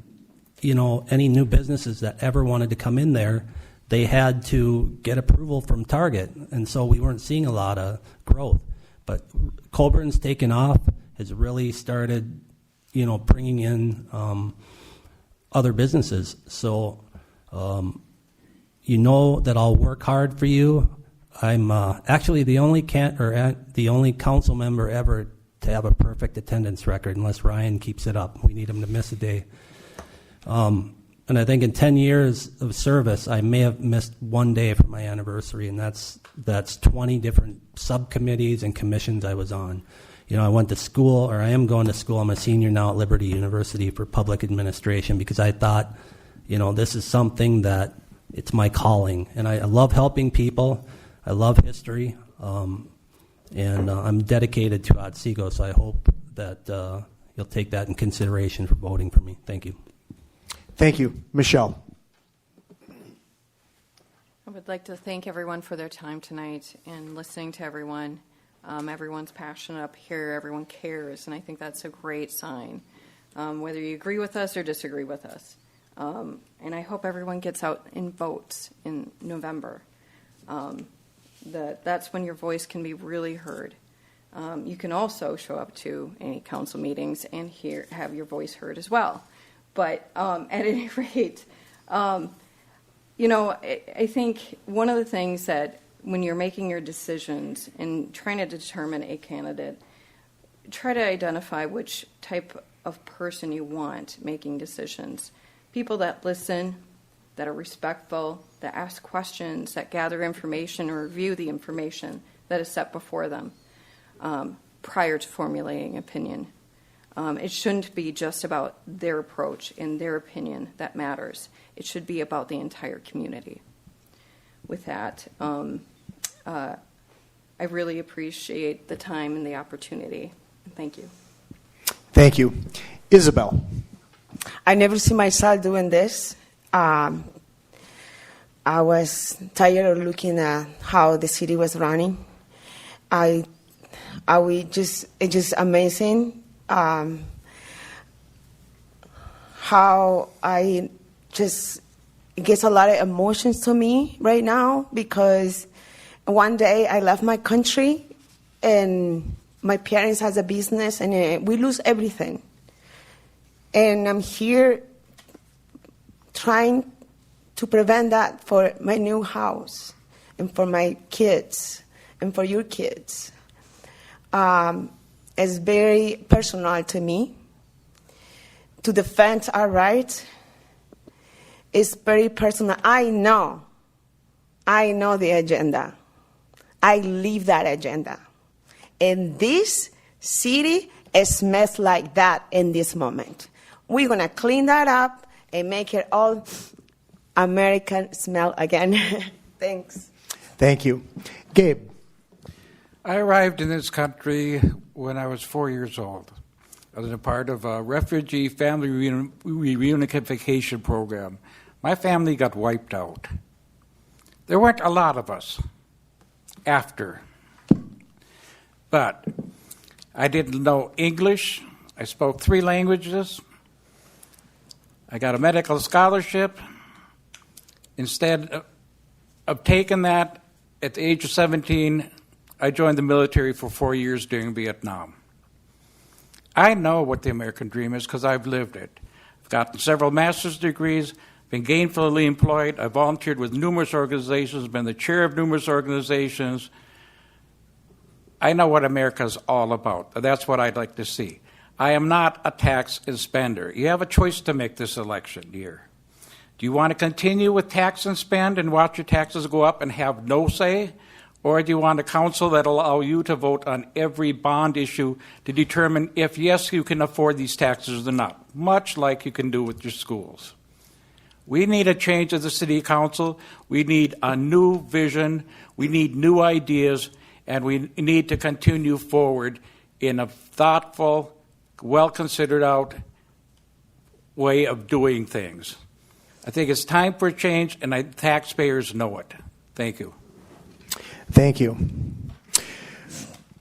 Speaker 8: any new businesses that ever wanted to come in there, they had to get approval from Target. And so we weren't seeing a lot of growth. But Colburn's taken off, has really started, bringing in other businesses. So, that I'll work hard for you. I'm actually the only council member ever to have a perfect attendance record, unless Ryan keeps it up. We need him to miss a day. And I think in 10 years of service, I may have missed 1 day for my anniversary, and that's 20 different subcommittees and commissions I was on. I went to school, or I am going to school. I'm a senior now at Liberty University for public administration, because I thought, this is something that it's my calling. And I love helping people. I love history. And I'm dedicated to Otsego, so I hope that you'll take that in consideration for voting for me. Thank you.
Speaker 1: Thank you. Michelle.
Speaker 10: I would like to thank everyone for their time tonight and listening to everyone. Everyone's passionate up here. Everyone cares, and I think that's a great sign, whether you agree with us or disagree with us. And I hope everyone gets out and votes in November. That's when your voice can be really heard. You can also show up to any council meetings and have your voice heard as well. But at any rate, I think one of the things that when you're making your decisions and trying to determine a candidate, try to identify which type of person you want making decisions. People that listen, that are respectful, that ask questions, that gather information or review the information that is set before them prior to formulating opinion. It shouldn't be just about their approach and their opinion that matters. It should be about the entire community. With that, I really appreciate the time and the opportunity. Thank you.
Speaker 1: Thank you. Isabel.
Speaker 7: I never see myself doing this. I was tired of looking at how the city was running. It's just amazing how it gets a lot of emotions to me right now, because one day I left my country and my parents has a business and we lose everything. And I'm here trying to prevent that for my new house and for my kids and for your kids. It's very personal to me. To defend our rights is very personal. I know the agenda. I live that agenda. And this city smells like that in this moment. We're going to clean that up and make it all American smell again. Thanks.
Speaker 1: Thank you. Gabe.
Speaker 9: I arrived in this country when I was 4 years old. I was a part of a refugee family reunification program. My family got wiped out. There weren't a lot of us after. But I didn't know English. I spoke 3 languages. I got a medical scholarship. Instead of taking that, at the age of 17, I joined the military for 4 years during Vietnam. I know what the American dream is because I've lived it. I've gotten several master's degrees, been gainfully employed. I've volunteered with numerous organizations, been the chair of numerous organizations. I know what America's all about. That's what I'd like to see. I am not a tax and spender. You have a choice to make this election year. Do you want to continue with tax and spend and watch your taxes go up and have no say? Or do you want a council that will allow you to vote on every bond issue to determine if, yes, you can afford these taxes or not, much like you can do with your schools? We need a change of the city council. We need a new vision. We need new ideas. And we need to continue forward in a thoughtful, well-considered out way of doing things. I think it's time for a change, and taxpayers know it. Thank you.
Speaker 1: Thank you.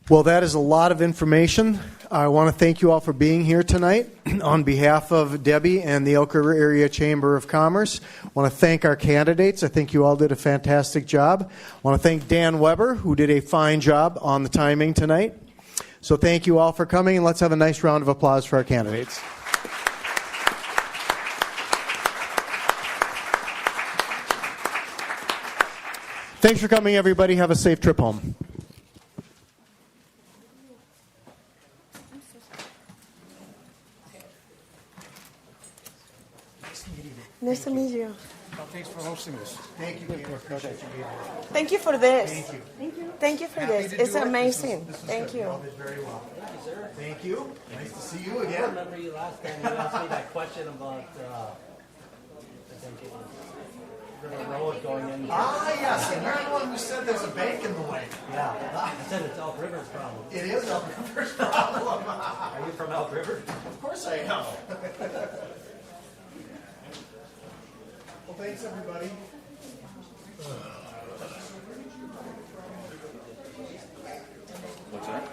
Speaker 1: Well, that is a lot of information. I want to thank you all for being here tonight. On behalf of Debbie and the Elk River Area Chamber of Commerce, I want to thank our candidates. I think you all did a fantastic job. I want to thank Dan Weber, who did a fine job on the timing tonight. So thank you all for coming, and let's have a nice round of applause for our candidates. Thanks for coming, everybody. Have a safe trip home.
Speaker 7: Nice to meet you.
Speaker 9: Well, thanks for hosting this.
Speaker 1: Thank you.
Speaker 7: Thank you for this.
Speaker 1: Thank you.
Speaker 7: Thank you for
Speaker 1: Happy
Speaker 7: this.
Speaker 1: to
Speaker 7: It's
Speaker 1: do it.
Speaker 7: amazing.
Speaker 1: This was
Speaker 7: Thank
Speaker 1: good.
Speaker 7: you.
Speaker 1: all did very well. Thank you, sir. Thank you. Nice to see you
Speaker 8: I
Speaker 1: again.
Speaker 8: remember you last time you asked me that question about, I think it was River Road going in.
Speaker 1: Yes, and you're the one who said there's a bank in the way.
Speaker 8: Yeah, I said it's Elk River's problem.
Speaker 1: It is Elk River's problem.
Speaker 8: Are you from Elk River?
Speaker 1: Of course I am. Well, thanks, everybody.
Speaker 11: What's that?